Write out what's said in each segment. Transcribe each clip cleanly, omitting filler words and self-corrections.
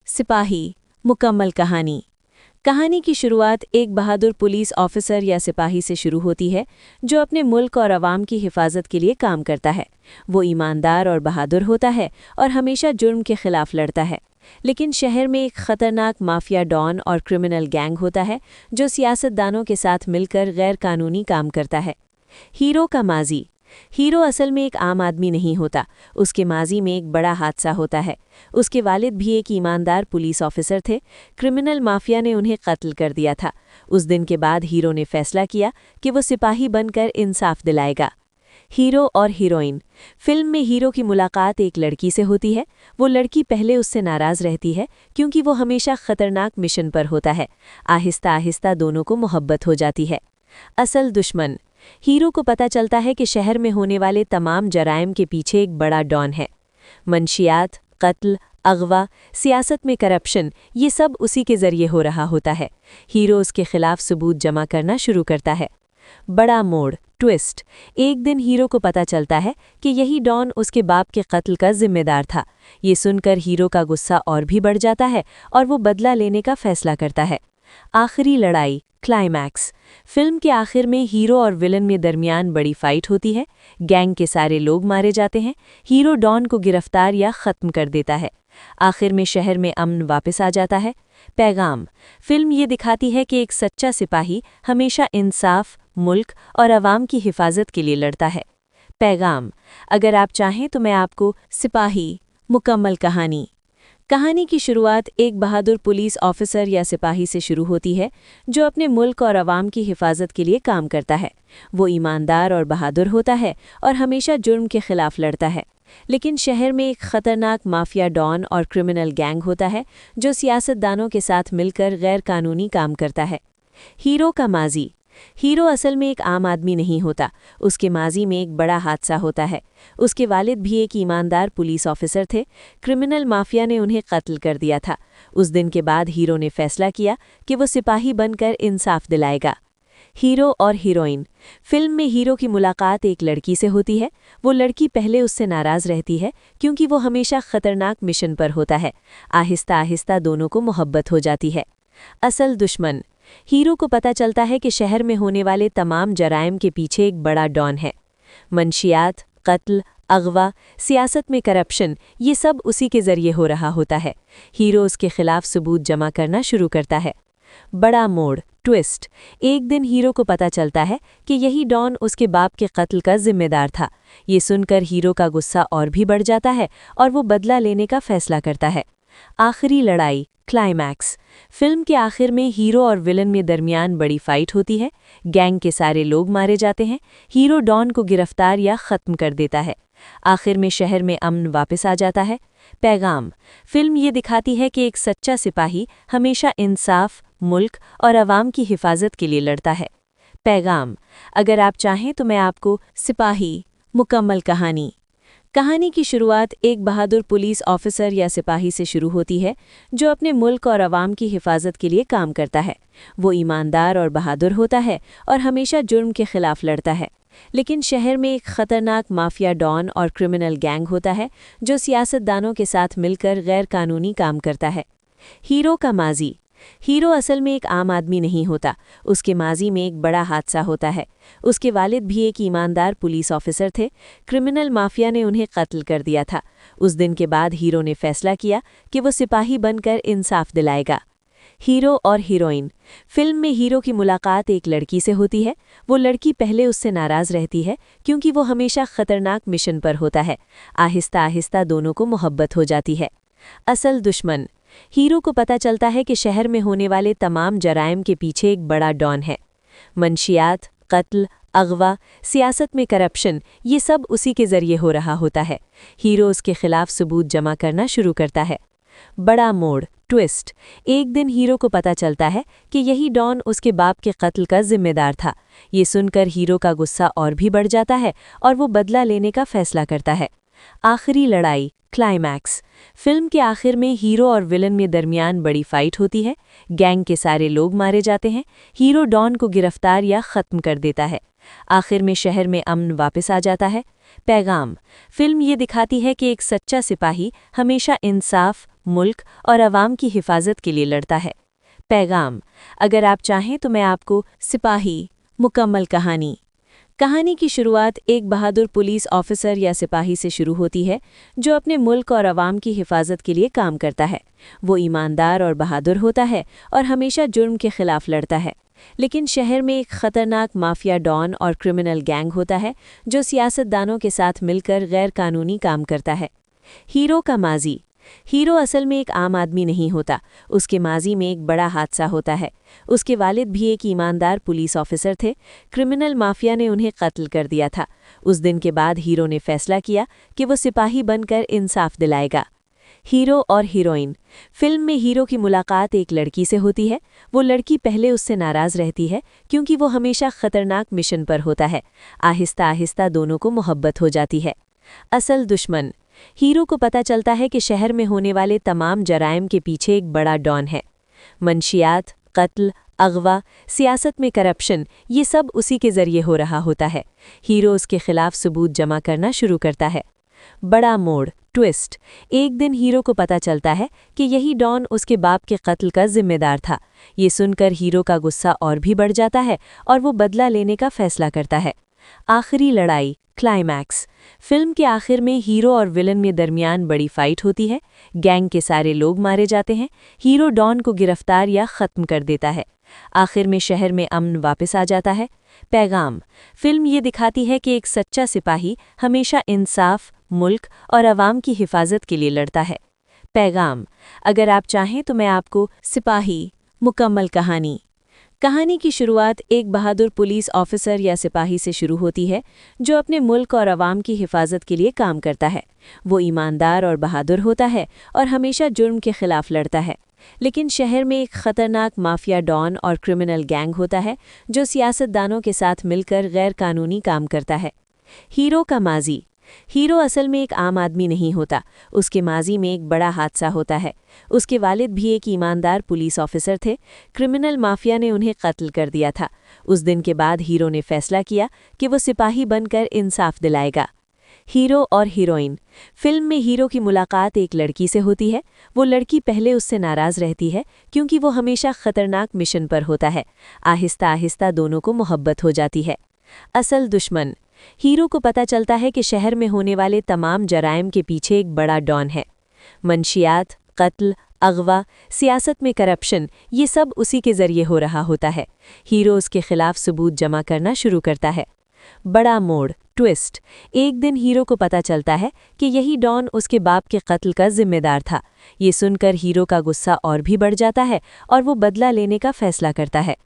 सिपाही मुकम्मल कहानी। कहानी की शुरुआत एक बहादुर पुलिस ऑफिसर या सिपाही से शुरू होती है जो अपने मुल्क और अवाम की हिफाजत के लिए काम करता है। वो ईमानदार और बहादुर होता है और हमेशा जुर्म के खिलाफ लड़ता है। लेकिन शहर में एक खतरनाक माफिया डॉन और क्रिमिनल गैंग होता है जो सियासतदानों के साथ मिलकर गैर कानूनी काम करता है। हीरो का माजी। हीरो असल में एक आम आदमी नहीं होता, उसके माजी में एक बड़ा हादसा होता है। उसके वालिद भी एक ईमानदार पुलिस ऑफिसर थे। क्रिमिनल माफिया ने उन्हें कत्ल कर दिया था। उस दिन के बाद हीरो ने फैसला किया कि वो सिपाही बनकर इंसाफ दिलाएगा। हीरो और हीरोइन। फिल्म में हीरो की मुलाकात एक लड़की से होती है। वो लड़की पहले उससे नाराज रहती है क्योंकि वो हमेशा खतरनाक मिशन पर होता है। आहिस्ता आहिस्ता दोनों को मोहब्बत हो जाती है। असल दुश्मन। हीरो को पता चलता है कि शहर में होने वाले तमाम जराइम के पीछे एक बड़ा डॉन है। मंशियात, कत्ल, अगवा, सियासत में करप्शन, ये सब उसी के जरिए हो रहा होता है। हीरो उसके खिलाफ सबूत जमा करना शुरू करता है। बड़ा मोड़, ट्विस्ट। एक दिन हीरो को पता चलता है कि यही डॉन उसके बाप के कत्ल का जिम्मेदार था। ये सुनकर हीरो का गुस्सा और भी बढ़ जाता है और वो बदला लेने का फैसला करता है। आखिरी लड़ाई, क्लाइमैक्स। फिल्म के आखिर में हीरो और विलन में दरमियान बड़ी फाइट होती है। गैंग के सारे लोग मारे जाते हैं। हीरो डॉन को गिरफ्तार या ख़त्म कर देता है। आखिर में शहर में अमन वापस आ जाता है। पैगाम। फिल्म ये दिखाती है कि एक सच्चा सिपाही हमेशा इंसाफ, मुल्क और अवाम की हिफाजत के लिए लड़ता है। पैगाम। अगर आप चाहें तो मैं आपको सिपाही मुकम्मल कहानी। कहानी की शुरुआत एक बहादुर पुलिस ऑफिसर या सिपाही से शुरू होती है जो अपने मुल्क और अवाम की हिफाजत के लिए काम करता है। वो ईमानदार और बहादुर होता है और हमेशा जुर्म के खिलाफ लड़ता है। लेकिन शहर में एक खतरनाक माफिया डॉन और क्रिमिनल गैंग होता है जो सियासतदानों के साथ मिलकर गैर कानूनी काम करता है। हीरो का माजी। हीरो असल में एक आम आदमी नहीं होता, उसके माजी में एक बड़ा हादसा होता है। उसके वालिद भी एक ईमानदार पुलिस ऑफिसर थे। क्रिमिनल माफिया ने उन्हें कत्ल कर दिया था। उस दिन के बाद हीरो ने फैसला किया कि वो सिपाही बनकर इंसाफ दिलाएगा। हीरो और हीरोइन। फिल्म में हीरो की मुलाकात एक लड़की से होती है। वो लड़की पहले उससे नाराज रहती है क्योंकि वो हमेशा खतरनाक मिशन पर होता है। आहिस्ता आहिस्ता दोनों को मोहब्बत हो जाती है। असल दुश्मन। हीरो को पता चलता है कि शहर में होने वाले तमाम जराइम के पीछे एक बड़ा डॉन है। मंशियात, कत्ल, अगवा, सियासत में करप्शन, ये सब उसी के जरिए हो रहा होता है। हीरो उसके खिलाफ सबूत जमा करना शुरू करता है। बड़ा मोड़, ट्विस्ट। एक दिन हीरो को पता चलता है कि यही डॉन उसके बाप के कत्ल का जिम्मेदार था। ये सुनकर हीरो का गुस्सा और भी बढ़ जाता है और वो बदला लेने का फैसला करता है। आखिरी लड़ाई, क्लाइमैक्स। फिल्म के आखिर में हीरो और विलन में दरमियान बड़ी फाइट होती है। गैंग के सारे लोग मारे जाते हैं। हीरो डॉन को गिरफ्तार या ख़त्म कर देता है। आखिर में शहर में अमन वापस आ जाता है। पैगाम। फिल्म ये दिखाती है कि एक सच्चा सिपाही हमेशा इंसाफ, मुल्क और अवाम की हिफाजत के लिए लड़ता है। पैगाम। अगर आप चाहें तो मैं आपको सिपाही मुकम्मल कहानी। कहानी की शुरुआत एक बहादुर पुलिस ऑफिसर या सिपाही से शुरू होती है जो अपने मुल्क और अवाम की हिफाजत के लिए काम करता है। वो ईमानदार और बहादुर होता है और हमेशा जुर्म के खिलाफ लड़ता है। लेकिन शहर में एक खतरनाक माफिया डॉन और क्रिमिनल गैंग होता है जो सियासतदानों के साथ मिलकर गैर कानूनी काम करता है। हीरो का माजी। हीरो असल में एक आम आदमी नहीं होता, उसके माजी में एक बड़ा हादसा होता है। उसके वालिद भी एक ईमानदार पुलिस ऑफिसर थे। क्रिमिनल माफिया ने उन्हें कत्ल कर दिया था। उस दिन के बाद हीरो ने फैसला किया कि वो सिपाही बनकर इंसाफ दिलाएगा। हीरो और हीरोइन। फिल्म में हीरो की मुलाकात एक लड़की से होती है। वो लड़की पहले उससे नाराज रहती है क्योंकि वो हमेशा खतरनाक मिशन पर होता है। आहिस्ता आहिस्ता दोनों को मोहब्बत हो जाती है। असल दुश्मन। हीरो को पता चलता है कि शहर में होने वाले तमाम जराइम के पीछे एक बड़ा डॉन है। मंशियात, कत्ल, अगवा, सियासत में करप्शन, ये सब उसी के जरिए हो रहा होता है। हीरो उसके खिलाफ सबूत जमा करना शुरू करता है। बड़ा मोड़, ट्विस्ट। एक दिन हीरो को पता चलता है कि यही डॉन उसके बाप के कत्ल का जिम्मेदार था। ये सुनकर हीरो का गुस्सा और भी बढ़ जाता है और वो बदला लेने का फैसला करता है। आखिरी लड़ाई, क्लाइमैक्स। फिल्म के आखिर में हीरो और विलन में दरमियान बड़ी फाइट होती है। गैंग के सारे लोग मारे जाते हैं। हीरो डॉन को गिरफ्तार या ख़त्म कर देता है। आखिर में शहर में अमन वापस आ जाता है। पैगाम। फिल्म ये दिखाती है कि एक सच्चा सिपाही हमेशा इंसाफ, मुल्क और अवाम की हिफाजत के लिए लड़ता है। पैगाम: अगर आप चाहें तो मैं आपको सिपाही। मुकम्मल कहानी। कहानी की शुरुआत एक बहादुर पुलिस ऑफिसर या सिपाही से शुरू होती है जो अपने मुल्क और अवाम की हिफाजत के लिए काम करता है। वो ईमानदार और बहादुर होता है और हमेशा जुर्म के खिलाफ लड़ता है। लेकिन शहर में एक खतरनाक माफिया डॉन और क्रिमिनल गैंग होता है जो सियासतदानों के साथ मिलकर गैर कानूनी काम करता है। हीरो का माजी। हीरो असल में एक आम आदमी नहीं होता, उसके माजी में एक बड़ा हादसा होता है। उसके वालिद भी एक ईमानदार पुलिस ऑफिसर थे। क्रिमिनल माफिया ने उन्हें कत्ल कर दिया था। उस दिन के बाद हीरो ने फैसला किया कि वो सिपाही बनकर इंसाफ दिलाएगा। हीरो और हीरोइन। फिल्म में हीरो की मुलाकात एक लड़की से होती है। वो लड़की पहले उससे नाराज रहती है क्योंकि वो हमेशा खतरनाक मिशन पर होता है। आहिस्ता आहिस्ता दोनों को मोहब्बत हो जाती है। असल दुश्मन। हीरो को पता चलता है कि शहर में होने वाले तमाम जराइम के पीछे एक बड़ा डॉन है। मंशियात, कत्ल, अगवा, सियासत में करप्शन, ये सब उसी के जरिए हो रहा होता है। हीरो उसके खिलाफ सबूत जमा करना शुरू करता है। बड़ा मोड़, ट्विस्ट। एक दिन हीरो को पता चलता है कि यही डॉन उसके बाप के कत्ल का जिम्मेदार था। ये सुनकर हीरो का गुस्सा और भी बढ़ जाता है और वो बदला लेने का फैसला करता है। आखिरी लड़ाई, क्लाइमैक्स। फिल्म के आखिर में हीरो और विलन में दरमियान बड़ी फाइट होती है। गैंग के सारे लोग मारे जाते हैं। हीरो डॉन को गिरफ्तार या ख़त्म कर देता है। आखिर में शहर में अमन वापस आ जाता है। पैगाम: फिल्म ये दिखाती है कि एक सच्चा सिपाही हमेशा इंसाफ, मुल्क और अवाम की हिफाजत के लिए लड़ता है। पैगाम: अगर आप चाहें तो मैं आपको सिपाही। मुकम्मल कहानी। कहानी की शुरुआत एक बहादुर पुलिस ऑफिसर या सिपाही से शुरू होती है जो अपने मुल्क और अवाम की हिफाजत के लिए काम करता है। वो ईमानदार और बहादुर होता है और हमेशा जुर्म के खिलाफ लड़ता है। लेकिन शहर में एक खतरनाक माफिया डॉन और क्रिमिनल गैंग होता है जो सियासतदानों के साथ मिलकर गैर कानूनी काम करता है। हीरो का माजी। हीरो असल में एक आम आदमी नहीं होता, उसके माजी में एक बड़ा हादसा होता है। उसके वालिद भी एक ईमानदार पुलिस ऑफिसर थे। क्रिमिनल माफिया ने उन्हें कत्ल कर दिया था। उस दिन के बाद हीरो ने फैसला किया कि वो सिपाही बनकर इंसाफ दिलाएगा। हीरो और हीरोइन। फिल्म में हीरो की मुलाकात एक लड़की से होती है। वो लड़की पहले उससे नाराज रहती है क्योंकि वो हमेशा खतरनाक मिशन पर होता है। आहिस्ता आहिस्ता दोनों को मोहब्बत हो जाती है। असल दुश्मन। हीरो को पता चलता है कि शहर में होने वाले तमाम जराइम के पीछे एक बड़ा डॉन है। मंशियात, कत्ल, अगवा, सियासत में करप्शन, ये सब उसी के जरिए हो रहा होता है। हीरो उसके खिलाफ सबूत जमा करना शुरू करता है। बड़ा मोड़, ट्विस्ट। एक दिन हीरो को पता चलता है कि यही डॉन उसके बाप के कत्ल का जिम्मेदार था। ये सुनकर हीरो का गुस्सा और भी बढ़ जाता है और वो बदला लेने का फैसला करता है।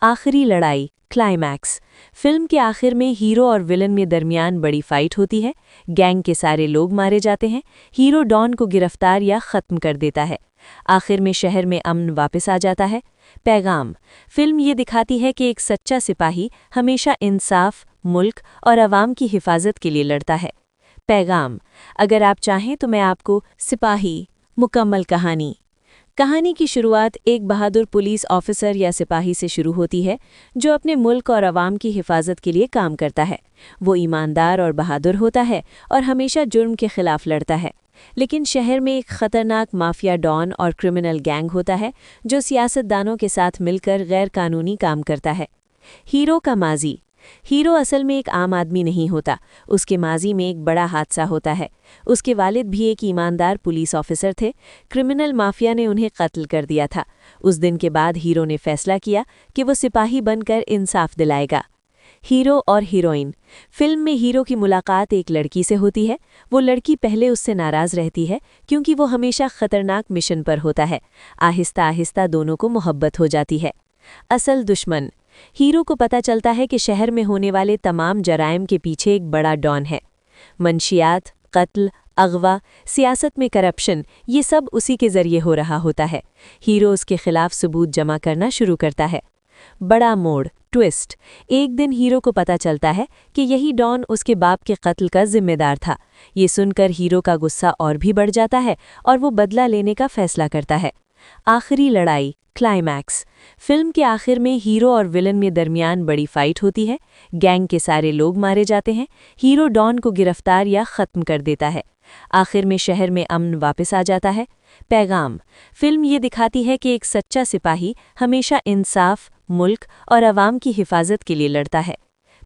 आखिरी लड़ाई, क्लाइमैक्स। फिल्म के आखिर में हीरो और विलन में दरमियान बड़ी फाइट होती है। गैंग के सारे लोग मारे जाते हैं। हीरो डॉन को गिरफ्तार या ख़त्म कर देता है। आखिर में शहर में अमन वापस आ जाता है। पैगाम: फिल्म ये दिखाती है कि एक सच्चा सिपाही हमेशा इंसाफ, मुल्क और अवाम की हिफाजत के लिए लड़ता है। पैगाम: अगर आप चाहें तो मैं आपको सिपाही। मुकम्मल कहानी। कहानी की शुरुआत एक बहादुर पुलिस ऑफिसर या सिपाही से शुरू होती है जो अपने मुल्क और अवाम की हिफाजत के लिए काम करता है। वो ईमानदार और बहादुर होता है और हमेशा जुर्म के खिलाफ लड़ता है। लेकिन शहर में एक खतरनाक माफिया डॉन और क्रिमिनल गैंग होता है जो सियासतदानों के साथ मिलकर गैर कानूनी काम करता है। हीरो का माजी। हीरो असल में एक आम आदमी नहीं होता, उसके माजी में एक बड़ा हादसा होता है। उसके वालिद भी एक ईमानदार पुलिस ऑफिसर थे। क्रिमिनल माफिया ने उन्हें कत्ल कर दिया था। उस दिन के बाद हीरो ने फैसला किया कि वो सिपाही बनकर इंसाफ दिलाएगा। हीरो और हीरोइन। फिल्म में हीरो की मुलाकात एक लड़की से होती है। वो लड़की पहले उससे नाराज रहती है क्योंकि वो हमेशा खतरनाक मिशन पर होता है। आहिस्ता आहिस्ता दोनों को मोहब्बत हो जाती है। असल दुश्मन। हीरो को पता चलता है कि शहर में होने वाले तमाम जराइम के पीछे एक बड़ा डॉन है। मंशियात, कत्ल, अगवा, सियासत में करप्शन, ये सब उसी के जरिए हो रहा होता है। हीरो उसके खिलाफ सबूत जमा करना शुरू करता है। बड़ा मोड़, ट्विस्ट। एक दिन हीरो को पता चलता है कि यही डॉन उसके बाप के कत्ल का जिम्मेदार था। ये सुनकर हीरो का गुस्सा और भी बढ़ जाता है और वो बदला लेने का फैसला करता है। आखिरी लड़ाई, क्लाइमैक्स। फिल्म के आखिर में हीरो और विलन में दरमियान बड़ी फाइट होती है। गैंग के सारे लोग मारे जाते हैं। हीरो डॉन को गिरफ्तार या ख़त्म कर देता है। आखिर में शहर में अमन वापस आ जाता है। पैगाम फिल्म ये दिखाती है कि एक सच्चा सिपाही हमेशा इंसाफ, मुल्क और अवाम की हिफाजत के लिए लड़ता है।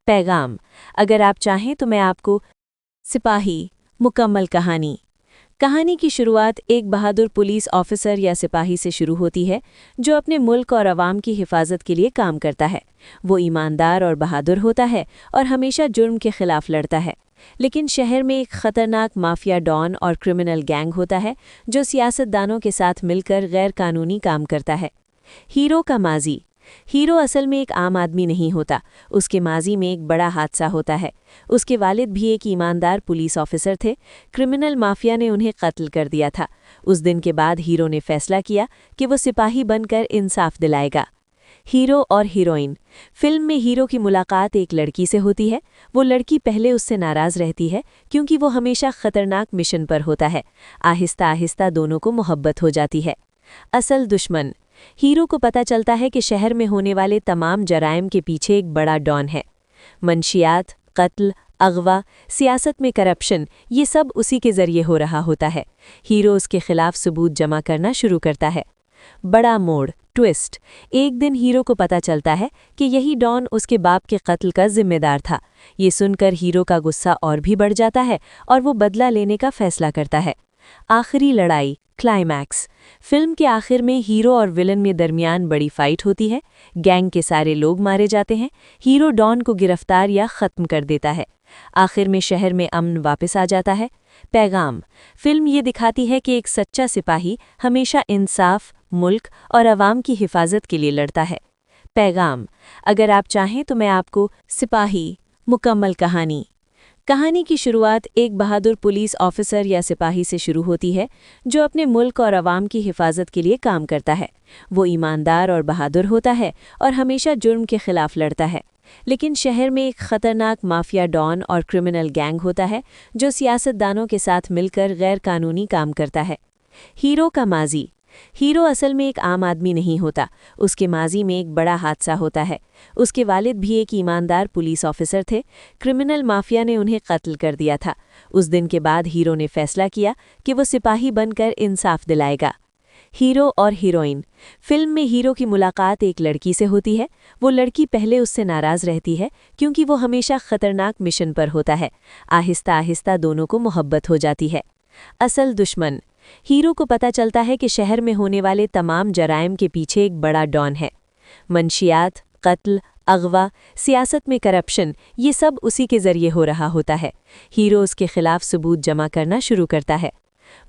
पैगाम अगर आप चाहें तो मैं आपको सिपाही मुकम्मल कहानी। कहानी की शुरुआत एक बहादुर पुलिस ऑफिसर या सिपाही से शुरू होती है जो अपने मुल्क और अवाम की हिफाजत के लिए काम करता है। वो ईमानदार और बहादुर होता है और हमेशा जुर्म के खिलाफ लड़ता है। लेकिन शहर में एक खतरनाक माफिया डॉन और क्रिमिनल गैंग होता है जो सियासतदानों के साथ मिलकर गैर कानूनी काम करता है। हीरो का माजी हीरो असल में एक आम आदमी नहीं होता, उसके माजी में एक बड़ा हादसा होता है। उसके वालिद भी एक ईमानदार पुलिस ऑफिसर थे। क्रिमिनल माफिया ने उन्हें कत्ल कर दिया था। उस दिन के बाद हीरो ने फैसला किया कि वो सिपाही बनकर इंसाफ दिलाएगा। हीरो और हीरोइन फिल्म में हीरो की मुलाकात एक लड़की से होती है। वो लड़की पहले उससे नाराज रहती है क्योंकि वो हमेशा खतरनाक मिशन पर होता है। आहिस्ता आहिस्ता दोनों को मोहब्बत हो जाती है। असल दुश्मन हीरो को पता चलता है कि शहर में होने वाले तमाम जराइम के पीछे एक बड़ा डॉन है। मंशियात, कत्ल, अगवा, सियासत में करप्शन, ये सब उसी के जरिए हो रहा होता है। हीरो उसके खिलाफ सबूत जमा करना शुरू करता है। बड़ा मोड़ ट्विस्ट एक दिन हीरो को पता चलता है कि यही डॉन उसके बाप के कत्ल का जिम्मेदार था। ये सुनकर हीरो का गुस्सा और भी बढ़ जाता है और वो बदला लेने का फैसला करता है। आखिरी लड़ाई क्लाइमैक्स फिल्म के आखिर में हीरो और विलन में दरमियान बड़ी फाइट होती है। गैंग के सारे लोग मारे जाते हैं। हीरो डॉन को गिरफ्तार या ख़त्म कर देता है। आखिर में शहर में अमन वापस आ जाता है। पैगाम फिल्म ये दिखाती है कि एक सच्चा सिपाही हमेशा इंसाफ, मुल्क और अवाम की हिफाजत के लिए लड़ता है। पैगाम अगर आप चाहें तो मैं आपको सिपाही मुकम्मल कहानी की शुरुआत एक बहादुर पुलिस ऑफिसर या सिपाही से शुरू होती है जो अपने मुल्क और अवाम की हिफाजत के लिए काम करता है। वो ईमानदार और बहादुर होता है और हमेशा जुर्म के खिलाफ लड़ता है। लेकिन शहर में एक खतरनाक माफिया डॉन और क्रिमिनल गैंग होता है जो सियासतदानों के साथ मिलकर गैर कानूनी काम करता है। हीरो का माजी हीरो असल में एक आम आदमी नहीं होता, उसके माजी में एक बड़ा हादसा होता है। उसके वालिद भी एक ईमानदार पुलिस ऑफिसर थे। क्रिमिनल माफिया ने उन्हें कत्ल कर दिया था। उस दिन के बाद हीरो ने फैसला किया कि वो सिपाही बनकर इंसाफ दिलाएगा। हीरो और हीरोइन फिल्म में हीरो की मुलाकात एक लड़की से होती है। वो लड़की पहले उससे नाराज रहती है क्योंकि वो हमेशा खतरनाक मिशन पर होता है। आहिस्ता आहिस्ता दोनों को मोहब्बत हो जाती है। असल दुश्मन हीरो को पता चलता है कि शहर में होने वाले तमाम जराइम के पीछे एक बड़ा डॉन है। मंशियात, कत्ल, अगवा, सियासत में करप्शन, ये सब उसी के जरिए हो रहा होता है। हीरो उसके खिलाफ सबूत जमा करना शुरू करता है।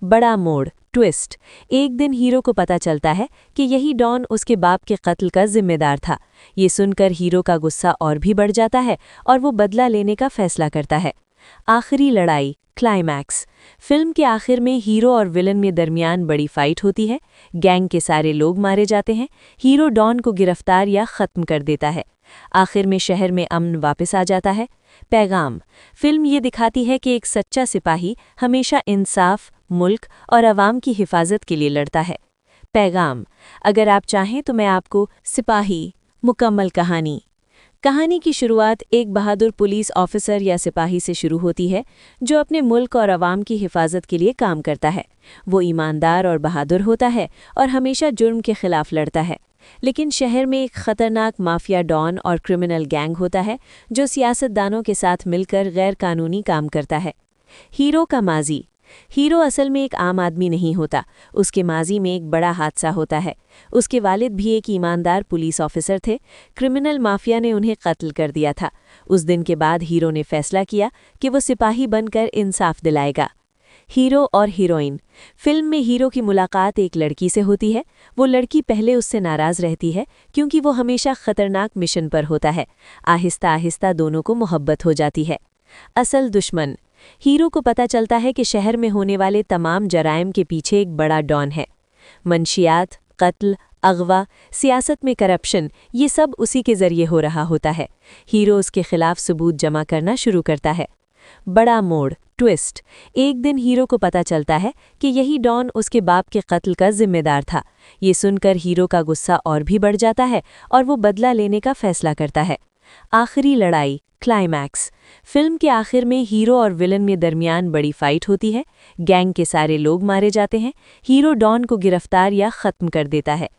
बड़ा मोड़ ट्विस्ट एक दिन हीरो को पता चलता है कि यही डॉन उसके बाप के कत्ल का जिम्मेदार था। ये सुनकर हीरो का गुस्सा और भी बढ़ जाता है और वो बदला लेने का फैसला करता है। आखिरी लड़ाई क्लाइमैक्स फिल्म के आखिर में हीरो और विलन में दरमियान बड़ी फाइट होती है। गैंग के सारे लोग मारे जाते हैं। हीरो डॉन को गिरफ्तार या ख़त्म कर देता है। आखिर में शहर में अमन वापस आ जाता है। पैगाम फिल्म ये दिखाती है कि एक सच्चा सिपाही हमेशा इंसाफ, मुल्क और अवाम की हिफाजत के लिए लड़ता है। पैगाम अगर आप चाहें तो मैं आपको सिपाही मुकम्मल कहानी की शुरुआत एक बहादुर पुलिस ऑफिसर या सिपाही से शुरू होती है जो अपने मुल्क और अवाम की हिफाजत के लिए काम करता है। वो ईमानदार और बहादुर होता है और हमेशा जुर्म के खिलाफ लड़ता है। लेकिन शहर में एक खतरनाक माफिया डॉन और क्रिमिनल गैंग होता है जो सियासतदानों के साथ मिलकर गैर कानूनी काम करता है। हीरो का माजी हीरो असल में एक आम आदमी नहीं होता, उसके माजी में एक बड़ा हादसा होता है। उसके वालिद भी एक ईमानदार पुलिस ऑफिसर थे। क्रिमिनल माफिया ने उन्हें कत्ल कर दिया था। उस दिन के बाद हीरो ने फैसला किया कि वो सिपाही बनकर इंसाफ दिलाएगा। हीरो और हीरोइन फिल्म में हीरो की मुलाकात एक लड़की से होती है। वो लड़की पहले उससे नाराज रहती है क्योंकि वो हमेशा खतरनाक मिशन पर होता है। आहिस्ता आहिस्ता दोनों को मोहब्बत हो जाती है। असल दुश्मन हीरो को पता चलता है कि शहर में होने वाले तमाम जराइम के पीछे एक बड़ा डॉन है। मंशियात, कत्ल, अगवा, सियासत में करप्शन, ये सब उसी के जरिए हो रहा होता है। हीरो उसके खिलाफ सबूत जमा करना शुरू करता है। बड़ा मोड़ ट्विस्ट एक दिन हीरो को पता चलता है कि यही डॉन उसके बाप के कत्ल का जिम्मेदार था। ये सुनकर हीरो का गुस्सा और भी बढ़ जाता है और वो बदला लेने का फैसला करता है। आखिरी लड़ाई क्लाइमैक्स। फिल्म के आखिर में हीरो और विलन में दरमियान बड़ी फाइट होती है। गैंग के सारे लोग मारे जाते हैं। हीरो डॉन को गिरफ्तार या ख़त्म कर देता है।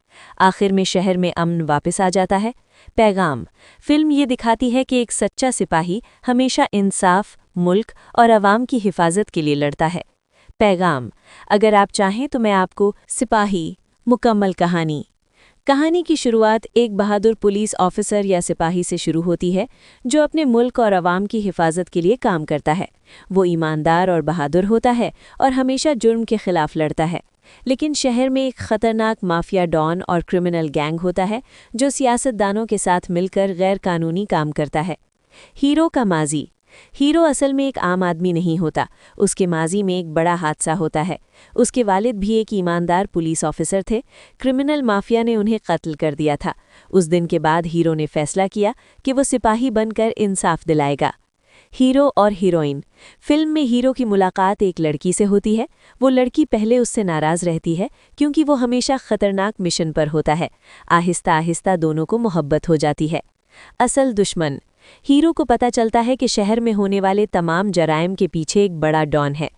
आखिर में शहर में अमन वापस आ जाता है। पैगाम। फिल्म ये दिखाती है कि एक सच्चा सिपाही हमेशा इंसाफ, मुल्क और आवाम की हिफाजत के लिए लड़ता है। पैगाम। अगर आप चाहें तो मैं आपको सिपाही मुकम्मल कहानी की शुरुआत एक बहादुर पुलिस ऑफिसर या सिपाही से शुरू होती है जो अपने मुल्क और आवाम की हिफाजत के लिए काम करता है। वो ईमानदार और बहादुर होता है और हमेशा जुर्म के खिलाफ लड़ता है। लेकिन शहर में एक खतरनाक माफिया डॉन और क्रिमिनल गैंग होता है जो सियासतदानों के साथ मिलकर गैर कानूनी काम करता है। हीरो का माजी। हीरो असल में एक आम आदमी नहीं होता। उसके माजी में एक बड़ा हादसा होता है। उसके वालिद भी एक ईमानदार पुलिस ऑफिसर थे। क्रिमिनल माफिया ने उन्हें कत्ल कर दिया था। उस दिन के बाद हीरो ने फैसला किया कि वो सिपाही बनकर इंसाफ दिलाएगा। हीरो और हीरोइन। फिल्म में हीरो की मुलाकात एक लड़की से होती है। वो लड़की पहले उससे नाराज रहती है क्योंकि वो हमेशा खतरनाक मिशन पर होता है। आहिस्ता आहिस्ता दोनों को मोहब्बत हो जाती है। असल दुश्मन। हीरो को पता चलता है कि शहर में होने वाले तमाम जराइम के पीछे एक बड़ा डॉन है।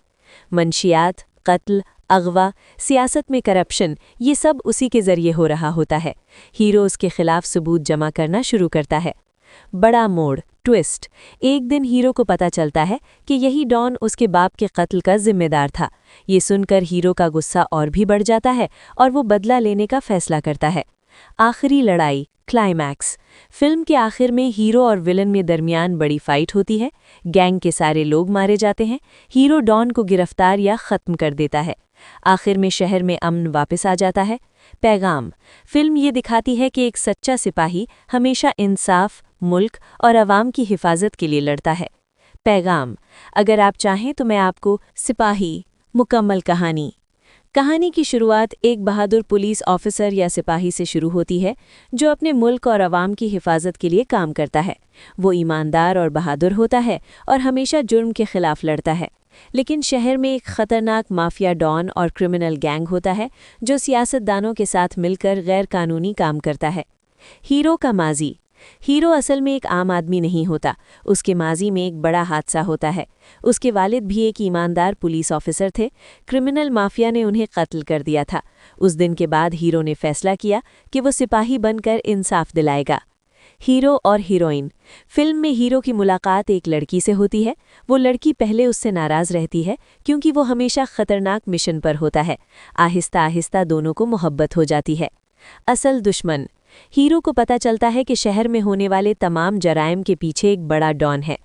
मंशियात, कत्ल, अगवा, सियासत में करप्शन, ये सब उसी के जरिए हो रहा होता है। हीरो उसके खिलाफ सबूत जमा करना शुरू करता है। बड़ा मोड़, ट्विस्ट। एक दिन हीरो को पता चलता है कि यही डॉन उसके बाप के कत्ल का जिम्मेदार था। ये सुनकर हीरो का गुस्सा और भी बढ़ जाता है और वो बदला लेने का फैसला करता है। आखिरी लड़ाई क्लाइमैक्स। फिल्म के आखिर में हीरो और विलन में दरमियान बड़ी फाइट होती है। गैंग के सारे लोग मारे जाते हैं। हीरो डॉन को गिरफ्तार या ख़त्म कर देता है। आखिर में शहर में अमन वापस आ जाता है। पैगाम। फिल्म ये दिखाती है कि एक सच्चा सिपाही हमेशा इंसाफ, मुल्क और आवाम की हिफाजत के लिए लड़ता है। पैगाम। अगर आप चाहें तो मैं आपको सिपाही मुकम्मल कहानी की शुरुआत एक बहादुर पुलिस ऑफिसर या सिपाही से शुरू होती है जो अपने मुल्क और आवाम की हिफाजत के लिए काम करता है। वो ईमानदार और बहादुर होता है और हमेशा जुर्म के खिलाफ लड़ता है। लेकिन शहर में एक खतरनाक माफिया डॉन और क्रिमिनल गैंग होता है जो सियासतदानों के साथ मिलकर गैर कानूनी काम करता है। हीरो का माजी। हीरो असल में एक आम आदमी नहीं होता। उसके माजी में एक बड़ा हादसा होता है। उसके वालिद भी एक ईमानदार पुलिस ऑफिसर थे। क्रिमिनल माफिया ने उन्हें कत्ल कर दिया था। उस दिन के बाद हीरो ने फैसला किया कि वो सिपाही बनकर इंसाफ दिलाएगा। हीरो और हीरोइन। फिल्म में हीरो की मुलाकात एक लड़की से होती है। वो लड़की पहले उससे नाराज रहती है क्योंकि वो हमेशा खतरनाक मिशन पर होता है। आहिस्ता आहिस्ता दोनों को मोहब्बत हो जाती है। असल दुश्मन। हीरो को पता चलता है कि शहर में होने वाले तमाम जराइम के पीछे एक बड़ा डॉन है।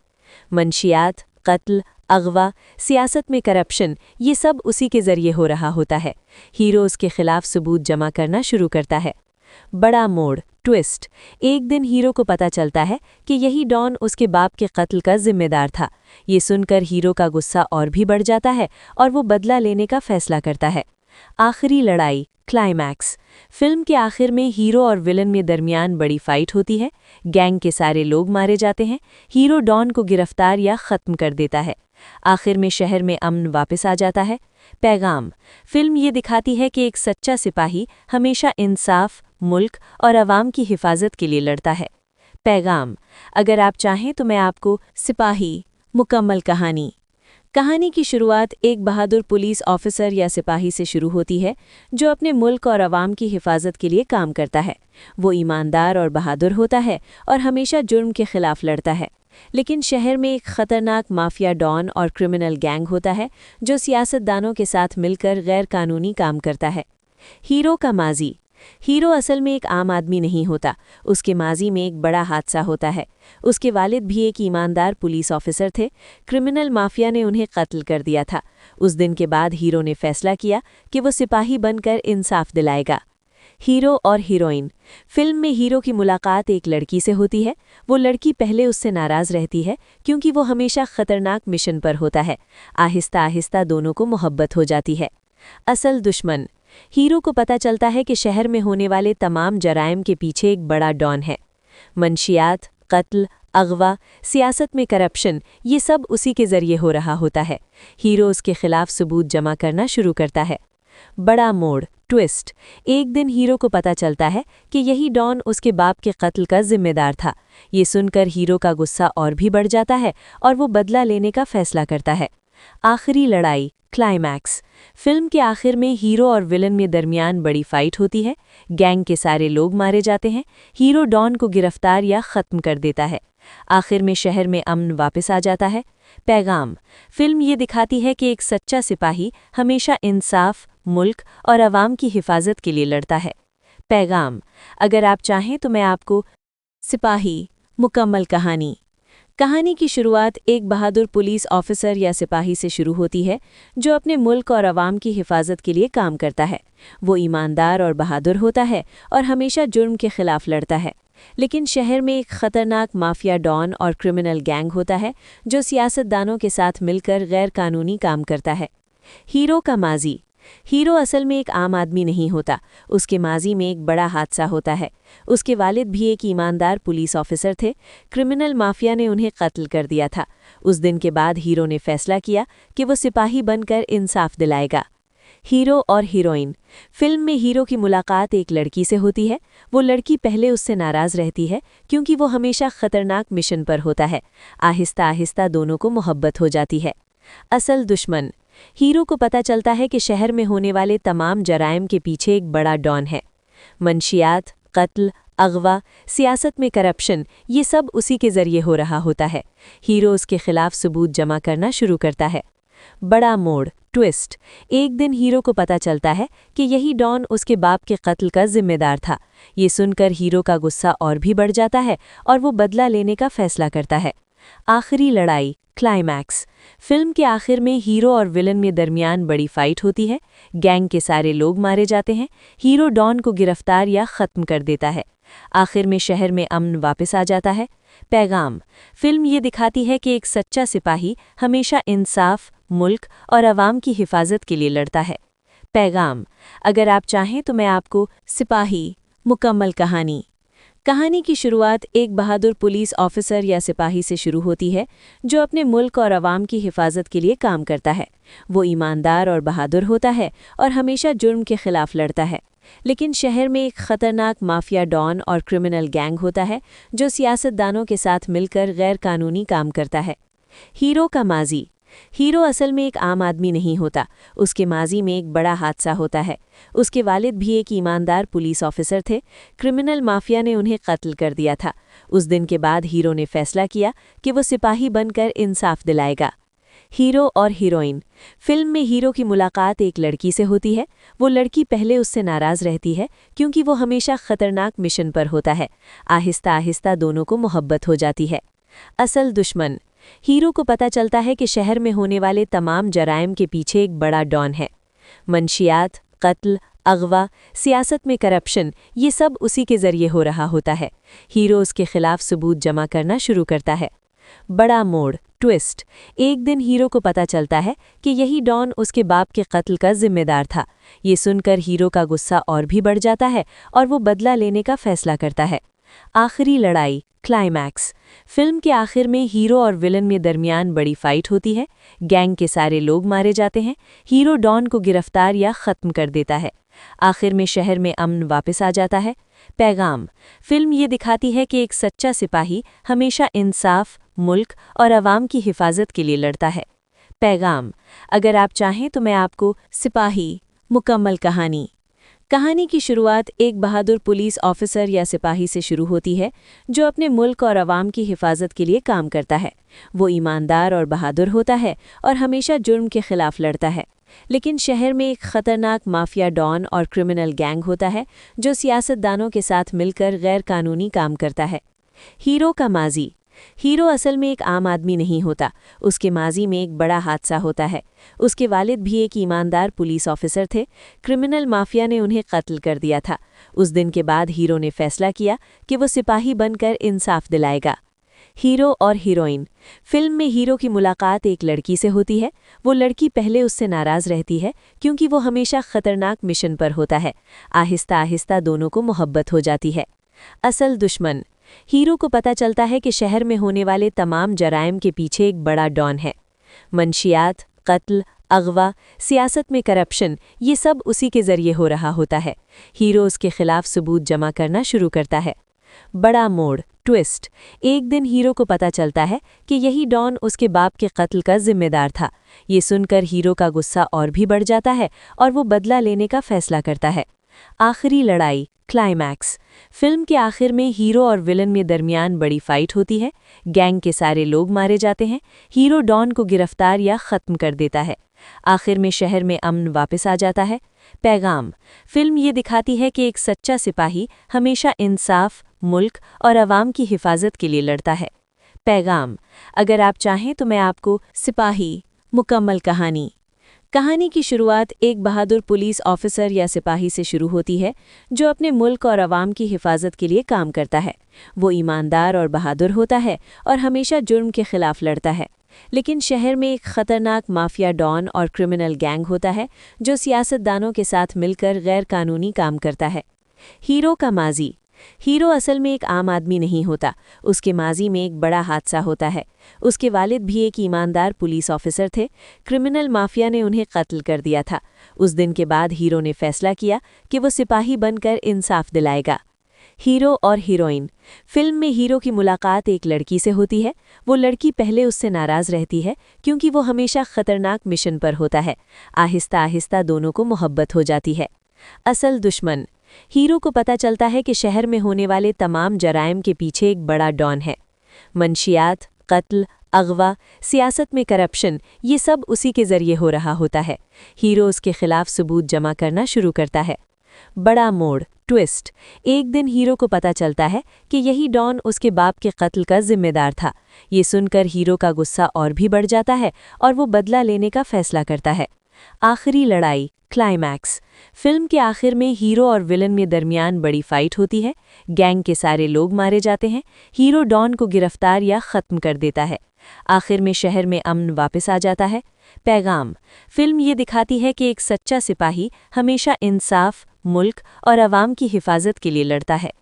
मंशियात, कत्ल, अगवा, सियासत में करप्शन, ये सब उसी के जरिए हो रहा होता है। हीरो उसके खिलाफ सबूत जमा करना शुरू करता है। बड़ा मोड़, ट्विस्ट। एक दिन हीरो को पता चलता है कि यही डॉन उसके बाप के कत्ल का जिम्मेदार था। ये सुनकर हीरो का गुस्सा और भी बढ़ जाता है और वो बदला लेने का फैसला करता है। आखिरी लड़ाई क्लाइमैक्स। फिल्म के आखिर में हीरो और विलन में दरमियान बड़ी फाइट होती है। गैंग के सारे लोग मारे जाते हैं। हीरो डॉन को गिरफ्तार या ख़त्म कर देता है। आखिर में शहर में अमन वापस आ जाता है। पैगाम। फिल्म ये दिखाती है कि एक सच्चा सिपाही हमेशा इंसाफ, मुल्क और आवाम की हिफाजत के लिए लड़ता है। पैगाम। अगर आप चाहें तो मैं आपको सिपाही मुकम्मल कहानी की शुरुआत एक बहादुर पुलिस ऑफिसर या सिपाही से शुरू होती है जो अपने मुल्क और आवाम की हिफाजत के लिए काम करता है। वो ईमानदार और बहादुर होता है और हमेशा जुर्म के खिलाफ लड़ता है। लेकिन शहर में एक खतरनाक माफिया डॉन और क्रिमिनल गैंग होता है जो सियासतदानों के साथ मिलकर गैर कानूनी काम करता है। हीरो का माजी। हीरो असल में एक आम आदमी नहीं होता। उसके माजी में एक बड़ा हादसा होता है। उसके वालिद भी एक ईमानदार पुलिस ऑफिसर थे। क्रिमिनल माफिया ने उन्हें कत्ल कर दिया था। उस दिन के बाद हीरो ने फैसला किया कि वो सिपाही बनकर इंसाफ दिलाएगा। हीरो और हीरोइन। फिल्म में हीरो की मुलाकात एक लड़की से होती है। वो लड़की पहले उससे नाराज रहती है क्योंकि वो हमेशा खतरनाक मिशन पर होता है। आहिस्ता आहिस्ता दोनों को मोहब्बत हो जाती है। असल दुश्मन। हीरो को पता चलता है कि शहर में होने वाले तमाम जराइम के पीछे एक बड़ा डॉन है। मंशियात, कत्ल, अगवा, सियासत में करप्शन, ये सब उसी के जरिए हो रहा होता है। हीरो उसके खिलाफ सबूत जमा करना शुरू करता है। बड़ा मोड़, ट्विस्ट। एक दिन हीरो को पता चलता है कि यही डॉन उसके बाप के कत्ल का जिम्मेदार था। ये सुनकर हीरो का गुस्सा और भी बढ़ जाता है और वो बदला लेने का फैसला करता है। आखिरी लड़ाई, क्लाइमैक्स। फिल्म के आखिर में हीरो और विलन में दरमियान बड़ी फाइट होती है। गैंग के सारे लोग मारे जाते हैं। हीरो डॉन को गिरफ्तार या ख़त्म कर देता है। आखिर में शहर में अमन वापस आ जाता है। पैगाम। फिल्म ये दिखाती है कि एक सच्चा सिपाही हमेशा इंसाफ, मुल्क और अवाम की हिफाजत के लिए लड़ता है। पैगाम। अगर आप चाहें तो मैं आपको सिपाही मुकम्मल कहानी। कहानी की शुरुआत एक बहादुर पुलिस ऑफिसर या सिपाही से शुरू होती है जो अपने मुल्क और अवाम की हिफाजत के लिए काम करता है। वो ईमानदार और बहादुर होता है और हमेशा जुर्म के खिलाफ लड़ता है। लेकिन शहर में एक खतरनाक माफिया डॉन और क्रिमिनल गैंग होता है जो सियासतदानों के साथ मिलकर गैर कानूनी काम करता है। हीरो का माजी। हीरो असल में एक आम आदमी नहीं होता। उसके माजी में एक बड़ा हादसा होता है। उसके वालिद भी एक ईमानदार पुलिस ऑफिसर थे। क्रिमिनल माफिया ने उन्हें कत्ल कर दिया था। उस दिन के बाद हीरो ने फैसला किया कि वो सिपाही बनकर इंसाफ दिलाएगा। हीरो और हीरोइन। फिल्म में हीरो की मुलाकात एक लड़की से होती है। वो लड़की पहले उससे नाराज रहती है क्योंकि वो हमेशा खतरनाक मिशन पर होता है। आहिस्ता आहिस्ता दोनों को मोहब्बत हो जाती है। असल दुश्मन। हीरो को पता चलता है कि शहर में होने वाले तमाम जराइम के पीछे एक बड़ा डॉन है। मंशियात, कत्ल, अगवा, सियासत में करप्शन, ये सब उसी के जरिए हो रहा होता है। हीरो उसके खिलाफ सबूत जमा करना शुरू करता है। बड़ा मोड़, ट्विस्ट। एक दिन हीरो को पता चलता है कि यही डॉन उसके बाप के कत्ल का जिम्मेदार था। ये सुनकर हीरो का गुस्सा और भी बढ़ जाता है और वो बदला लेने का फैसला करता है। आखिरी लड़ाई, क्लाइमैक्स। फिल्म के आखिर में हीरो और विलन में दरमियान बड़ी फाइट होती है। गैंग के सारे लोग मारे जाते हैं। हीरो डॉन को गिरफ्तार या ख़त्म कर देता है। आखिर में शहर में अमन वापस आ जाता है। पैगाम। फिल्म ये दिखाती है कि एक सच्चा सिपाही हमेशा इंसाफ, मुल्क और अवाम की हिफाजत के लिए लड़ता है। पैगाम। अगर आप चाहें तो मैं आपको सिपाही मुकम्मल कहानी। कहानी की शुरुआत एक बहादुर पुलिस ऑफिसर या सिपाही से शुरू होती है जो अपने मुल्क और अवाम की हिफाजत के लिए काम करता है। वो ईमानदार और बहादुर होता है और हमेशा जुर्म के खिलाफ लड़ता है। लेकिन शहर में एक खतरनाक माफिया डॉन और क्रिमिनल गैंग होता है जो सियासतदानों के साथ मिलकर गैर कानूनी काम करता है। हीरो का माजी। हीरो असल में एक आम आदमी नहीं होता। उसके माजी में एक बड़ा हादसा होता है। उसके वालिद भी एक ईमानदार पुलिस ऑफिसर थे। क्रिमिनल माफिया ने उन्हें कत्ल कर दिया था। उस दिन के बाद हीरो ने फैसला किया कि वो सिपाही बनकर इंसाफ दिलाएगा। हीरो और हीरोइन। फिल्म में हीरो की मुलाकात एक लड़की से होती है। वो लड़की पहले उससे नाराज रहती है क्योंकि वो हमेशा खतरनाक मिशन पर होता है। आहिस्ता आहिस्ता दोनों को मोहब्बत हो जाती है। असल दुश्मन। हीरो को पता चलता है कि शहर में होने वाले तमाम जराइम के पीछे एक बड़ा डॉन है। मंशियात, कत्ल, अगवा, सियासत में करप्शन, ये सब उसी के जरिए हो रहा होता है। हीरो उसके खिलाफ सबूत जमा करना शुरू करता है। बड़ा मोड़, ट्विस्ट। एक दिन हीरो को पता चलता है कि यही डॉन उसके बाप के कत्ल का जिम्मेदार था। ये सुनकर हीरो का गुस्सा और भी बढ़ जाता है और वो बदला लेने का फैसला करता है। आखिरी लड़ाई, क्लाइमैक्स। फिल्म के आखिर में हीरो और विलन में दरमियान बड़ी फाइट होती है। गैंग के सारे लोग मारे जाते हैं। हीरो डॉन को गिरफ्तार या ख़त्म कर देता है। आखिर में शहर में अमन वापस आ जाता है। पैगाम। फिल्म ये दिखाती है कि एक सच्चा सिपाही हमेशा इंसाफ, मुल्क और अवाम की हिफाजत के लिए लड़ता है। पैगाम। अगर आप चाहें तो मैं आपको सिपाही मुकम्मल कहानी। कहानी की शुरुआत एक बहादुर पुलिस ऑफिसर या सिपाही से शुरू होती है जो अपने मुल्क और अवाम की हिफाजत के लिए काम करता है। वो ईमानदार और बहादुर होता है और हमेशा जुर्म के खिलाफ लड़ता है। लेकिन शहर में एक खतरनाक माफिया डॉन और क्रिमिनल गैंग होता है जो सियासतदानों के साथ मिलकर गैर कानूनी काम करता है। हीरो का माजी। हीरो असल में एक आम आदमी नहीं होता। उसके माजी में एक बड़ा हादसा होता है। उसके वालिद भी एक ईमानदार पुलिस ऑफिसर थे। क्रिमिनल माफिया ने उन्हें कत्ल कर दिया था। उस दिन के बाद हीरो ने फैसला किया कि वो सिपाही बनकर इंसाफ दिलाएगा। हीरो और हीरोइन। फिल्म में हीरो की मुलाकात एक लड़की से होती है। वो लड़की पहले उससे नाराज रहती है क्योंकि वो हमेशा खतरनाक मिशन पर होता है। आहिस्ता आहिस्ता दोनों को मोहब्बत हो जाती है। असल दुश्मन। हीरो को पता चलता है कि शहर में होने वाले तमाम जराइम के पीछे एक बड़ा डॉन है। मंशियात, कत्ल, अगवा, सियासत में करप्शन, ये सब उसी के जरिए हो रहा होता है। हीरो उसके खिलाफ सबूत जमा करना शुरू करता है। बड़ा मोड़, ट्विस्ट। एक दिन हीरो को पता चलता है कि यही डॉन उसके बाप के कत्ल का जिम्मेदार था। ये सुनकर हीरो का गुस्सा और भी बढ़ जाता है और वो बदला लेने का फैसला करता है। आखिरी लड़ाई, क्लाइमैक्स। फिल्म के आखिर में हीरो और विलन में दरमियान बड़ी फाइट होती है। गैंग के सारे लोग मारे जाते हैं। हीरो डॉन को गिरफ्तार या ख़त्म कर देता है। आखिर में शहर में अमन वापस आ जाता है। पैगाम। फिल्म ये दिखाती है कि एक सच्चा सिपाही हमेशा इंसाफ, मुल्क और अवाम की हिफाजत के लिए लड़ता है। पैगाम। अगर आप चाहें तो मैं आपको सिपाही मुकम्मल कहानी की शुरुआत एक बहादुर पुलिस ऑफिसर या सिपाही से शुरू होती है जो अपने मुल्क और अवाम की हिफाजत के लिए काम करता है। वो ईमानदार और बहादुर होता है और हमेशा जुर्म के खिलाफ लड़ता है। लेकिन शहर में एक खतरनाक माफिया डॉन और क्रिमिनल गैंग होता है जो सियासतदानों के साथ मिलकर गैर कानूनी काम करता है। हीरो का माजी। हीरो असल में एक आम आदमी नहीं होता। उसके माजी में एक बड़ा हादसा होता है। उसके वालिद भी एक ईमानदार पुलिस ऑफिसर थे। क्रिमिनल माफिया ने उन्हें कत्ल कर दिया था। उस दिन के बाद हीरो ने फैसला किया कि वो सिपाही बनकर इंसाफ दिलाएगा। हीरो और हीरोइन। फिल्म में हीरो की मुलाकात एक लड़की से होती है। वो लड़की पहले उससे नाराज रहती है क्योंकि वो हमेशा खतरनाक मिशन पर होता है। आहिस्ता आहिस्ता दोनों को मोहब्बत हो जाती है। असल दुश्मन। हीरो को पता चलता है कि शहर में होने वाले तमाम जराइम के पीछे एक बड़ा डॉन है। मंशियात, कत्ल, अगवा, सियासत में करप्शन, ये सब उसी के जरिए हो रहा होता है। हीरो उसके खिलाफ सबूत जमा करना शुरू करता है। बड़ा मोड़, ट्विस्ट। एक दिन हीरो को पता चलता है कि यही डॉन उसके बाप के कत्ल का जिम्मेदार था। ये सुनकर हीरो का गुस्सा और भी बढ़ जाता है और वो बदला लेने का फैसला करता है। आखिरी लड़ाई, क्लाइमैक्स। फिल्म के आखिर में हीरो और विलन में दरमियान बड़ी फाइट होती है। गैंग के सारे लोग मारे जाते हैं। हीरो डॉन को गिरफ्तार या ख़त्म कर देता है। आखिर में शहर में अमन वापस आ जाता है। पैगाम। फिल्म ये दिखाती है कि एक सच्चा सिपाही हमेशा इंसाफ, मुल्क और अवाम की हिफाजत के लिए लड़ता है।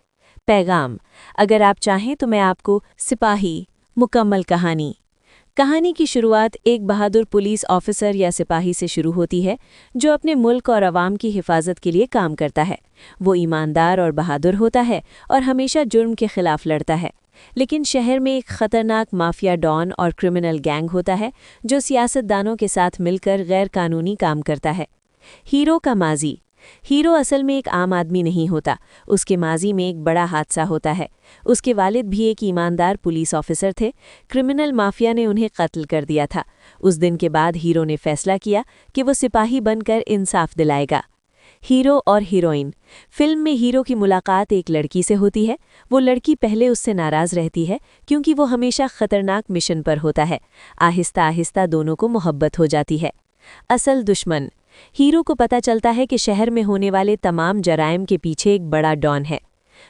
पैगाम। अगर आप चाहें तो मैं आपको सिपाही मुकम्मल कहानी की शुरुआत एक बहादुर पुलिस ऑफिसर या सिपाही से शुरू होती है जो अपने मुल्क और अवाम की हिफाजत के लिए काम करता है। वो ईमानदार और बहादुर होता है और हमेशा जुर्म के खिलाफ लड़ता है। लेकिन शहर में एक खतरनाक माफिया डॉन और क्रिमिनल गैंग होता है जो सियासतदानों के साथ मिलकर गैर कानूनी काम करता है। हीरो का माजी। हीरो असल में एक आम आदमी नहीं होता। उसके माजी में एक बड़ा हादसा होता है। उसके वालिद भी एक ईमानदार पुलिस ऑफिसर थे। क्रिमिनल माफिया ने उन्हें कत्ल कर दिया था। उस दिन के बाद हीरो ने फैसला किया कि वो सिपाही बनकर इंसाफ दिलाएगा। हीरो और हीरोइन। फिल्म में हीरो की मुलाकात एक लड़की से होती है। वो लड़की पहले उससे नाराज रहती है क्योंकि वो हमेशा खतरनाक मिशन पर होता है। आहिस्ता आहिस्ता दोनों को मोहब्बत हो जाती है। असल दुश्मन। हीरो को पता चलता है कि शहर में होने वाले तमाम जराइम के पीछे एक बड़ा डॉन है।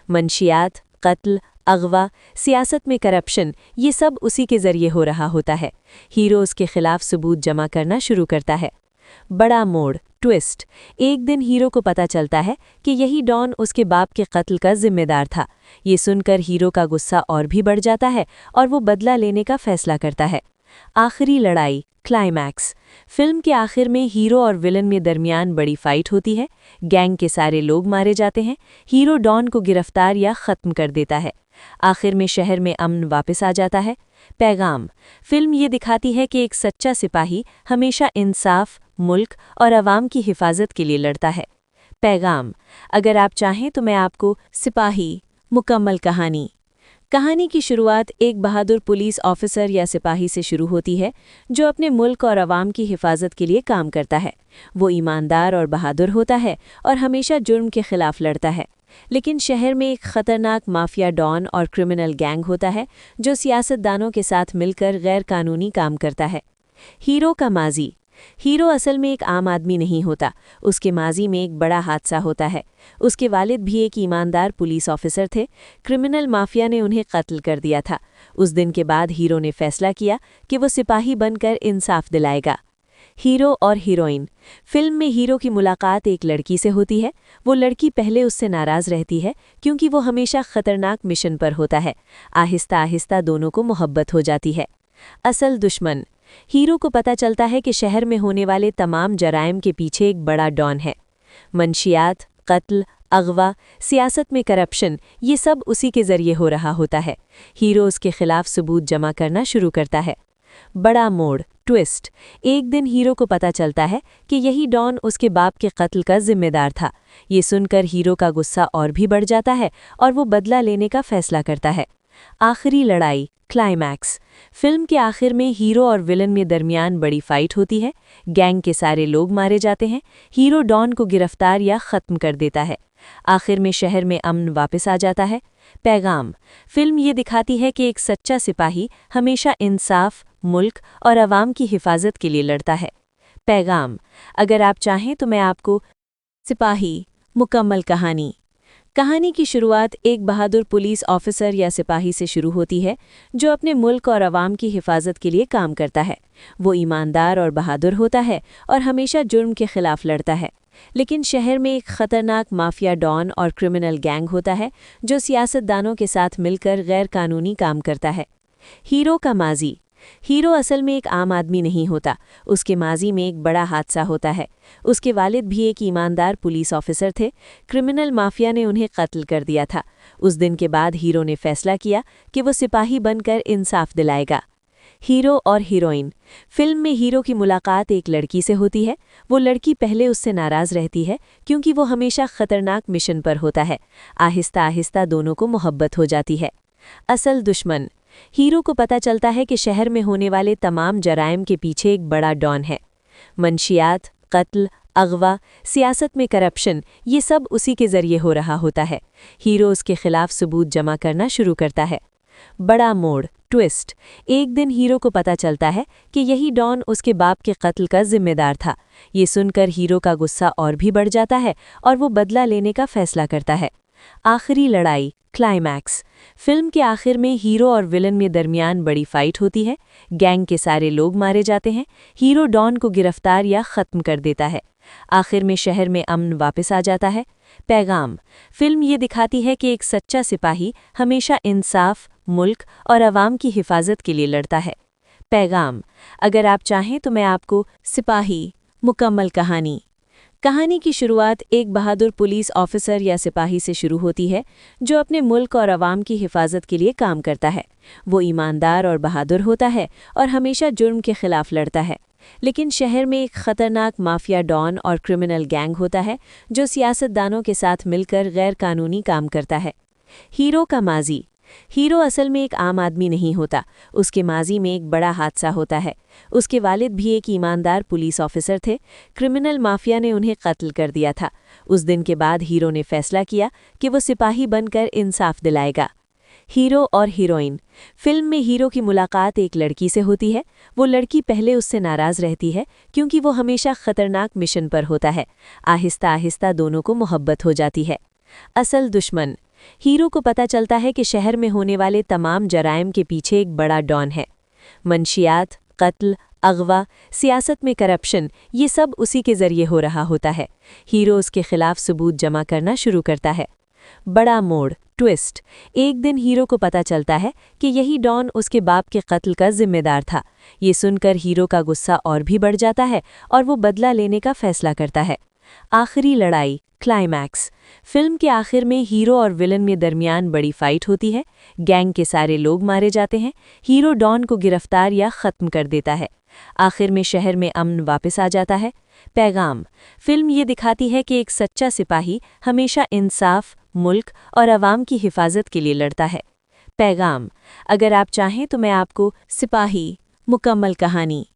मंशियात, कत्ल, अगवा, सियासत में करप्शन, ये सब उसी के जरिए हो रहा होता है। हीरो उसके खिलाफ सबूत जमा करना शुरू करता है। बड़ा मोड़, ट्विस्ट। एक दिन हीरो को पता चलता है कि यही डॉन उसके बाप के कत्ल का जिम्मेदार था। ये सुनकर हीरो का गुस्सा और भी बढ़ जाता है और वो बदला लेने का फैसला करता है। आखिरी लड़ाई, क्लाइमैक्स। फिल्म के आखिर में हीरो और विलन में दरमियान बड़ी फाइट होती है। गैंग के सारे लोग मारे जाते हैं। हीरो डॉन को गिरफ्तार या ख़त्म कर देता है। आखिर में शहर में अमन वापस आ जाता है। पैगाम। फिल्म ये दिखाती है कि एक सच्चा सिपाही हमेशा इंसाफ, मुल्क और अवाम की हिफाजत के लिए लड़ता है। पैगाम। अगर आप चाहें तो मैं आपको सिपाही मुकम्मल कहानी की शुरुआत एक बहादुर पुलिस ऑफिसर या सिपाही से शुरू होती है जो अपने मुल्क और अवाम की हिफाजत के लिए काम करता है। वो ईमानदार और बहादुर होता है और हमेशा जुर्म के खिलाफ लड़ता है। लेकिन शहर में एक खतरनाक माफिया डॉन और क्रिमिनल गैंग होता है जो सियासतदानों के साथ मिलकर गैर कानूनी काम करता है। हीरो का माजी। हीरो असल में एक आम आदमी नहीं होता। उसके माजी में एक बड़ा हादसा होता है। उसके वालिद भी एक ईमानदार पुलिस ऑफिसर थे। क्रिमिनल माफिया ने उन्हें कत्ल कर दिया था। उस दिन के बाद हीरो ने फैसला किया कि वो सिपाही बनकर इंसाफ दिलाएगा। हीरो और हीरोइन। फिल्म में हीरो की मुलाकात एक लड़की से होती है। वो लड़की पहले उससे नाराज रहती है क्योंकि वो हमेशा खतरनाक मिशन पर होता है। आहिस्ता आहिस्ता दोनों को मोहब्बत हो जाती है। असल दुश्मन। हीरो को पता चलता है कि शहर में होने वाले तमाम जराइम के पीछे एक बड़ा डॉन है। मंशियात, कत्ल, अगवा, सियासत में करप्शन, ये सब उसी के जरिए हो रहा होता है। हीरो उसके खिलाफ सबूत जमा करना शुरू करता है। बड़ा मोड़, ट्विस्ट। एक दिन हीरो को पता चलता है कि यही डॉन उसके बाप के कत्ल का जिम्मेदार था। ये सुनकर हीरो का गुस्सा और भी बढ़ जाता है और वो बदला लेने का फैसला करता है। आखिरी लड़ाई, क्लाइमैक्स। फिल्म के आखिर में हीरो और विलन में दरमियान बड़ी फाइट होती है। गैंग के सारे लोग मारे जाते हैं। हीरो डॉन को गिरफ्तार या ख़त्म कर देता है। आखिर में शहर में अमन वापस आ जाता है। पैगाम। फिल्म ये दिखाती है कि एक सच्चा सिपाही हमेशा इंसाफ, मुल्क और अवाम की हिफाजत के लिए लड़ता है। पैगाम। अगर आप चाहें तो मैं आपको सिपाही मुकम्मल कहानी। कहानी की शुरुआत एक बहादुर पुलिस ऑफिसर या सिपाही से शुरू होती है जो अपने मुल्क और अवाम की हिफाजत के लिए काम करता है। वो ईमानदार और बहादुर होता है और हमेशा जुर्म के खिलाफ लड़ता है। लेकिन शहर में एक खतरनाक माफिया डॉन और क्रिमिनल गैंग होता है जो सियासतदानों के साथ मिलकर गैर कानूनी काम करता है। हीरो का माजी। हीरो असल में एक आम आदमी नहीं होता। उसके माजी में एक बड़ा हादसा होता है। उसके वालिद भी एक ईमानदार पुलिस ऑफिसर थे। क्रिमिनल माफिया ने उन्हें कत्ल कर दिया था। उस दिन के बाद हीरो ने फैसला किया कि वो सिपाही बनकर इंसाफ दिलाएगा। हीरो और हीरोइन। फिल्म में हीरो की मुलाकात एक लड़की से होती है। वो लड़की पहले उससे नाराज रहती है क्योंकि वो हमेशा खतरनाक मिशन पर होता है। आहिस्ता आहिस्ता दोनों को मोहब्बत हो जाती है। असल दुश्मन। हीरो को पता चलता है कि शहर में होने वाले तमाम जराइम के पीछे एक बड़ा डॉन है। मंशियात, कत्ल, अगवा, सियासत में करप्शन, ये सब उसी के जरिए हो रहा होता है। हीरो उसके खिलाफ सबूत जमा करना शुरू करता है। बड़ा मोड़, ट्विस्ट। एक दिन हीरो को पता चलता है कि यही डॉन उसके बाप के कत्ल का जिम्मेदार था। ये सुनकर हीरो का गुस्सा और भी बढ़ जाता है और वो बदला लेने का फैसला करता है। आखिरी लड़ाई, क्लाइमैक्स। फिल्म के आखिर में हीरो और विलन में दरमियान बड़ी फाइट होती है। गैंग के सारे लोग मारे जाते हैं। हीरो डॉन को गिरफ्तार या ख़त्म कर देता है। आखिर में शहर में अमन वापस आ जाता है। पैगाम। फिल्म ये दिखाती है कि एक सच्चा सिपाही हमेशा इंसाफ, मुल्क और अवाम की हिफाजत के लिए लड़ता है। पैगाम। अगर आप चाहें तो मैं आपको सिपाही मुकम्मल कहानी। कहानी की शुरुआत एक बहादुर पुलिस ऑफिसर या सिपाही से शुरू होती है जो अपने मुल्क और अवाम की हिफाजत के लिए काम करता है। वो ईमानदार और बहादुर होता है और हमेशा जुर्म के खिलाफ लड़ता है। लेकिन शहर में एक खतरनाक माफिया डॉन और क्रिमिनल गैंग होता है जो सियासतदानों के साथ मिलकर गैर कानूनी काम करता है। हीरो का माजी। हीरो असल में एक आम आदमी नहीं होता। उसके माजी में एक बड़ा हादसा होता है। उसके वालिद भी एक ईमानदार पुलिस ऑफिसर थे। क्रिमिनल माफिया ने उन्हें कत्ल कर दिया था। उस दिन के बाद हीरो ने फैसला किया कि वो सिपाही बनकर इंसाफ दिलाएगा। हीरो और हीरोइन। फिल्म में हीरो की मुलाकात एक लड़की से होती है। वो लड़की पहले उससे नाराज रहती है क्योंकि वो हमेशा खतरनाक मिशन पर होता है। आहिस्ता आहिस्ता दोनों को मोहब्बत हो जाती है। असल दुश्मन। हीरो को पता चलता है कि शहर में होने वाले तमाम जराइम के पीछे एक बड़ा डॉन है। मंशियात, कत्ल, अगवा, सियासत में करप्शन, ये सब उसी के जरिए हो रहा होता है। हीरो उसके खिलाफ सबूत जमा करना शुरू करता है। बड़ा मोड़, ट्विस्ट। एक दिन हीरो को पता चलता है कि यही डॉन उसके बाप के कत्ल का जिम्मेदार था। ये सुनकर हीरो का गुस्सा और भी बढ़ जाता है और वो बदला लेने का फैसला करता है। आखिरी लड़ाई, क्लाइमैक्स। फिल्म के आखिर में हीरो और विलन में दरमियान बड़ी फाइट होती है। गैंग के सारे लोग मारे जाते हैं। हीरो डॉन को गिरफ्तार या ख़त्म कर देता है। आखिर में शहर में अमन वापस आ जाता है। पैगाम। फिल्म ये दिखाती है कि एक सच्चा सिपाही हमेशा इंसाफ, मुल्क और अवाम की हिफाजत के लिए लड़ता है। पैगाम। अगर आप चाहें तो मैं आपको सिपाही मुकम्मल कहानी।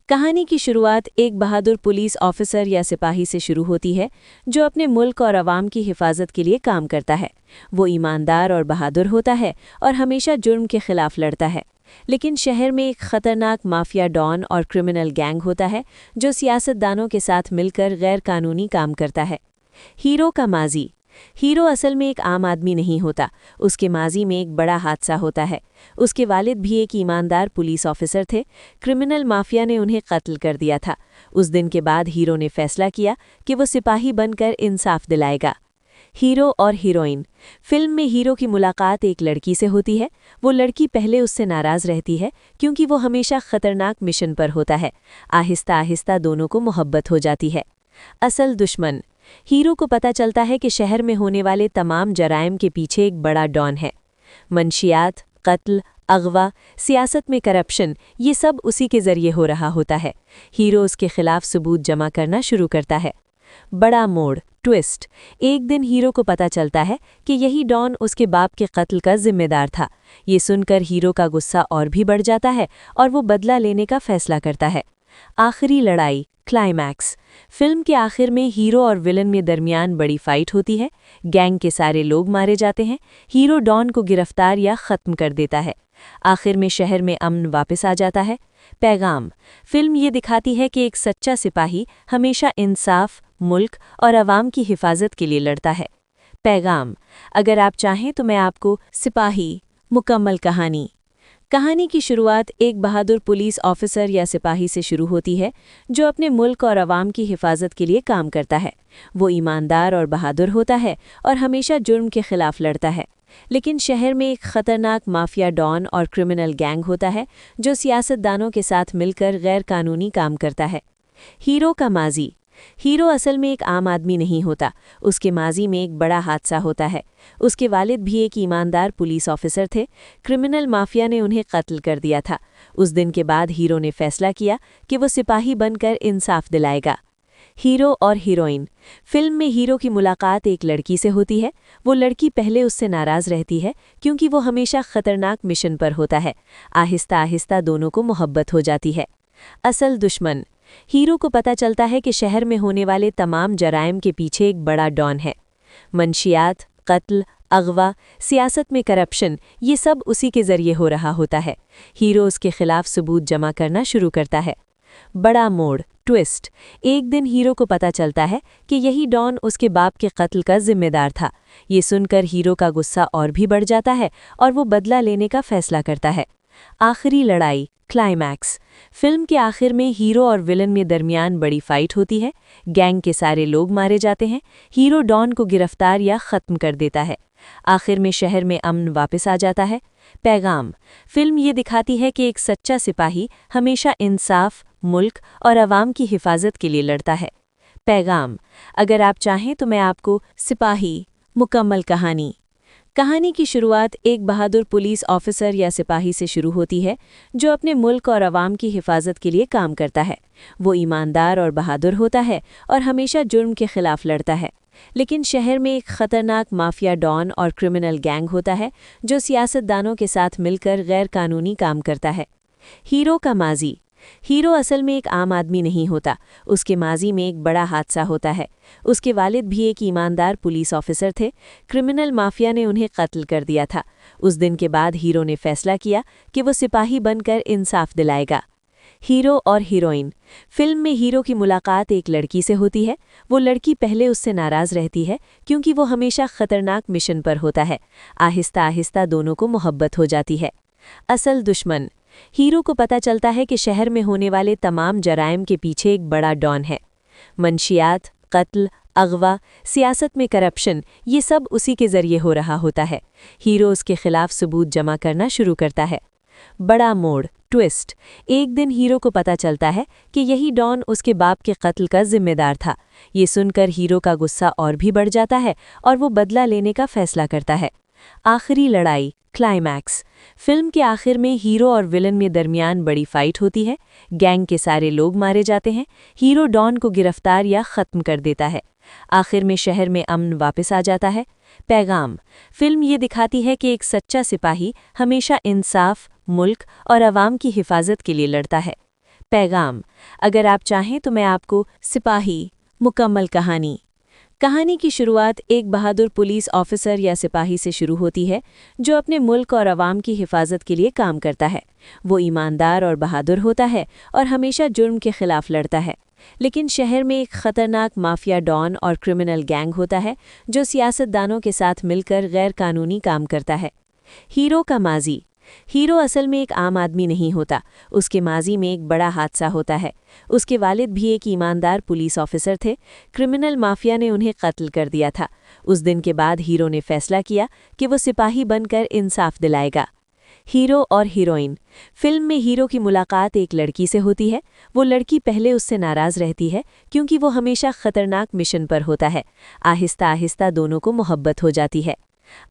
कहानी की शुरुआत एक बहादुर पुलिस ऑफिसर या सिपाही से शुरू होती है जो अपने मुल्क और अवाम की हिफाजत के लिए काम करता है। वो ईमानदार और बहादुर होता है और हमेशा जुर्म के खिलाफ लड़ता है। लेकिन शहर में एक खतरनाक माफिया डॉन और क्रिमिनल गैंग होता है जो सियासतदानों के साथ मिलकर गैर कानूनी काम करता है। हीरो का माजी। हीरो असल में एक आम आदमी नहीं होता। उसके माजी में एक बड़ा हादसा होता है। उसके वालिद भी एक ईमानदार पुलिस ऑफिसर थे। क्रिमिनल माफिया ने उन्हें कत्ल कर दिया था। उस दिन के बाद हीरो ने फैसला किया कि वो सिपाही बनकर इंसाफ दिलाएगा। हीरो और हीरोइन। फिल्म में हीरो की मुलाकात एक लड़की से होती है। वो लड़की पहले उससे नाराज रहती है क्योंकि वो हमेशा खतरनाक मिशन पर होता है। आहिस्ता आहिस्ता दोनों को मोहब्बत हो जाती है। असल दुश्मन। हीरो को पता चलता है कि शहर में होने वाले तमाम जराइम के पीछे एक बड़ा डॉन है। मंशियात, कत्ल, अगवा, सियासत में करप्शन, ये सब उसी के जरिए हो रहा होता है। हीरो उसके खिलाफ सबूत जमा करना शुरू करता है। बड़ा मोड़, ट्विस्ट। एक दिन हीरो को पता चलता है कि यही डॉन उसके बाप के कत्ल का जिम्मेदार था। ये सुनकर हीरो का गुस्सा और भी बढ़ जाता है और वो बदला लेने का फैसला करता है। आखिरी लड़ाई, क्लाइमैक्स। फिल्म के आखिर में हीरो और विलन में दरमियान बड़ी फाइट होती है। गैंग के सारे लोग मारे जाते हैं। हीरो डॉन को गिरफ्तार या ख़त्म कर देता है। आखिर में शहर में अमन वापस आ जाता है। पैगाम। फिल्म ये दिखाती है कि एक सच्चा सिपाही हमेशा इंसाफ, मुल्क और अवाम की हिफाजत के लिए लड़ता है। पैगाम। अगर आप चाहें तो मैं आपको सिपाही मुकम्मल कहानी की शुरुआत एक बहादुर पुलिस ऑफिसर या सिपाही से शुरू होती है जो अपने मुल्क और अवाम की हिफाजत के लिए काम करता है। वो ईमानदार और बहादुर होता है और हमेशा जुर्म के खिलाफ लड़ता है। लेकिन शहर में एक खतरनाक माफिया डॉन और क्रिमिनल गैंग होता है जो सियासतदानों के साथ मिलकर गैर कानूनी काम करता है। हीरो का माजी। हीरो असल में एक आम आदमी नहीं होता। उसके माजी में एक बड़ा हादसा होता है। उसके वालिद भी एक ईमानदार पुलिस ऑफिसर थे। क्रिमिनल माफिया ने उन्हें कत्ल कर दिया था। उस दिन के बाद हीरो ने फैसला किया कि वो सिपाही बनकर इंसाफ दिलाएगा। हीरो और हीरोइन। फिल्म में हीरो की मुलाकात एक लड़की से होती है। वो लड़की पहले उससे नाराज रहती है क्योंकि वो हमेशा खतरनाक मिशन पर होता है। आहिस्ता आहिस्ता दोनों को मोहब्बत हो जाती है। असल दुश्मन। हीरो को पता चलता है कि शहर में होने वाले तमाम जराइम के पीछे एक बड़ा डॉन है। मंशियात, कत्ल, अगवा, सियासत में करप्शन, ये सब उसी के जरिए हो रहा होता है। हीरो उसके खिलाफ सबूत जमा करना शुरू करता है। बड़ा मोड़, ट्विस्ट। एक दिन हीरो को पता चलता है कि यही डॉन उसके बाप के कत्ल का जिम्मेदार था। ये सुनकर हीरो का गुस्सा और भी बढ़ जाता है और वो बदला लेने का फैसला करता है। आखिरी लड़ाई, क्लाइमैक्स। फिल्म के आखिर में हीरो और विलन में दरमियान बड़ी फाइट होती है। गैंग के सारे लोग मारे जाते हैं। हीरो डॉन को गिरफ्तार या ख़त्म कर देता है। आखिर में शहर में अमन वापस आ जाता है। पैगाम। फिल्म ये दिखाती है कि एक सच्चा सिपाही हमेशा इंसाफ, मुल्क और अवाम की हिफाजत के लिए लड़ता है। पैगाम। अगर आप चाहें तो मैं आपको सिपाही मुकम्मल कहानी की शुरुआत एक बहादुर पुलिस ऑफिसर या सिपाही से शुरू होती है जो अपने मुल्क और अवाम की हिफाजत के लिए काम करता है। वो ईमानदार और बहादुर होता है और हमेशा जुर्म के खिलाफ लड़ता है। लेकिन शहर में एक खतरनाक माफिया डॉन और क्रिमिनल गैंग होता है जो सियासतदानों के साथ मिलकर गैर कानूनी काम करता है। हीरो का माजी। हीरो असल में एक आम आदमी नहीं होता। उसके माजी में एक बड़ा हादसा होता है। उसके वालिद भी एक ईमानदार पुलिस ऑफिसर थे। क्रिमिनल माफिया ने उन्हें कत्ल कर दिया था। उस दिन के बाद हीरो ने फैसला किया कि वो सिपाही बनकर इंसाफ दिलाएगा। हीरो और हीरोइन। फिल्म में हीरो की मुलाकात एक लड़की से होती है। वो लड़की पहले उससे नाराज रहती है क्योंकि वो हमेशा खतरनाक मिशन पर होता है। आहिस्ता आहिस्ता दोनों को मोहब्बत हो जाती है। असल दुश्मन। हीरो को पता चलता है कि शहर में होने वाले तमाम जराइम के पीछे एक बड़ा डॉन है। मंशियात, कत्ल, अगवा, सियासत में करप्शन, ये सब उसी के जरिए हो रहा होता है। हीरो उसके खिलाफ सबूत जमा करना शुरू करता है। बड़ा मोड़, ट्विस्ट। एक दिन हीरो को पता चलता है कि यही डॉन उसके बाप के कत्ल का जिम्मेदार था। ये सुनकर हीरो का गुस्सा और भी बढ़ जाता है और वो बदला लेने का फैसला करता है। आखिरी लड़ाई, क्लाइमैक्स। फिल्म के आखिर में हीरो और विलन में दरमियान बड़ी फाइट होती है। गैंग के सारे लोग मारे जाते हैं। हीरो डॉन को गिरफ्तार या ख़त्म कर देता है। आखिर में शहर में अमन वापस आ जाता है। पैगाम। फिल्म ये दिखाती है कि एक सच्चा सिपाही हमेशा इंसाफ, मुल्क और अवाम की हिफाजत के लिए लड़ता है। पैगाम। अगर आप चाहें तो मैं आपको सिपाही मुकम्मल कहानी की शुरुआत एक बहादुर पुलिस ऑफिसर या सिपाही से शुरू होती है जो अपने मुल्क और अवाम की हिफाजत के लिए काम करता है। वो ईमानदार और बहादुर होता है और हमेशा जुर्म के खिलाफ लड़ता है। लेकिन शहर में एक खतरनाक माफिया डॉन और क्रिमिनल गैंग होता है जो सियासतदानों के साथ मिलकर गैर कानूनी काम करता है। हीरो का माजी। हीरो असल में एक आम आदमी नहीं होता, उसके माजी में एक बड़ा हादसा होता है। उसके वालिद भी एक ईमानदार पुलिस ऑफिसर थे। क्रिमिनल माफिया ने उन्हें कत्ल कर दिया था। उस दिन के बाद हीरो ने फैसला किया कि वो सिपाही बनकर इंसाफ दिलाएगा। हीरो और हीरोइन। फिल्म में हीरो की मुलाकात एक लड़की से होती है। वो लड़की पहले उससे नाराज रहती है क्योंकि वो हमेशा खतरनाक मिशन पर होता है। आहिस्ता आहिस्ता दोनों को मोहब्बत हो जाती है।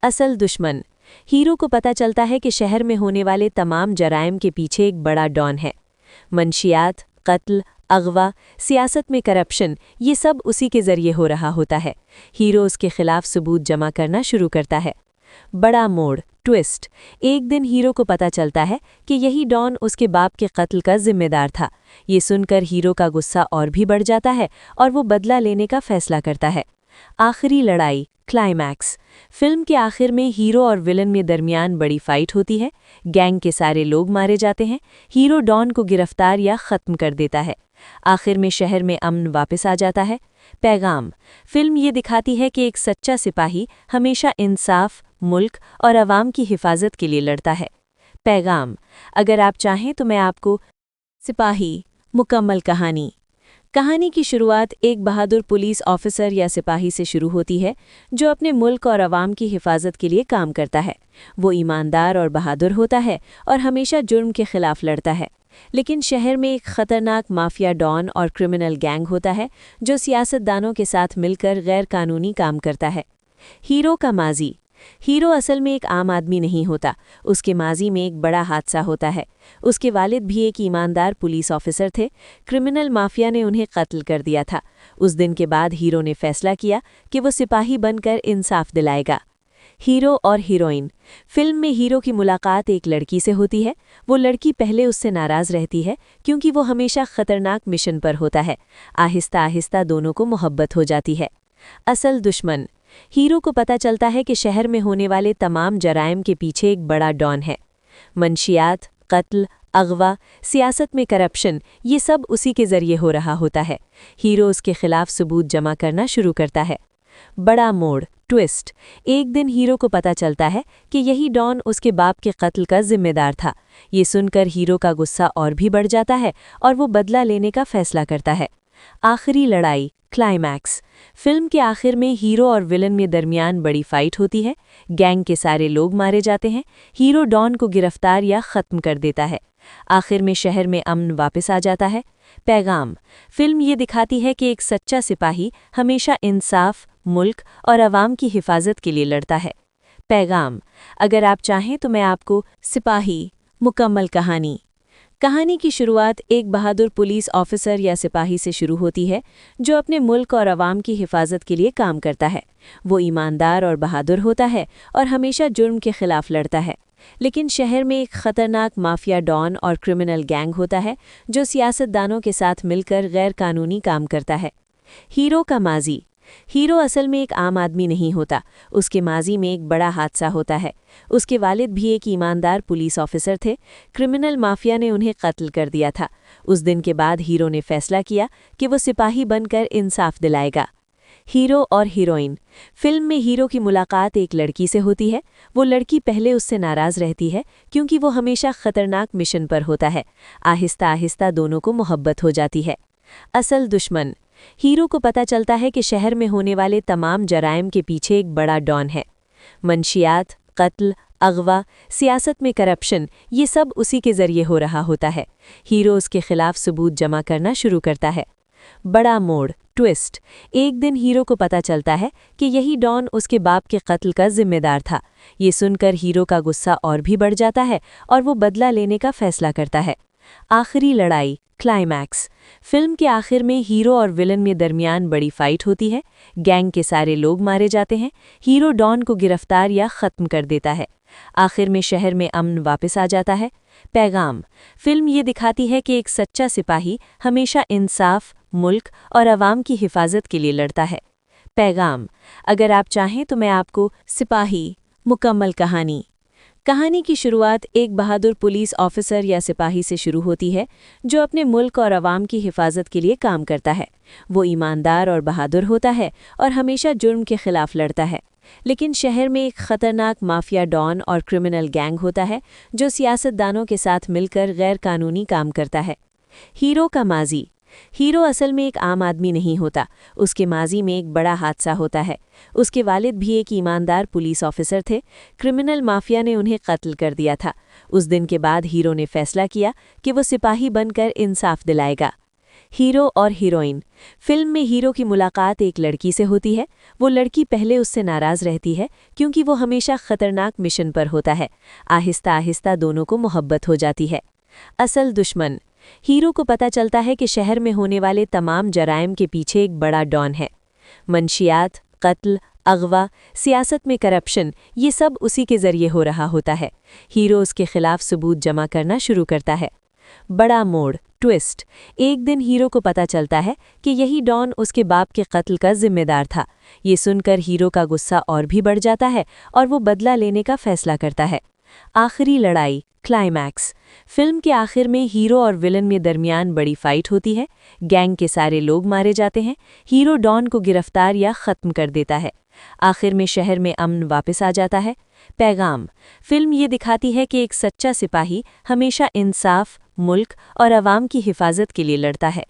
असल दुश्मन। हीरो को पता चलता है कि शहर में होने वाले तमाम जराइम के पीछे एक बड़ा डॉन है। मंशियात, कत्ल, अगवा, सियासत में करप्शन, ये सब उसी के जरिए हो रहा होता है। हीरो उसके खिलाफ सबूत जमा करना शुरू करता है। बड़ा मोड़, ट्विस्ट। एक दिन हीरो को पता चलता है कि यही डॉन उसके बाप के कत्ल का जिम्मेदार था। ये सुनकर हीरो का गुस्सा और भी बढ़ जाता है और वो बदला लेने का फैसला करता है। आखिरी लड़ाई, क्लाइमैक्स। फिल्म के आखिर में हीरो और विलन में दरमियान बड़ी फाइट होती है। गैंग के सारे लोग मारे जाते हैं। हीरो डॉन को गिरफ्तार या ख़त्म कर देता है। आखिर में शहर में अमन वापस आ जाता है। पैगाम। फिल्म ये दिखाती है कि एक सच्चा सिपाही हमेशा इंसाफ, मुल्क और अवाम की हिफाजत के लिए लड़ता है। पैगाम। अगर आप चाहें तो मैं आपको सिपाही मुकम्मल कहानी की शुरुआत एक बहादुर पुलिस ऑफिसर या सिपाही से शुरू होती है जो अपने मुल्क और अवाम की हिफाजत के लिए काम करता है। वो ईमानदार और बहादुर होता है और हमेशा जुर्म के खिलाफ लड़ता है। लेकिन शहर में एक खतरनाक माफिया डॉन और क्रिमिनल गैंग होता है जो सियासतदानों के साथ मिलकर गैर कानूनी काम करता है। हीरो का माजी। हीरो असल में एक आम आदमी नहीं होता, उसके माजी में एक बड़ा हादसा होता है। उसके वालिद भी एक ईमानदार पुलिस ऑफिसर थे। क्रिमिनल माफिया ने उन्हें कत्ल कर दिया था। उस दिन के बाद हीरो ने फैसला किया कि वो सिपाही बनकर इंसाफ दिलाएगा। हीरो और हीरोइन। फिल्म में हीरो की मुलाकात एक लड़की से होती है। वो लड़की पहले उससे नाराज रहती है क्योंकि वो हमेशा खतरनाक मिशन पर होता है। आहिस्ता आहिस्ता दोनों को मोहब्बत हो जाती है। असल दुश्मन। हीरो को पता चलता है कि शहर में होने वाले तमाम जराइम के पीछे एक बड़ा डॉन है। मंशियात, कत्ल, अगवा, सियासत में करप्शन, ये सब उसी के जरिए हो रहा होता है। हीरो उसके खिलाफ सबूत जमा करना शुरू करता है। बड़ा मोड़, ट्विस्ट। एक दिन हीरो को पता चलता है कि यही डॉन उसके बाप के कत्ल का जिम्मेदार था। ये सुनकर हीरो का गुस्सा और भी बढ़ जाता है और वो बदला लेने का फैसला करता है। आखिरी लड़ाई, क्लाइमैक्स। फिल्म के आखिर में हीरो और विलन में दरमियान बड़ी फाइट होती है। गैंग के सारे लोग मारे जाते हैं। हीरो डॉन को गिरफ्तार या ख़त्म कर देता है। आखिर में शहर में अमन वापस आ जाता है। पैगाम। फिल्म ये दिखाती है कि एक सच्चा सिपाही हमेशा इंसाफ, मुल्क और अवाम की हिफाजत के लिए लड़ता है। पैगाम। अगर आप चाहें तो मैं आपको सिपाही मुकम्मल कहानी की शुरुआत एक बहादुर पुलिस ऑफिसर या सिपाही से शुरू होती है जो अपने मुल्क और अवाम की हिफाजत के लिए काम करता है। वो ईमानदार और बहादुर होता है और हमेशा जुर्म के खिलाफ लड़ता है। लेकिन शहर में एक खतरनाक माफिया डॉन और क्रिमिनल गैंग होता है जो सियासतदानों के साथ मिलकर गैर कानूनी काम करता है। हीरो का माजी। हीरो असल में एक आम आदमी नहीं होता, उसके माजी में एक बड़ा हादसा होता है। उसके वालिद भी एक ईमानदार पुलिस ऑफिसर थे। क्रिमिनल माफिया ने उन्हें कत्ल कर दिया था। उस दिन के बाद हीरो ने फैसला किया कि वो सिपाही बनकर इंसाफ दिलाएगा। हीरो और हीरोइन। फिल्म में हीरो की मुलाकात एक लड़की से होती है। वो लड़की पहले उससे नाराज रहती है क्योंकि वो हमेशा खतरनाक मिशन पर होता है। आहिस्ता आहिस्ता दोनों को मोहब्बत हो जाती है। असल दुश्मन। हीरो को पता चलता है कि शहर में होने वाले तमाम जराइम के पीछे एक बड़ा डॉन है। मंशियात, कत्ल, अगवा, सियासत में करप्शन, ये सब उसी के जरिए हो रहा होता है। हीरो उसके खिलाफ सबूत जमा करना शुरू करता है। बड़ा मोड़, ट्विस्ट। एक दिन हीरो को पता चलता है कि यही डॉन उसके बाप के कत्ल का जिम्मेदार था। ये सुनकर हीरो का गुस्सा और भी बढ़ जाता है और वो बदला लेने का फैसला करता है। आखिरी लड़ाई, क्लाइमैक्स। फिल्म के आखिर में हीरो और विलन में दरमियान बड़ी फाइट होती है। गैंग के सारे लोग मारे जाते हैं। हीरो डॉन को गिरफ्तार या ख़त्म कर देता है। आखिर में शहर में अमन वापस आ जाता है। पैगाम। फिल्म ये दिखाती है कि एक सच्चा सिपाही हमेशा इंसाफ, मुल्क और अवाम की हिफाजत के लिए लड़ता है। पैगाम। अगर आप चाहें तो मैं आपको सिपाही मुकम्मल कहानी की शुरुआत एक बहादुर पुलिस ऑफिसर या सिपाही से शुरू होती है जो अपने मुल्क और अवाम की हिफाजत के लिए काम करता है। वो ईमानदार और बहादुर होता है और हमेशा जुर्म के खिलाफ लड़ता है। लेकिन शहर में एक खतरनाक माफिया डॉन और क्रिमिनल गैंग होता है जो सियासतदानों के साथ मिलकर गैर कानूनी काम करता है। हीरो का माजी। हीरो असल में एक आम आदमी नहीं होता, उसके माजी में एक बड़ा हादसा होता है। उसके वालिद भी एक ईमानदार पुलिस ऑफिसर थे। क्रिमिनल माफिया ने उन्हें कत्ल कर दिया था। उस दिन के बाद हीरो ने फैसला किया कि वो सिपाही बनकर इंसाफ दिलाएगा। हीरो और हीरोइन। फिल्म में हीरो की मुलाकात एक लड़की से होती है। वो लड़की पहले उससे नाराज रहती है क्योंकि वो हमेशा खतरनाक मिशन पर होता है। आहिस्ता आहिस्ता दोनों को मोहब्बत हो जाती है। असल दुश्मन। हीरो को पता चलता है कि शहर में होने वाले तमाम जराइम के पीछे एक बड़ा डॉन है। मंशियात, कत्ल, अगवा, सियासत में करप्शन, ये सब उसी के जरिए हो रहा होता है। हीरो उसके खिलाफ सबूत जमा करना शुरू करता है। बड़ा मोड़, ट्विस्ट। एक दिन हीरो को पता चलता है कि यही डॉन उसके बाप के कत्ल का जिम्मेदार था। ये सुनकर हीरो का गुस्सा और भी बढ़ जाता है और वो बदला लेने का फैसला करता है। आखिरी लड़ाई, क्लाइमैक्स। फिल्म के आखिर में हीरो और विलन में दरमियान बड़ी फाइट होती है। गैंग के सारे लोग मारे जाते हैं। हीरो डॉन को गिरफ्तार या ख़त्म कर देता है। आखिर में शहर में अमन वापस आ जाता है। पैगाम। फिल्म ये दिखाती है कि एक सच्चा सिपाही हमेशा इंसाफ, मुल्क और अवाम की हिफाजत के लिए लड़ता है।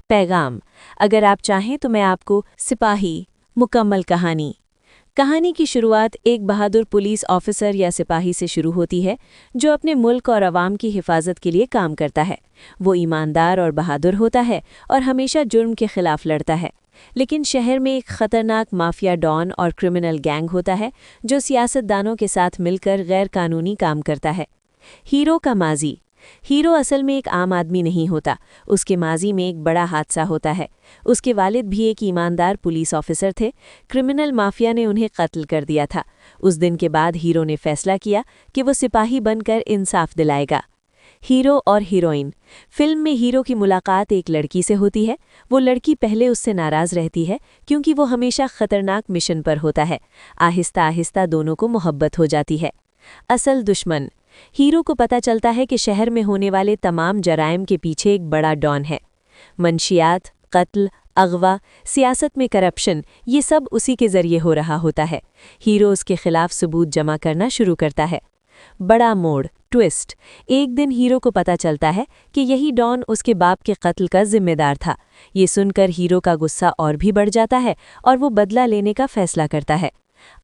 पैगाम। अगर आप चाहें तो मैं आपको सिपाही मुकम्मल कहानी। कहानी की शुरुआत एक बहादुर पुलिस ऑफिसर या सिपाही से शुरू होती है जो अपने मुल्क और अवाम की हिफाजत के लिए काम करता है। वो ईमानदार और बहादुर होता है और हमेशा जुर्म के खिलाफ लड़ता है। लेकिन शहर में एक खतरनाक माफिया डॉन और क्रिमिनल गैंग होता है जो सियासतदानों के साथ मिलकर गैर कानूनी काम करता है। हीरो का माजी। हीरो असल में एक आम आदमी नहीं होता, उसके माजी में एक बड़ा हादसा होता है। उसके वालिद भी एक ईमानदार पुलिस ऑफिसर थे। क्रिमिनल माफिया ने उन्हें कत्ल कर दिया था। उस दिन के बाद हीरो ने फैसला किया कि वो सिपाही बनकर इंसाफ दिलाएगा। हीरो और हीरोइन। फिल्म में हीरो की मुलाकात एक लड़की से होती है। वो लड़की पहले उससे नाराज रहती है क्योंकि वो हमेशा खतरनाक मिशन पर होता है। आहिस्ता आहिस्ता दोनों को मोहब्बत हो जाती है। असल दुश्मन। हीरो को पता चलता है कि शहर में होने वाले तमाम जराइम के पीछे एक बड़ा डॉन है। मंशियात, कत्ल, अगवा, सियासत में करप्शन, ये सब उसी के जरिए हो रहा होता है। हीरो उसके खिलाफ सबूत जमा करना शुरू करता है। बड़ा मोड़, ट्विस्ट। एक दिन हीरो को पता चलता है कि यही डॉन उसके बाप के कत्ल का जिम्मेदार था। ये सुनकर हीरो का गुस्सा और भी बढ़ जाता है और वो बदला लेने का फैसला करता है।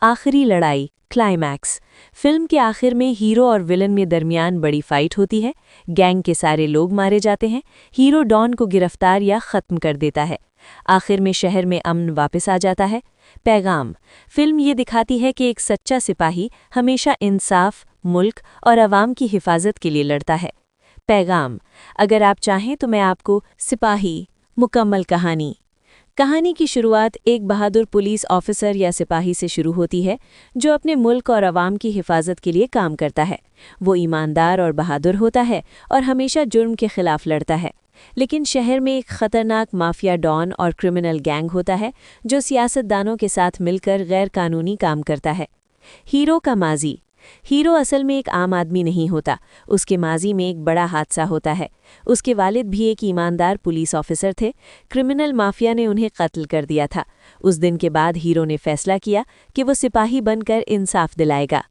आखिरी लड़ाई, क्लाइमैक्स। फिल्म के आखिर में हीरो और विलन में दरमियान बड़ी फाइट होती है। गैंग के सारे लोग मारे जाते हैं। हीरो डॉन को गिरफ्तार या ख़त्म कर देता है। आखिर में शहर में अमन वापस आ जाता है। पैगाम। फिल्म ये दिखाती है कि एक सच्चा सिपाही हमेशा इंसाफ, मुल्क और अवाम की हिफाजत के लिए लड़ता है। पैगाम। अगर आप चाहें तो मैं आपको सिपाही मुकम्मल कहानी। कहानी की शुरुआत एक बहादुर पुलिस ऑफिसर या सिपाही से शुरू होती है जो अपने मुल्क और अवाम की हिफाजत के लिए काम करता है। वो ईमानदार और बहादुर होता है और हमेशा जुर्म के खिलाफ लड़ता है। लेकिन शहर में एक खतरनाक माफिया डॉन और क्रिमिनल गैंग होता है जो सियासतदानों के साथ मिलकर गैर कानूनी काम करता है। हीरो का माजी। हीरो असल में एक आम आदमी नहीं होता, उसके माजी में एक बड़ा हादसा होता है। उसके वालिद भी एक ईमानदार पुलिस ऑफिसर थे। क्रिमिनल माफिया ने उन्हें कत्ल कर दिया था। उस दिन के बाद हीरो ने फैसला किया कि वो सिपाही बनकर इंसाफ दिलाएगा।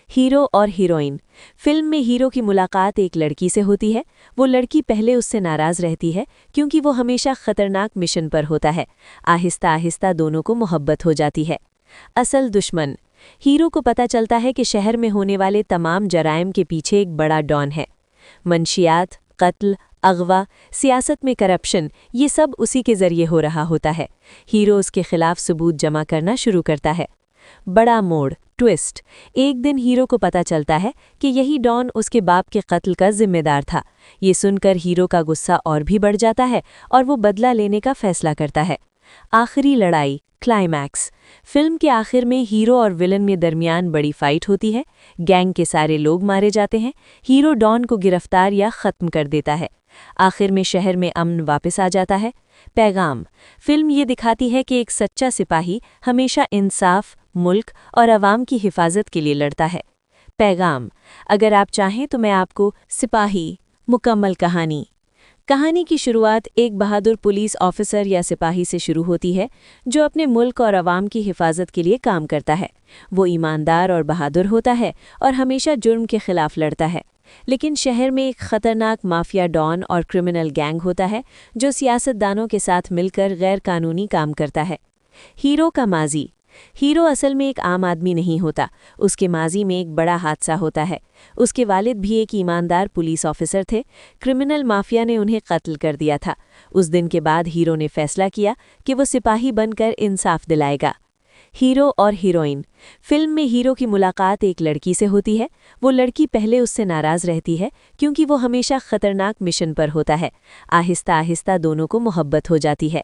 हीरो और हीरोइन। फिल्म में हीरो की मुलाकात एक लड़की से होती है। वो लड़की पहले उससे नाराज रहती है क्योंकि वो हमेशा खतरनाक मिशन पर होता है। आहिस्ता आहिस्ता दोनों को मोहब्बत हो जाती है। असल दुश्मन। हीरो को पता चलता है कि शहर में होने वाले तमाम जराइम के पीछे एक बड़ा डॉन है। मंशियात, कत्ल, अगवा, सियासत में करप्शन, ये सब उसी के जरिए हो रहा होता है। हीरो उसके खिलाफ सबूत जमा करना शुरू करता है। बड़ा मोड़, ट्विस्ट। एक दिन हीरो को पता चलता है कि यही डॉन उसके बाप के कत्ल का जिम्मेदार था। ये सुनकर हीरो का गुस्सा और भी बढ़ जाता है और वो बदला लेने का फैसला करता है। आखिरी लड़ाई, क्लाइमैक्स। फिल्म के आखिर में हीरो और विलन में दरमियान बड़ी फाइट होती है। गैंग के सारे लोग मारे जाते हैं। हीरो डॉन को गिरफ्तार या ख़त्म कर देता है। आखिर में शहर में अमन वापस आ जाता है। पैगाम। फिल्म ये दिखाती है कि एक सच्चा सिपाही हमेशा इंसाफ, मुल्क और अवाम की हिफाजत के लिए लड़ता है। पैगाम। अगर आप चाहें तो मैं आपको सिपाही मुकम्मल कहानी। कहानी की शुरुआत एक बहादुर पुलिस ऑफिसर या सिपाही से शुरू होती है जो अपने मुल्क और अवाम की हिफाजत के लिए काम करता है। वो ईमानदार और बहादुर होता है और हमेशा जुर्म के खिलाफ लड़ता है। लेकिन शहर में एक खतरनाक माफिया डॉन और क्रिमिनल गैंग होता है जो सियासतदानों के साथ मिलकर गैर कानूनी काम करता है। हीरो का माजी। हीरो असल में एक आम आदमी नहीं होता, उसके माजी में एक बड़ा हादसा होता है। उसके वालिद भी एक ईमानदार पुलिस ऑफिसर थे। क्रिमिनल माफिया ने उन्हें कत्ल कर दिया था। उस दिन के बाद हीरो ने फैसला किया कि वो सिपाही बनकर इंसाफ दिलाएगा। हीरो और हीरोइन। फिल्म में हीरो की मुलाकात एक लड़की से होती है। वो लड़की पहले उससे नाराज रहती है क्योंकि वो हमेशा खतरनाक मिशन पर होता है। आहिस्ता आहिस्ता दोनों को मोहब्बत हो जाती है।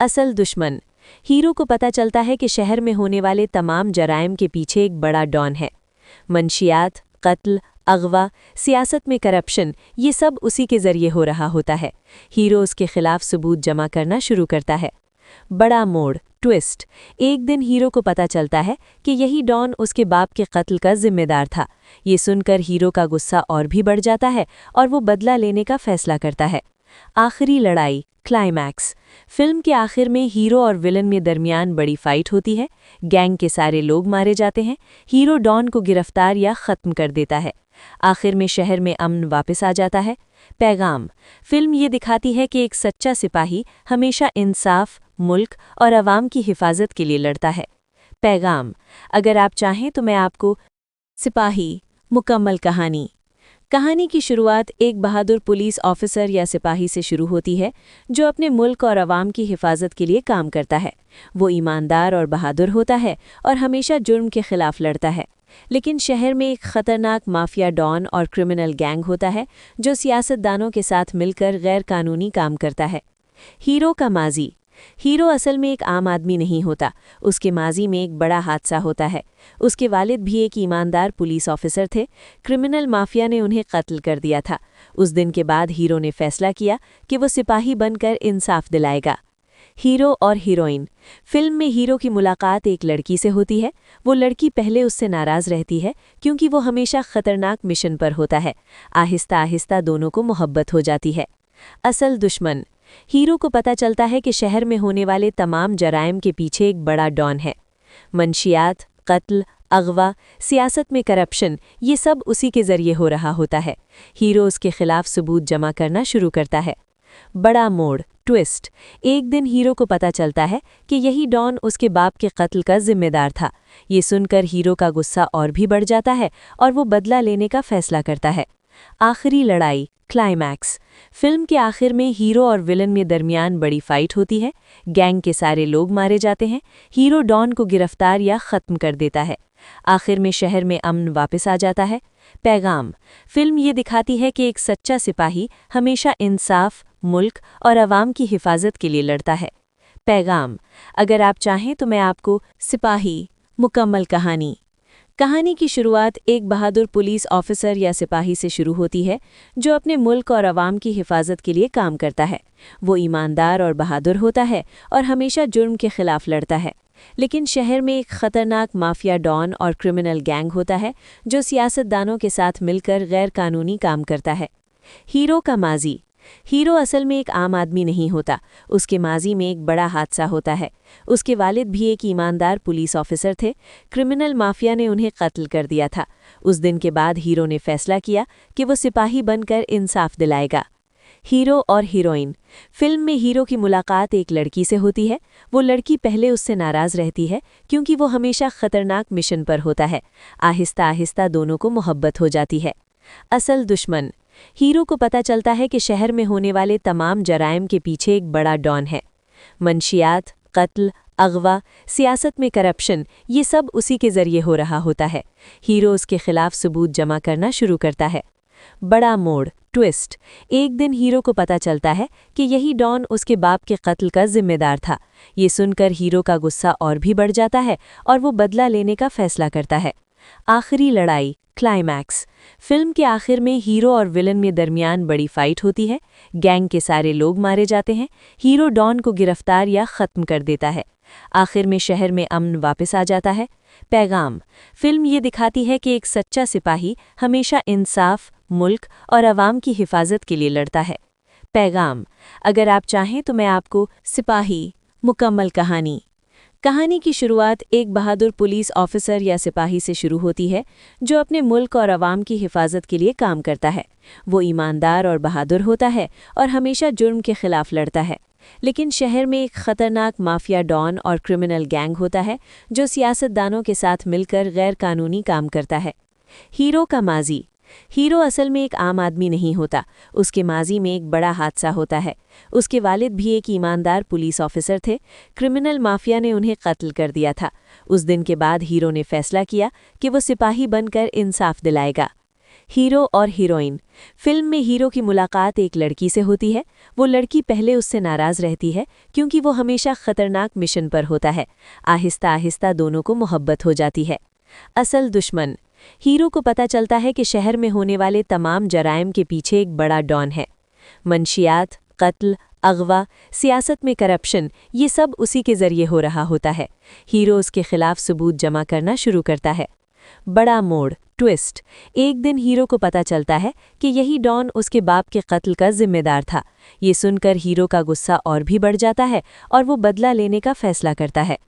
असल दुश्मन। हीरो को पता चलता है कि शहर में होने वाले तमाम जराइम के पीछे एक बड़ा डॉन है। मंशियात, कत्ल, अगवा, सियासत में करप्शन, ये सब उसी के जरिए हो रहा होता है। हीरो उसके खिलाफ सबूत जमा करना शुरू करता है। बड़ा मोड़, ट्विस्ट। एक दिन हीरो को पता चलता है कि यही डॉन उसके बाप के कत्ल का जिम्मेदार था। ये सुनकर हीरो का गुस्सा और भी बढ़ जाता है और वो बदला लेने का फैसला करता है। आखिरी लड़ाई, क्लाइमैक्स। फिल्म के आखिर में हीरो और विलन में दरमियान बड़ी फाइट होती है। गैंग के सारे लोग मारे जाते हैं। हीरो डॉन को गिरफ्तार या ख़त्म कर देता है। आखिर में शहर में अमन वापस आ जाता है। पैगाम। फिल्म ये दिखाती है कि एक सच्चा सिपाही हमेशा इंसाफ, मुल्क और अवाम की हिफाजत के लिए लड़ता है। पैगाम। अगर आप चाहें तो मैं आपको सिपाही मुकम्मल कहानी। कहानी की शुरुआत एक बहादुर पुलिस ऑफिसर या सिपाही से शुरू होती है जो अपने मुल्क और अवाम की हिफाजत के लिए काम करता है। वो ईमानदार और बहादुर होता है और हमेशा जुर्म के खिलाफ लड़ता है। लेकिन शहर में एक खतरनाक माफिया डॉन और क्रिमिनल गैंग होता है जो सियासतदानों के साथ मिलकर गैर कानूनी काम करता है। हीरो का माजी। हीरो असल में एक आम आदमी नहीं होता, उसके माजी में एक बड़ा हादसा होता है। उसके वालिद भी एक ईमानदार पुलिस ऑफिसर थे। क्रिमिनल माफिया ने उन्हें कत्ल कर दिया था। उस दिन के बाद हीरो ने फैसला किया कि वो सिपाही बनकर इंसाफ दिलाएगा। हीरो और हीरोइन। फिल्म में हीरो की मुलाकात एक लड़की से होती है। वो लड़की पहले उससे नाराज रहती है क्योंकि वो हमेशा खतरनाक मिशन पर होता है। आहिस्ता आहिस्ता दोनों को मोहब्बत हो जाती है। असल दुश्मन। हीरो को पता चलता है कि शहर में होने वाले तमाम जराइम के पीछे एक बड़ा डॉन है। मंशियात, कत्ल, अगवा, सियासत में करप्शन, ये सब उसी के जरिए हो रहा होता है। हीरो उसके खिलाफ सबूत जमा करना शुरू करता है। बड़ा मोड़, ट्विस्ट। एक दिन हीरो को पता चलता है कि यही डॉन उसके बाप के कत्ल का जिम्मेदार था। ये सुनकर हीरो का गुस्सा और भी बढ़ जाता है और वो बदला लेने का फैसला करता है। आखिरी लड़ाई, क्लाइमैक्स। फिल्म के आखिर में हीरो और विलन में दरमियान बड़ी फाइट होती है। गैंग के सारे लोग मारे जाते हैं। हीरो डॉन को गिरफ्तार या ख़त्म कर देता है। आखिर में शहर में अमन वापस आ जाता है। पैगाम। फिल्म ये दिखाती है कि एक सच्चा सिपाही हमेशा इंसाफ, मुल्क और अवाम की हिफाजत के लिए लड़ता है। पैगाम। अगर आप चाहें तो मैं आपको सिपाही मुकम्मल कहानी। कहानी की शुरुआत एक बहादुर पुलिस ऑफिसर या सिपाही से शुरू होती है जो अपने मुल्क और अवाम की हिफाजत के लिए काम करता है। वो ईमानदार और बहादुर होता है और हमेशा जुर्म के खिलाफ लड़ता है। लेकिन शहर में एक खतरनाक माफिया डॉन और क्रिमिनल गैंग होता है जो सियासतदानों के साथ मिलकर गैर कानूनी काम करता है। हीरो का माजी। हीरो असल में एक आम आदमी नहीं होता, उसके माजी में एक बड़ा हादसा होता है। उसके वालिद भी एक ईमानदार पुलिस ऑफिसर थे। क्रिमिनल माफिया ने उन्हें कत्ल कर दिया था। उस दिन के बाद हीरो ने फैसला किया कि वो सिपाही बनकर इंसाफ दिलाएगा। हीरो और हीरोइन। फिल्म में हीरो की मुलाकात एक लड़की से होती है। वो लड़की पहले उससे नाराज रहती है क्योंकि वो हमेशा खतरनाक मिशन पर होता है। आहिस्ता आहिस्ता दोनों को मोहब्बत हो जाती है। असल दुश्मन। हीरो को पता चलता है कि शहर में होने वाले तमाम जराइम के पीछे एक बड़ा डॉन है। मंशियात, कत्ल, अगवा, सियासत में करप्शन, ये सब उसी के जरिए हो रहा होता है। हीरो उसके खिलाफ सबूत जमा करना शुरू करता है। बड़ा मोड़, ट्विस्ट। एक दिन हीरो को पता चलता है कि यही डॉन उसके बाप के कत्ल का जिम्मेदार था। ये सुनकर हीरो का गुस्सा और भी बढ़ जाता है और वो बदला लेने का फैसला करता है। आखिरी लड़ाई, क्लाइमैक्स। फिल्म के आखिर में हीरो और विलन में दरमियान बड़ी फाइट होती है। गैंग के सारे लोग मारे जाते हैं। हीरो डॉन को गिरफ्तार या ख़त्म कर देता है। आखिर में शहर में अमन वापस आ जाता है। पैगाम: फिल्म ये दिखाती है कि एक सच्चा सिपाही हमेशा इंसाफ, मुल्क और अवाम की हिफाजत के लिए लड़ता है। पैगाम: अगर आप चाहें तो मैं आपको सिपाही मुकम्मल कहानी की शुरुआत एक बहादुर पुलिस ऑफिसर या सिपाही से शुरू होती है जो अपने मुल्क और अवाम की हिफाजत के लिए काम करता है। वो ईमानदार और बहादुर होता है और हमेशा जुर्म के खिलाफ लड़ता है। लेकिन शहर में एक खतरनाक माफिया डॉन और क्रिमिनल गैंग होता है जो सियासतदानों के साथ मिलकर गैर कानूनी काम करता है। हीरो का माजी: हीरो असल में एक आम आदमी नहीं होता, उसके माजी में एक बड़ा हादसा होता है। उसके वालिद भी एक ईमानदार पुलिस ऑफिसर थे। क्रिमिनल माफिया ने उन्हें कत्ल कर दिया था। उस दिन के बाद हीरो ने फैसला किया कि वो सिपाही बनकर इंसाफ दिलाएगा। हीरो और हीरोइन: फिल्म में हीरो की मुलाकात एक लड़की से होती है। वो लड़की पहले उससे नाराज रहती है क्योंकि वो हमेशा खतरनाक मिशन पर होता है। आहिस्ता आहिस्ता दोनों को मोहब्बत हो जाती है। असल दुश्मन: हीरो को पता चलता है कि शहर में होने वाले तमाम जराइम के पीछे एक बड़ा डॉन है। मंशियात, कत्ल, अगवा, सियासत में करप्शन, ये सब उसी के जरिए हो रहा होता है। हीरो उसके खिलाफ सबूत जमा करना शुरू करता है। बड़ा मोड़, ट्विस्ट: एक दिन हीरो को पता चलता है कि यही डॉन उसके बाप के कत्ल का जिम्मेदार था। ये सुनकर हीरो का गुस्सा और भी बढ़ जाता है और वो बदला लेने का फैसला करता है।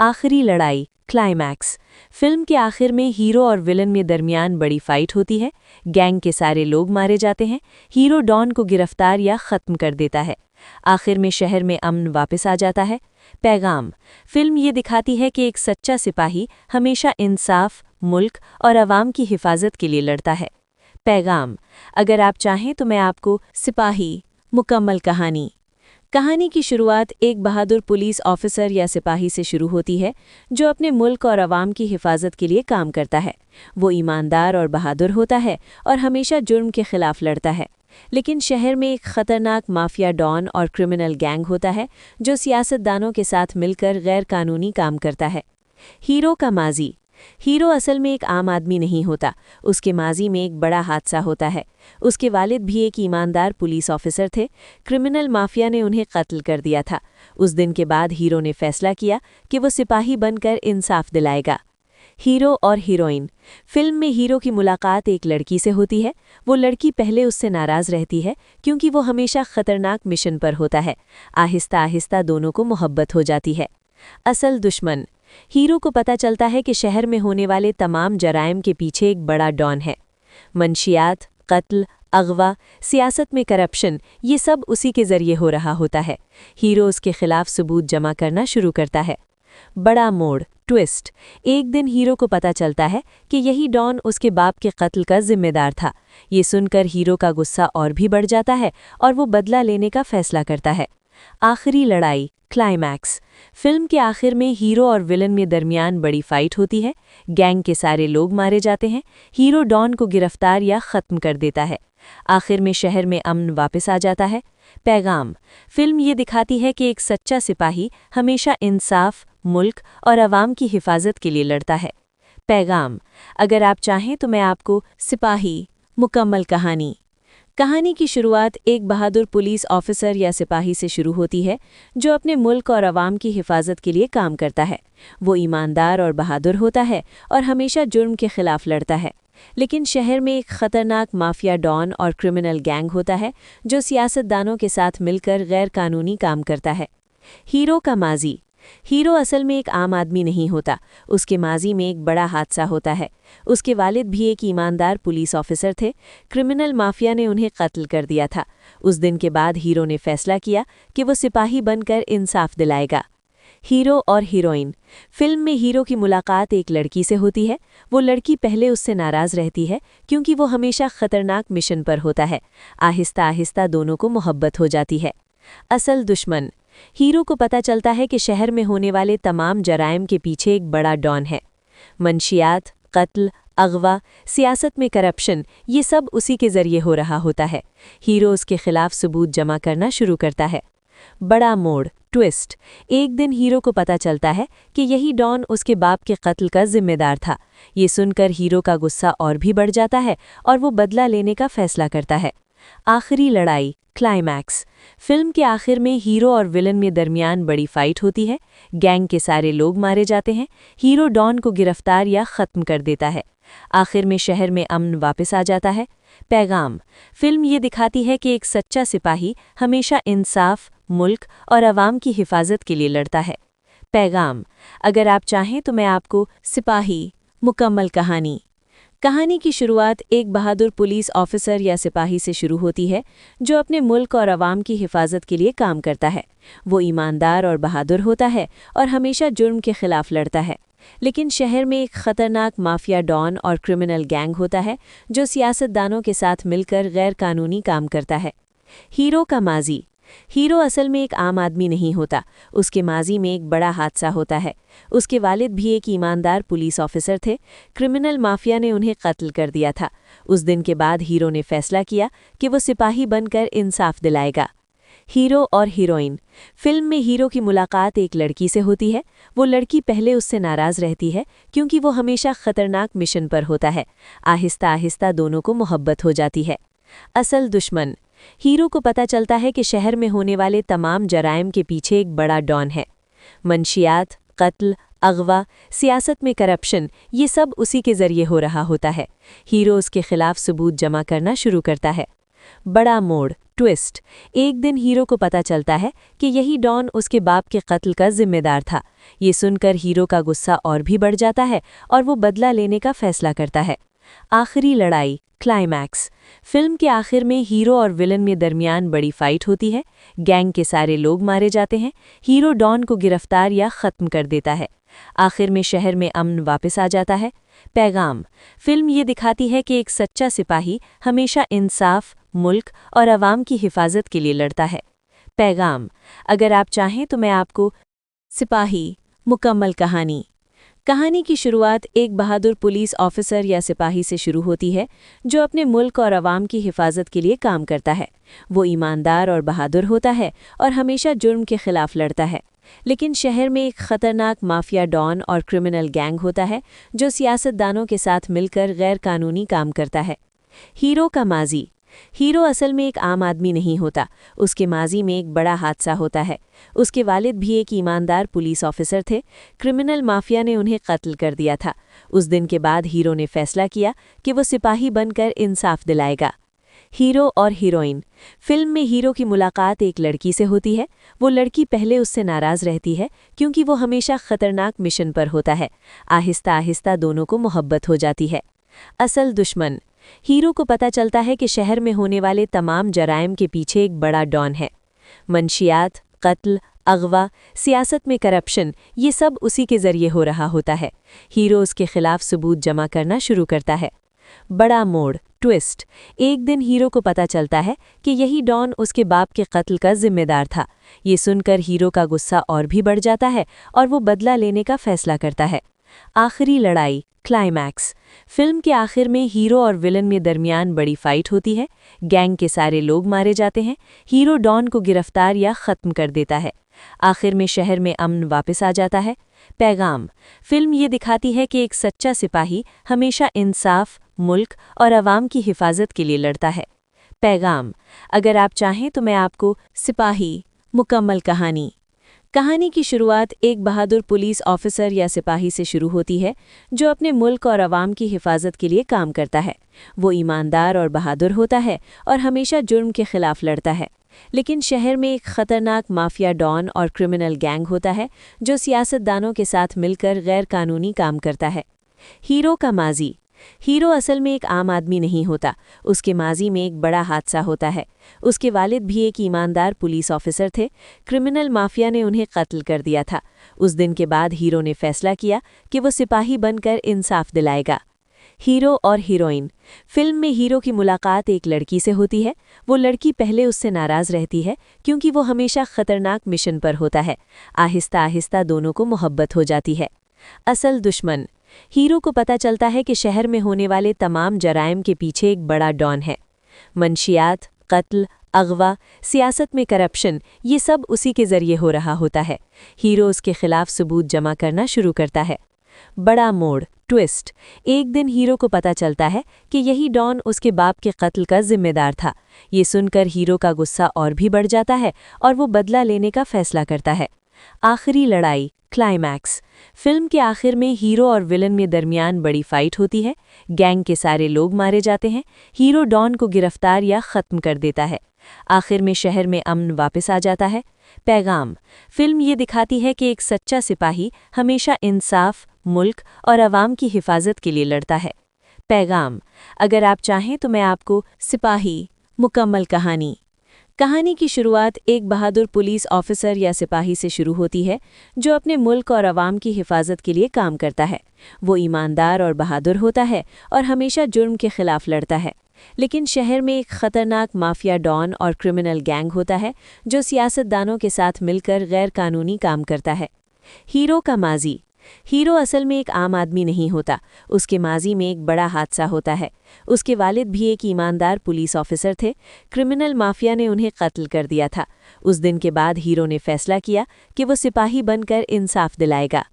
आखिरी लड़ाई, क्लाइमैक्स: फिल्म के आखिर में हीरो और विलन में दरमियान बड़ी फाइट होती है। गैंग के सारे लोग मारे जाते हैं। हीरो डॉन को गिरफ्तार या ख़त्म कर देता है। आखिर में शहर में अमन वापस आ जाता है। पैगाम: फिल्म ये दिखाती है कि एक सच्चा सिपाही हमेशा इंसाफ, मुल्क और अवाम की हिफाजत के लिए लड़ता है। पैगाम: अगर आप चाहें तो मैं आपको सिपाही मुकम्मल कहानी की शुरुआत एक बहादुर पुलिस ऑफिसर या सिपाही से शुरू होती है जो अपने मुल्क और अवाम की हिफाजत के लिए काम करता है। वो ईमानदार और बहादुर होता है और हमेशा जुर्म के खिलाफ लड़ता है। लेकिन शहर में एक खतरनाक माफिया डॉन और क्रिमिनल गैंग होता है जो सियासतदानों के साथ मिलकर गैर कानूनी काम करता है। हीरो का माजी: हीरो असल में एक आम आदमी नहीं होता, उसके माजी में एक बड़ा हादसा होता है। उसके वालिद भी एक ईमानदार पुलिस ऑफिसर थे। क्रिमिनल माफिया ने उन्हें कत्ल कर दिया था। उस दिन के बाद हीरो ने फैसला किया कि वो सिपाही बनकर इंसाफ दिलाएगा। हीरो और हीरोइन: फिल्म में हीरो की मुलाकात एक लड़की से होती है। वो लड़की पहले उससे नाराज रहती है क्योंकि वो हमेशा खतरनाक मिशन पर होता है। आहिस्ता आहिस्ता दोनों को मोहब्बत हो जाती है। असल दुश्मन: हीरो को पता चलता है कि शहर में होने वाले तमाम जराइम के पीछे एक बड़ा डॉन है। मंशियात, कत्ल, अगवा, सियासत में करप्शन, ये सब उसी के जरिए हो रहा होता है। हीरो उसके खिलाफ सबूत जमा करना शुरू करता है। बड़ा मोड़, ट्विस्ट: एक दिन हीरो को पता चलता है कि यही डॉन उसके बाप के कत्ल का जिम्मेदार था। ये सुनकर हीरो का गुस्सा और भी बढ़ जाता है और वो बदला लेने का फैसला करता है। आखिरी लड़ाई, क्लाइमैक्स: फिल्म के आखिर में हीरो और विलन में दरमियान बड़ी फाइट होती है। गैंग के सारे लोग मारे जाते हैं। हीरो डॉन को गिरफ्तार या ख़त्म कर देता है। आखिर में शहर में अमन वापस आ जाता है। पैगाम: फिल्म ये दिखाती है कि एक सच्चा सिपाही हमेशा इंसाफ, मुल्क और अवाम की हिफाजत के लिए लड़ता है। पैगाम: अगर आप चाहें तो मैं आपको सिपाही मुकम्मल कहानी की शुरुआत एक बहादुर पुलिस ऑफिसर या सिपाही से शुरू होती है जो अपने मुल्क और अवाम की हिफाजत के लिए काम करता है। वो ईमानदार और बहादुर होता है और हमेशा जुर्म के खिलाफ लड़ता है। लेकिन शहर में एक खतरनाक माफिया डॉन और क्रिमिनल गैंग होता है जो सियासतदानों के साथ मिलकर गैर कानूनी काम करता है। हीरो का माजी: हीरो असल में एक आम आदमी नहीं होता, उसके माजी में एक बड़ा हादसा होता है। उसके वालिद भी एक ईमानदार पुलिस ऑफिसर थे। क्रिमिनल माफिया ने उन्हें कत्ल कर दिया था। उस दिन के बाद हीरो ने फैसला किया कि वो सिपाही बनकर इंसाफ दिलाएगा। हीरो और हीरोइन: फिल्म में हीरो की मुलाकात एक लड़की से होती है। वो लड़की पहले उससे नाराज रहती है क्योंकि वो हमेशा खतरनाक मिशन पर होता है। आहिस्ता आहिस्ता दोनों को मोहब्बत हो जाती है। असल दुश्मन: हीरो को पता चलता है कि शहर में होने वाले तमाम जराइम के पीछे एक बड़ा डॉन है। मंशियात, कत्ल, अगवा, सियासत में करप्शन, ये सब उसी के जरिए हो रहा होता है। हीरो उसके खिलाफ सबूत जमा करना शुरू करता है। बड़ा मोड़, ट्विस्ट: एक दिन हीरो को पता चलता है कि यही डॉन उसके बाप के कत्ल का जिम्मेदार था। ये सुनकर हीरो का गुस्सा और भी बढ़ जाता है और वो बदला लेने का फैसला करता है। आखिरी लड़ाई क्लाइमैक्स। फिल्म के आखिर में हीरो और विलन में दरमियान बड़ी फाइट होती है। गैंग के सारे लोग मारे जाते हैं। हीरो डॉन को गिरफ्तार या ख़त्म कर देता है। आखिर में शहर में अमन वापस आ जाता है। पैगाम। फिल्म ये दिखाती है कि एक सच्चा सिपाही हमेशा इंसाफ, मुल्क और आवाम की हिफाजत के लिए लड़ता है। पैगाम। अगर आप चाहें तो मैं आपको सिपाही मुकम्मल कहानी की शुरुआत एक बहादुर पुलिस ऑफिसर या सिपाही से शुरू होती है जो अपने मुल्क और आवाम की हिफाजत के लिए काम करता है। वो ईमानदार और बहादुर होता है और हमेशा जुर्म के खिलाफ लड़ता है। लेकिन शहर में एक खतरनाक माफिया डॉन और क्रिमिनल गैंग होता है जो सियासतदानों के साथ मिलकर गैर कानूनी काम करता है। हीरो का माजी। हीरो असल में एक आम आदमी नहीं होता। उसके माजी में एक बड़ा हादसा होता है। उसके वालिद भी एक ईमानदार पुलिस ऑफिसर थे। क्रिमिनल माफिया ने उन्हें कत्ल कर दिया था। उस दिन के बाद हीरो ने फैसला किया कि वो सिपाही बनकर इंसाफ दिलाएगा। हीरो और हीरोइन। फिल्म में हीरो की मुलाकात एक लड़की से होती है। वो लड़की पहले उससे नाराज रहती है क्योंकि वो हमेशा खतरनाक मिशन पर होता है। आहिस्ता आहिस्ता दोनों को मोहब्बत हो जाती है। असल दुश्मन। हीरो को पता चलता है कि शहर में होने वाले तमाम जराइम के पीछे एक बड़ा डॉन है। मंशियात, कत्ल, अगवा, सियासत में करप्शन, ये सब उसी के जरिए हो रहा होता है। हीरो उसके खिलाफ सबूत जमा करना शुरू करता है। बड़ा मोड़ ट्विस्ट। एक दिन हीरो को पता चलता है कि यही डॉन उसके बाप के कत्ल का जिम्मेदार था। ये सुनकर हीरो का गुस्सा और भी बढ़ जाता है और वो बदला लेने का फैसला करता है। आखिरी लड़ाई क्लाइमैक्स। फिल्म के आखिर में हीरो और विलन में दरमियान बड़ी फाइट होती है। गैंग के सारे लोग मारे जाते हैं। हीरो डॉन को गिरफ्तार या ख़त्म कर देता है। आखिर में शहर में अमन वापस आ जाता है। पैगाम। फिल्म ये दिखाती है कि एक सच्चा सिपाही हमेशा इंसाफ, मुल्क और आवाम की हिफाजत के लिए लड़ता है। पैगाम। अगर आप चाहें तो मैं आपको सिपाही मुकम्मल कहानी की शुरुआत एक बहादुर पुलिस ऑफिसर या सिपाही से शुरू होती है जो अपने मुल्क और आवाम की हिफाजत के लिए काम करता है। वो ईमानदार और बहादुर होता है और हमेशा जुर्म के खिलाफ लड़ता है। लेकिन शहर में एक खतरनाक माफिया डॉन और क्रिमिनल गैंग होता है जो सियासतदानों के साथ मिलकर गैर कानूनी काम करता है। हीरो का माजी। हीरो असल में एक आम आदमी नहीं होता। उसके माजी में एक बड़ा हादसा होता है। उसके वालिद भी एक ईमानदार पुलिस ऑफिसर थे। क्रिमिनल माफिया ने उन्हें कत्ल कर दिया था। उस दिन के बाद हीरो ने फैसला किया कि वो सिपाही बनकर इंसाफ दिलाएगा। हीरो और हीरोइन। फिल्म में हीरो की मुलाकात एक लड़की से होती है। वो लड़की पहले उससे नाराज रहती है क्योंकि वो हमेशा खतरनाक मिशन पर होता है। आहिस्ता आहिस्ता दोनों को मोहब्बत हो जाती है। असल दुश्मन। हीरो को पता चलता है कि शहर में होने वाले तमाम जराइम के पीछे एक बड़ा डॉन है। मंशियात, कत्ल, अगवा, सियासत में करप्शन, ये सब उसी के जरिए हो रहा होता है। हीरो उसके खिलाफ सबूत जमा करना शुरू करता है। बड़ा मोड़ ट्विस्ट। एक दिन हीरो को पता चलता है कि यही डॉन उसके बाप के कत्ल का जिम्मेदार था। ये सुनकर हीरो का गुस्सा और भी बढ़ जाता है और वो बदला लेने का फैसला करता है। आखिरी लड़ाई क्लाइमैक्स। फिल्म के आखिर में हीरो और विलन में दरमियान बड़ी फाइट होती है। गैंग के सारे लोग मारे जाते हैं। हीरो डॉन को गिरफ्तार या ख़त्म कर देता है। आखिर में शहर में अमन वापस आ जाता है। पैगाम। फिल्म ये दिखाती है कि एक सच्चा सिपाही हमेशा इंसाफ, मुल्क और आवाम की हिफाजत के लिए लड़ता है। पैगाम। अगर आप चाहें तो मैं आपको सिपाही मुकम्मल कहानी की शुरुआत एक बहादुर पुलिस ऑफिसर या सिपाही से शुरू होती है जो अपने मुल्क और आवाम की हिफाजत के लिए काम करता है। वो ईमानदार और बहादुर होता है और हमेशा जुर्म के खिलाफ लड़ता है। लेकिन शहर में एक खतरनाक माफिया डॉन और क्रिमिनल गैंग होता है जो सियासतदानों के साथ मिलकर गैर कानूनी काम करता है। हीरो का माजी। हीरो असल में एक आम आदमी नहीं होता। उसके माजी में एक बड़ा हादसा होता है। उसके वालिद भी एक ईमानदार पुलिस ऑफिसर थे। क्रिमिनल माफिया ने उन्हें कत्ल कर दिया था। उस दिन के बाद हीरो ने फैसला किया कि वो सिपाही बनकर इंसाफ दिलाएगा। हीरो और हीरोइन। फिल्म में हीरो की मुलाकात एक लड़की से होती है। वो लड़की पहले उससे नाराज रहती है क्योंकि वो हमेशा खतरनाक मिशन पर होता है। आहिस्ता आहिस्ता दोनों को मोहब्बत हो जाती है। असल दुश्मन। हीरो को पता चलता है कि शहर में होने वाले तमाम जराइम के पीछे एक बड़ा डॉन है। मंशियात, कत्ल, अगवा, सियासत में करप्शन, ये सब उसी के जरिए हो रहा होता है। हीरो उसके खिलाफ सबूत जमा करना शुरू करता है। बड़ा मोड़ ट्विस्ट। एक दिन हीरो को पता चलता है कि यही डॉन उसके बाप के कत्ल का जिम्मेदार था। ये सुनकर हीरो का गुस्सा और भी बढ़ जाता है और वो बदला लेने का फैसला करता है। आखिरी लड़ाई, क्लाइमैक्स। फिल्म के आखिर में हीरो और विलन में दरमियान बड़ी फाइट होती है। गैंग के सारे लोग मारे जाते हैं। हीरो डॉन को गिरफ्तार या ख़त्म कर देता है। आखिर में शहर में अमन वापस आ जाता है। पैगाम। फिल्म ये दिखाती है कि एक सच्चा सिपाही हमेशा इंसाफ, मुल्क और अवाम की हिफाजत के लिए लड़ता है। पैगाम। अगर आप चाहें तो मैं आपको सिपाही मुकम्मल कहानी की शुरुआत एक बहादुर पुलिस ऑफिसर या सिपाही से शुरू होती है जो अपने मुल्क और अवाम की हिफाजत के लिए काम करता है। वो ईमानदार और बहादुर होता है और हमेशा जुर्म के खिलाफ लड़ता है। लेकिन शहर में एक खतरनाक माफिया डॉन और क्रिमिनल गैंग होता है जो सियासतदानों के साथ मिलकर गैर कानूनी काम करता है। हीरो का माजी। हीरो असल में एक आम आदमी नहीं होता। उसके माजी में एक बड़ा हादसा होता है। उसके वालिद भी एक ईमानदार पुलिस ऑफिसर थे। क्रिमिनल माफिया ने उन्हें कत्ल कर दिया था। उस दिन के बाद हीरो ने फैसला किया कि वो सिपाही बनकर इंसाफ दिलाएगा।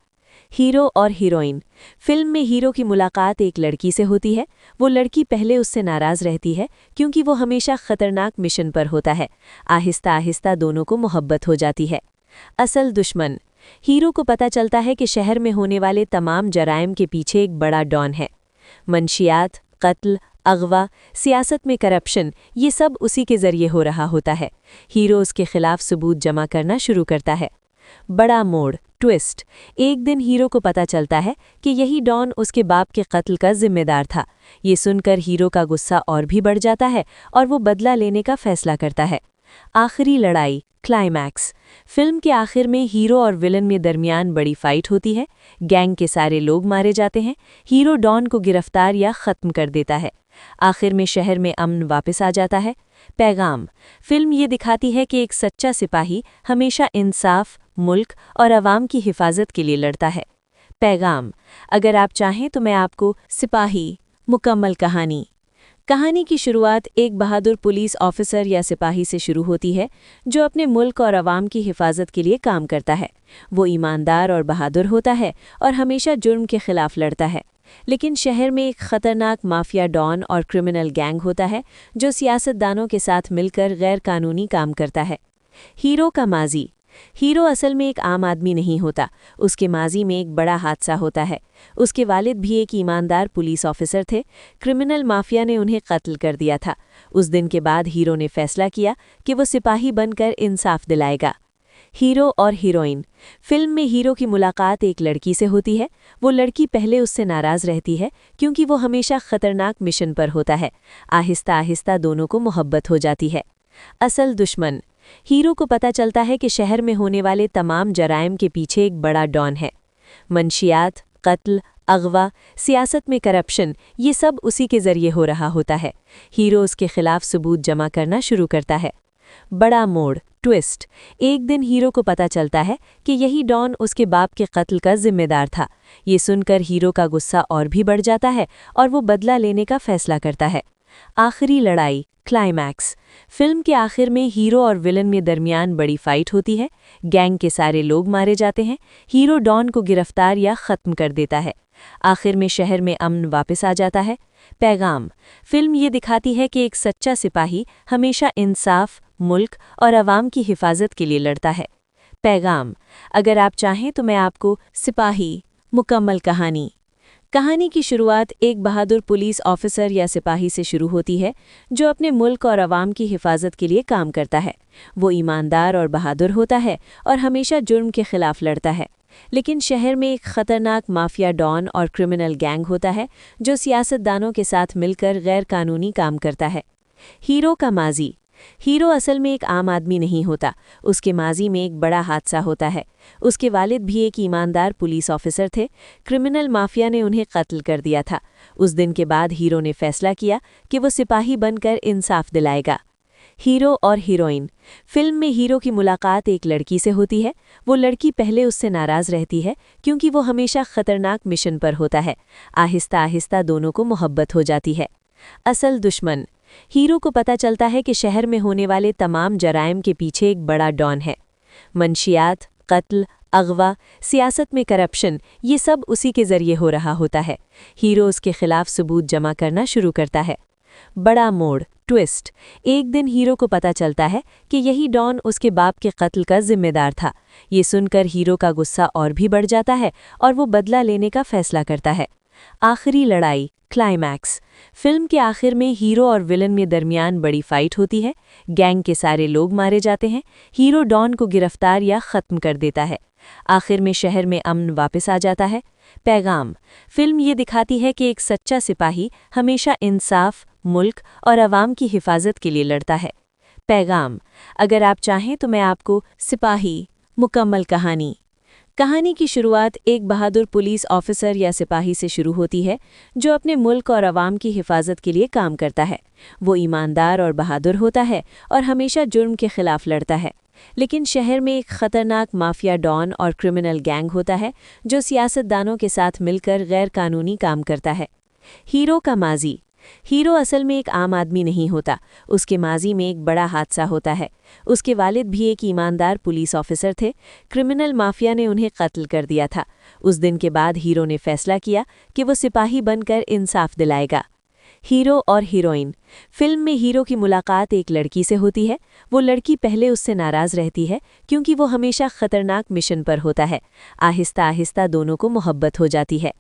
हीरो और हीरोइन। फिल्म में हीरो की मुलाकात एक लड़की से होती है। वो लड़की पहले उससे नाराज रहती है क्योंकि वो हमेशा खतरनाक मिशन पर होता है। आहिस्ता आहिस्ता दोनों को मोहब्बत हो जाती है। असल दुश्मन। हीरो को पता चलता है कि शहर में होने वाले तमाम जराइम के पीछे एक बड़ा डॉन है। मंशियात, कत्ल, अगवा, सियासत में करप्शन, ये सब उसी के जरिए हो रहा होता है। हीरो उसके खिलाफ सबूत जमा करना शुरू करता है। बड़ा मोड़, ट्विस्ट। एक दिन हीरो को पता चलता है कि यही डॉन उसके बाप के कत्ल का जिम्मेदार था। ये सुनकर हीरो का गुस्सा और भी बढ़ जाता है और वो बदला लेने का फैसला करता है। आखिरी लड़ाई, क्लाइमैक्स। फिल्म के आखिर में हीरो और विलन में दरमियान बड़ी फाइट होती है। गैंग के सारे लोग मारे जाते हैं। हीरो डॉन को गिरफ्तार या ख़त्म कर देता है। आखिर में शहर में अमन वापस आ जाता है। पैगाम। फिल्म ये दिखाती है कि एक सच्चा सिपाही हमेशा इंसाफ, मुल्क और अवाम की हिफाजत के लिए लड़ता है। पैगाम। अगर आप चाहें तो मैं आपको सिपाही मुकम्मल कहानी की शुरुआत एक बहादुर पुलिस ऑफिसर या सिपाही से शुरू होती है जो अपने मुल्क और अवाम की हिफाजत के लिए काम करता है। वो ईमानदार और बहादुर होता है और हमेशा जुर्म के खिलाफ लड़ता है। लेकिन शहर में एक खतरनाक माफिया डॉन और क्रिमिनल गैंग होता है जो सियासतदानों के साथ मिलकर गैर कानूनी काम करता है। हीरो का माजी। हीरो असल में एक आम आदमी नहीं होता। उसके माजी में एक बड़ा हादसा होता है। उसके वालिद भी एक ईमानदार पुलिस ऑफिसर थे। क्रिमिनल माफिया ने उन्हें कत्ल कर दिया था। उस दिन के बाद हीरो ने फैसला किया कि वो सिपाही बनकर इंसाफ दिलाएगा। हीरो और हीरोइन। फिल्म में हीरो की मुलाकात एक लड़की से होती है। वो लड़की पहले उससे नाराज रहती है क्योंकि वो हमेशा खतरनाक मिशन पर होता है। आहिस्ता आहिस्ता दोनों को मोहब्बत हो जाती है। असल दुश्मन। हीरो को पता चलता है कि शहर में होने वाले तमाम जराइम के पीछे एक बड़ा डॉन है। मंशियात, कत्ल, अगवा, सियासत में करप्शन, ये सब उसी के जरिए हो रहा होता है। हीरो उसके खिलाफ सबूत जमा करना शुरू करता है। बड़ा मोड़, ट्विस्ट। एक दिन हीरो को पता चलता है कि यही डॉन उसके बाप के कत्ल का जिम्मेदार था। ये सुनकर हीरो का गुस्सा और भी बढ़ जाता है और वो बदला लेने का फैसला करता है। आखिरी लड़ाई, क्लाइमैक्स। फिल्म के आखिर में हीरो और विलन में दरमियान बड़ी फाइट होती है। गैंग के सारे लोग मारे जाते हैं। हीरो डॉन को गिरफ्तार या ख़त्म कर देता है। आखिर में शहर में अमन वापस आ जाता है। पैगाम। फिल्म ये दिखाती है कि एक सच्चा सिपाही हमेशा इंसाफ, मुल्क और अवाम की हिफाजत के लिए लड़ता है। पैगाम। अगर आप चाहें तो मैं आपको सिपाही मुकम्मल कहानी की शुरुआत एक बहादुर पुलिस ऑफिसर या सिपाही से शुरू होती है जो अपने मुल्क और अवाम की हिफाजत के लिए काम करता है। वो ईमानदार और बहादुर होता है और हमेशा जुर्म के खिलाफ लड़ता है। लेकिन शहर में एक खतरनाक माफिया डॉन और क्रिमिनल गैंग होता है जो सियासतदानों के साथ मिलकर गैर कानूनी काम करता है। हीरो का माजी। हीरो असल में एक आम आदमी नहीं होता। उसके माजी में एक बड़ा हादसा होता है। उसके वालिद भी एक ईमानदार पुलिस ऑफिसर थे। क्रिमिनल माफिया ने उन्हें कत्ल कर दिया था। उस दिन के बाद हीरो ने फैसला किया कि वो सिपाही बनकर इंसाफ दिलाएगा। हीरो और हीरोइन। फिल्म में हीरो की मुलाकात एक लड़की से होती है। वो लड़की पहले उससे नाराज रहती है क्योंकि वो हमेशा खतरनाक मिशन पर होता है। आहिस्ता आहिस्ता दोनों को मोहब्बत हो जाती है। असल दुश्मन। हीरो को पता चलता है कि शहर में होने वाले तमाम जराइम के पीछे एक बड़ा डॉन है। मंशियात, कत्ल, अगवा, सियासत में करप्शन, ये सब उसी के जरिए हो रहा होता है। हीरो उसके खिलाफ सबूत जमा करना शुरू करता है। बड़ा मोड़, ट्विस्ट। एक दिन हीरो को पता चलता है कि यही डॉन उसके बाप के कत्ल का जिम्मेदार था। ये सुनकर हीरो का गुस्सा और भी बढ़ जाता है और वो बदला लेने का फैसला करता है। आखिरी लड़ाई, क्लाइमैक्स। फिल्म के आखिर में हीरो और विलन में दरमियान बड़ी फाइट होती है। गैंग के सारे लोग मारे जाते हैं। हीरो डॉन को गिरफ्तार या ख़त्म कर देता है। आखिर में शहर में अमन वापस आ जाता है। पैगाम। फिल्म ये दिखाती है कि एक सच्चा सिपाही हमेशा इंसाफ, मुल्क और अवाम की हिफाजत के लिए लड़ता है। पैगाम। अगर आप चाहें तो मैं आपको सिपाही मुकम्मल कहानी की शुरुआत एक बहादुर पुलिस ऑफिसर या सिपाही से शुरू होती है जो अपने मुल्क और अवाम की हिफाजत के लिए काम करता है। वो ईमानदार और बहादुर होता है और हमेशा जुर्म के खिलाफ लड़ता है। लेकिन शहर में एक खतरनाक माफिया डॉन और क्रिमिनल गैंग होता है जो सियासतदानों के साथ मिलकर गैर कानूनी काम करता है। हीरो का माजी। हीरो असल में एक आम आदमी नहीं होता। उसके माजी में एक बड़ा हादसा होता है। उसके वालिद भी एक ईमानदार पुलिस ऑफिसर थे। क्रिमिनल माफिया ने उन्हें कत्ल कर दिया था। उस दिन के बाद हीरो ने फैसला किया कि वो सिपाही बनकर इंसाफ दिलाएगा। हीरो और हीरोइन। फिल्म में हीरो की मुलाकात एक लड़की से होती है। वो लड़की पहले उससे नाराज़ रहती है क्योंकि वो हमेशा खतरनाक मिशन पर होता है। आहिस्ता आहिस्ता दोनों को मोहब्बत हो जाती है।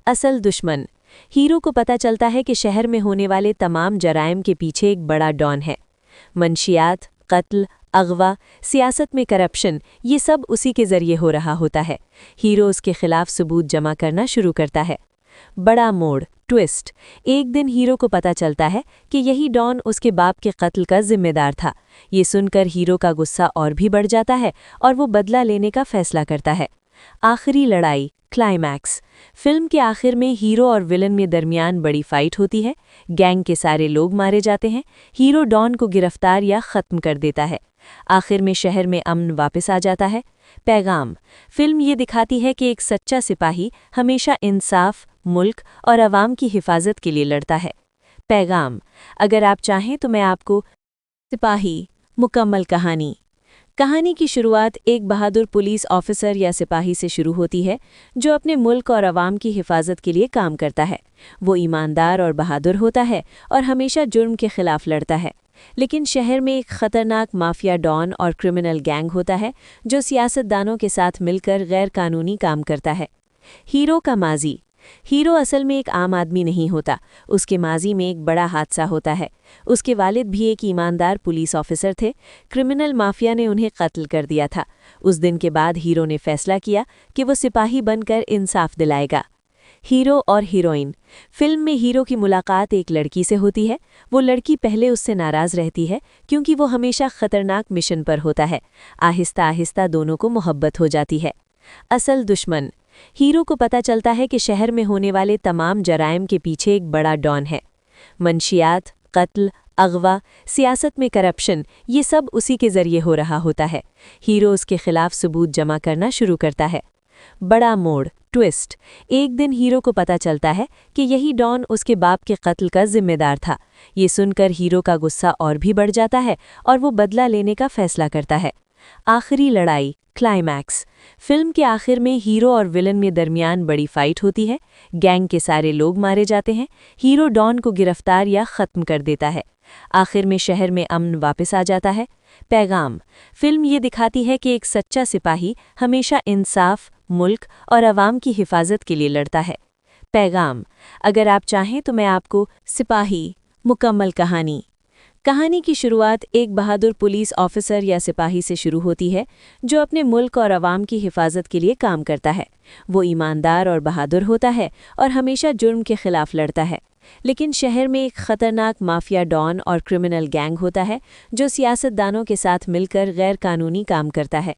असल दुश्मन। हीरो को पता चलता है कि शहर में होने वाले तमाम जराइम के पीछे एक बड़ा डॉन है। मंशियात, कत्ल, अगवा, सियासत में करप्शन, ये सब उसी के जरिए हो रहा होता है। हीरो उसके खिलाफ सबूत जमा करना शुरू करता है। बड़ा मोड़, ट्विस्ट। एक दिन हीरो को पता चलता है कि यही डॉन उसके बाप के कत्ल का जिम्मेदार था। ये सुनकर हीरो का गुस्सा और भी बढ़ जाता है और वो बदला लेने का फैसला करता है। आखिरी लड़ाई, क्लाइमैक्स। फिल्म के आखिर में हीरो और विलन में दरमियान बड़ी फाइट होती है। गैंग के सारे लोग मारे जाते हैं। हीरो डॉन को गिरफ्तार या ख़त्म कर देता है। आखिर में शहर में अमन वापस आ जाता है। पैगाम। फिल्म ये दिखाती है कि एक सच्चा सिपाही हमेशा इंसाफ, मुल्क और अवाम की हिफाजत के लिए लड़ता है। पैगाम। अगर आप चाहें तो मैं आपको सिपाही मुकम्मल कहानी की शुरुआत एक बहादुर पुलिस ऑफिसर या सिपाही से शुरू होती है जो अपने मुल्क और अवाम की हिफाजत के लिए काम करता है। वो ईमानदार और बहादुर होता है और हमेशा जुर्म के खिलाफ लड़ता है। लेकिन शहर में एक खतरनाक माफिया डॉन और क्रिमिनल गैंग होता है जो सियासतदानों के साथ मिलकर गैर कानूनी काम करता है। हीरो का माजी। हीरो असल में एक आम आदमी नहीं होता। उसके माजी में एक बड़ा हादसा होता है। उसके वालिद भी एक ईमानदार पुलिस ऑफिसर थे। क्रिमिनल माफिया ने उन्हें कत्ल कर दिया था। उस दिन के बाद हीरो ने फैसला किया कि वो सिपाही बनकर इंसाफ दिलाएगा। हीरो और हीरोइन। फिल्म में हीरो की मुलाकात एक लड़की से होती है। वो लड़की पहले उससे नाराज़ रहती है क्योंकि वो हमेशा खतरनाक मिशन पर होता है। आहिस्ता आहिस्ता दोनों को मोहब्बत हो जाती है। असल दुश्मन। हीरो को पता चलता है कि शहर में होने वाले तमाम जराइम के पीछे एक बड़ा डॉन है। मंशियात, कत्ल, अगवा, सियासत में करप्शन, ये सब उसी के जरिए हो रहा होता है। हीरो उसके खिलाफ सबूत जमा करना शुरू करता है। बड़ा मोड़, ट्विस्ट। एक दिन हीरो को पता चलता है कि यही डॉन उसके बाप के कत्ल का जिम्मेदार था। ये सुनकर हीरो का गुस्सा और भी बढ़ जाता है और वो बदला लेने का फैसला करता है। आखिरी लड़ाई, क्लाइमैक्स। फिल्म के आखिर में हीरो और विलन में दरमियान बड़ी फाइट होती है। गैंग के सारे लोग मारे जाते हैं। हीरो डॉन को गिरफ्तार या ख़त्म कर देता है। आखिर में शहर में अमन वापस आ जाता है। पैगाम। फिल्म ये दिखाती है कि एक सच्चा सिपाही हमेशा इंसाफ, मुल्क और अवाम की हिफाजत के लिए लड़ता है। पैगाम। अगर आप चाहें तो मैं आपको सिपाही मुकम्मल कहानी की शुरुआत एक बहादुर पुलिस ऑफिसर या सिपाही से शुरू होती है जो अपने मुल्क और अवाम की हिफाजत के लिए काम करता है। वो ईमानदार और बहादुर होता है और हमेशा जुर्म के खिलाफ लड़ता है। लेकिन शहर में एक खतरनाक माफिया डॉन और क्रिमिनल गैंग होता है जो सियासतदानों के साथ मिलकर गैर कानूनी काम करता है।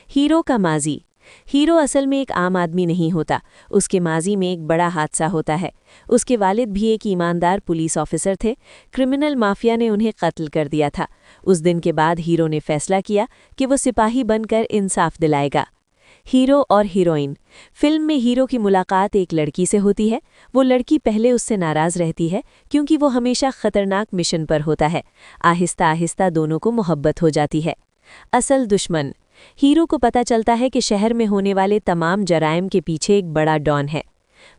हीरो का माजी। हीरो असल में एक आम आदमी नहीं होता। उसके माजी में एक बड़ा हादसा होता है। उसके वालिद भी एक ईमानदार पुलिस ऑफिसर थे। क्रिमिनल माफिया ने उन्हें कत्ल कर दिया था। उस दिन के बाद हीरो ने फैसला किया कि वो सिपाही बनकर इंसाफ दिलाएगा। हीरो और हीरोइन। फिल्म में हीरो की मुलाकात एक लड़की से होती है। वो लड़की पहले उससे नाराज़ रहती है क्योंकि वो हमेशा खतरनाक मिशन पर होता है। आहिस्ता आहिस्ता दोनों को मोहब्बत हो जाती है। असल दुश्मन। हीरो को पता चलता है कि शहर में होने वाले तमाम जराइम के पीछे एक बड़ा डॉन है।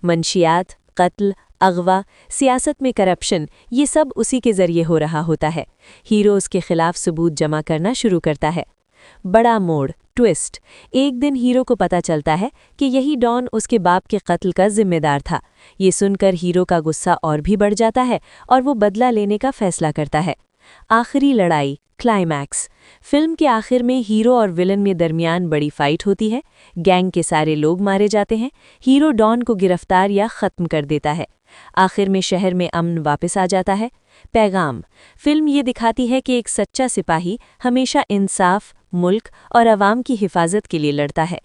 मंशियात, कत्ल, अगवा, सियासत में करप्शन, ये सब उसी के जरिए हो रहा होता है। हीरो उसके खिलाफ सबूत जमा करना शुरू करता है। बड़ा मोड़, ट्विस्ट। एक दिन हीरो को पता चलता है कि यही डॉन उसके बाप के कत्ल का जिम्मेदार था। ये सुनकर हीरो का गुस्सा और भी बढ़ जाता है और वो बदला लेने का फैसला करता है। आखिरी लड़ाई, क्लाइमैक्स। फिल्म के आखिर में हीरो और विलन में दरमियान बड़ी फाइट होती है। गैंग के सारे लोग मारे जाते हैं। हीरो डॉन को गिरफ्तार या ख़त्म कर देता है। आखिर में शहर में अमन वापस आ जाता है। पैगाम। फिल्म ये दिखाती है कि एक सच्चा सिपाही हमेशा इंसाफ, मुल्क और अवाम की हिफाजत के लिए लड़ता है।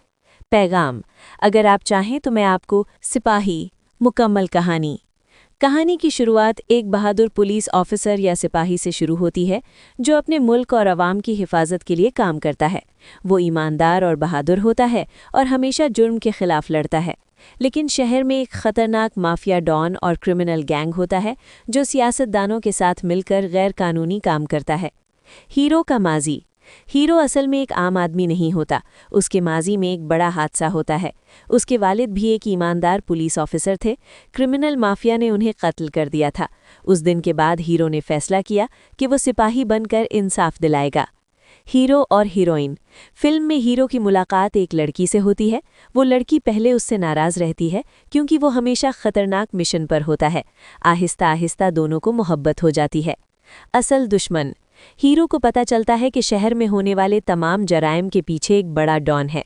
पैगाम। अगर आप चाहें तो मैं आपको सिपाही मुकम्मल कहानी की शुरुआत एक बहादुर पुलिस ऑफिसर या सिपाही से शुरू होती है जो अपने मुल्क और अवाम की हिफाजत के लिए काम करता है। वो ईमानदार और बहादुर होता है और हमेशा जुर्म के खिलाफ लड़ता है। लेकिन शहर में एक खतरनाक माफिया डॉन और क्रिमिनल गैंग होता है जो सियासतदानों के साथ मिलकर गैर कानूनी काम करता है। हीरो का माजी। हीरो असल में एक आम आदमी नहीं होता। उसके माजी में एक बड़ा हादसा होता है। उसके वालिद भी एक ईमानदार पुलिस ऑफिसर थे। क्रिमिनल माफिया ने उन्हें कत्ल कर दिया था। उस दिन के बाद हीरो ने फैसला किया कि वो सिपाही बनकर इंसाफ दिलाएगा। हीरो और हीरोइन। फिल्म में हीरो की मुलाकात एक लड़की से होती है। वो लड़की पहले उससे नाराज रहती है क्योंकि वो हमेशा खतरनाक मिशन पर होता है। आहिस्ता आहिस्ता दोनों को मोहब्बत हो जाती है। असल दुश्मन। हीरो को पता चलता है कि शहर में होने वाले तमाम जराइम के पीछे एक बड़ा डॉन है।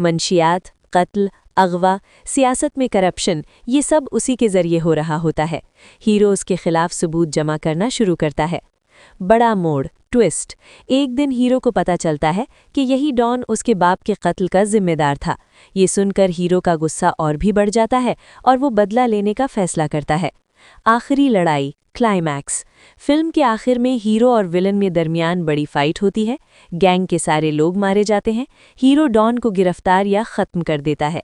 मंशियात, कत्ल, अगवा, सियासत में करप्शन, ये सब उसी के जरिए हो रहा होता है। हीरो उसके खिलाफ सबूत जमा करना शुरू करता है। बड़ा मोड़, ट्विस्ट। एक दिन हीरो को पता चलता है कि यही डॉन उसके बाप के कत्ल का जिम्मेदार था। ये सुनकर हीरो का गुस्सा और भी बढ़ जाता है और वो बदला लेने का फैसला करता है। आखिरी लड़ाई, क्लाइमैक्स। फिल्म के आखिर में हीरो और विलन में दरमियान बड़ी फाइट होती है। गैंग के सारे लोग मारे जाते हैं। हीरो डॉन को गिरफ्तार या ख़त्म कर देता है।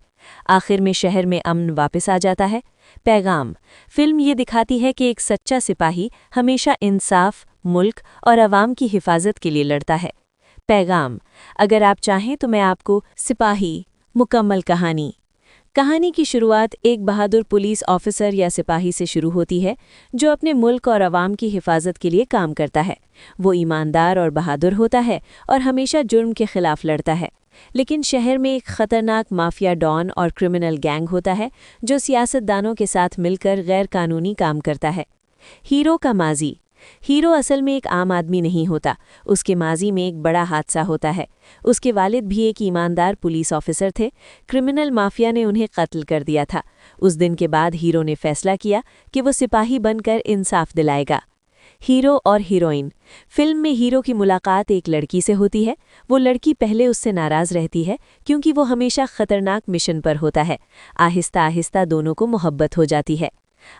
आखिर में शहर में अमन वापस आ जाता है। पैगाम। फिल्म ये दिखाती है कि एक सच्चा सिपाही हमेशा इंसाफ, मुल्क और अवाम की हिफाजत के लिए लड़ता है। पैगाम। अगर आप चाहें तो मैं आपको सिपाही मुकम्मल कहानी की शुरुआत एक बहादुर पुलिस ऑफिसर या सिपाही से शुरू होती है जो अपने मुल्क और अवाम की हिफाजत के लिए काम करता है। वो ईमानदार और बहादुर होता है और हमेशा जुर्म के खिलाफ लड़ता है। लेकिन शहर में एक खतरनाक माफिया डॉन और क्रिमिनल गैंग होता है जो सियासतदानों के साथ मिलकर गैर कानूनी काम करता है। हीरो का माजी। हीरो असल में एक आम आदमी नहीं होता। उसके माजी में एक बड़ा हादसा होता है। उसके वालिद भी एक ईमानदार पुलिस ऑफिसर थे। क्रिमिनल माफिया ने उन्हें कत्ल कर दिया था। उस दिन के बाद हीरो ने फैसला किया कि वो सिपाही बनकर इंसाफ दिलाएगा। हीरो और हीरोइन। फिल्म में हीरो की मुलाकात एक लड़की से होती है। वो लड़की पहले उससे नाराज रहती है क्योंकि वो हमेशा खतरनाक मिशन पर होता है। आहिस्ता आहिस्ता दोनों को मोहब्बत हो जाती है।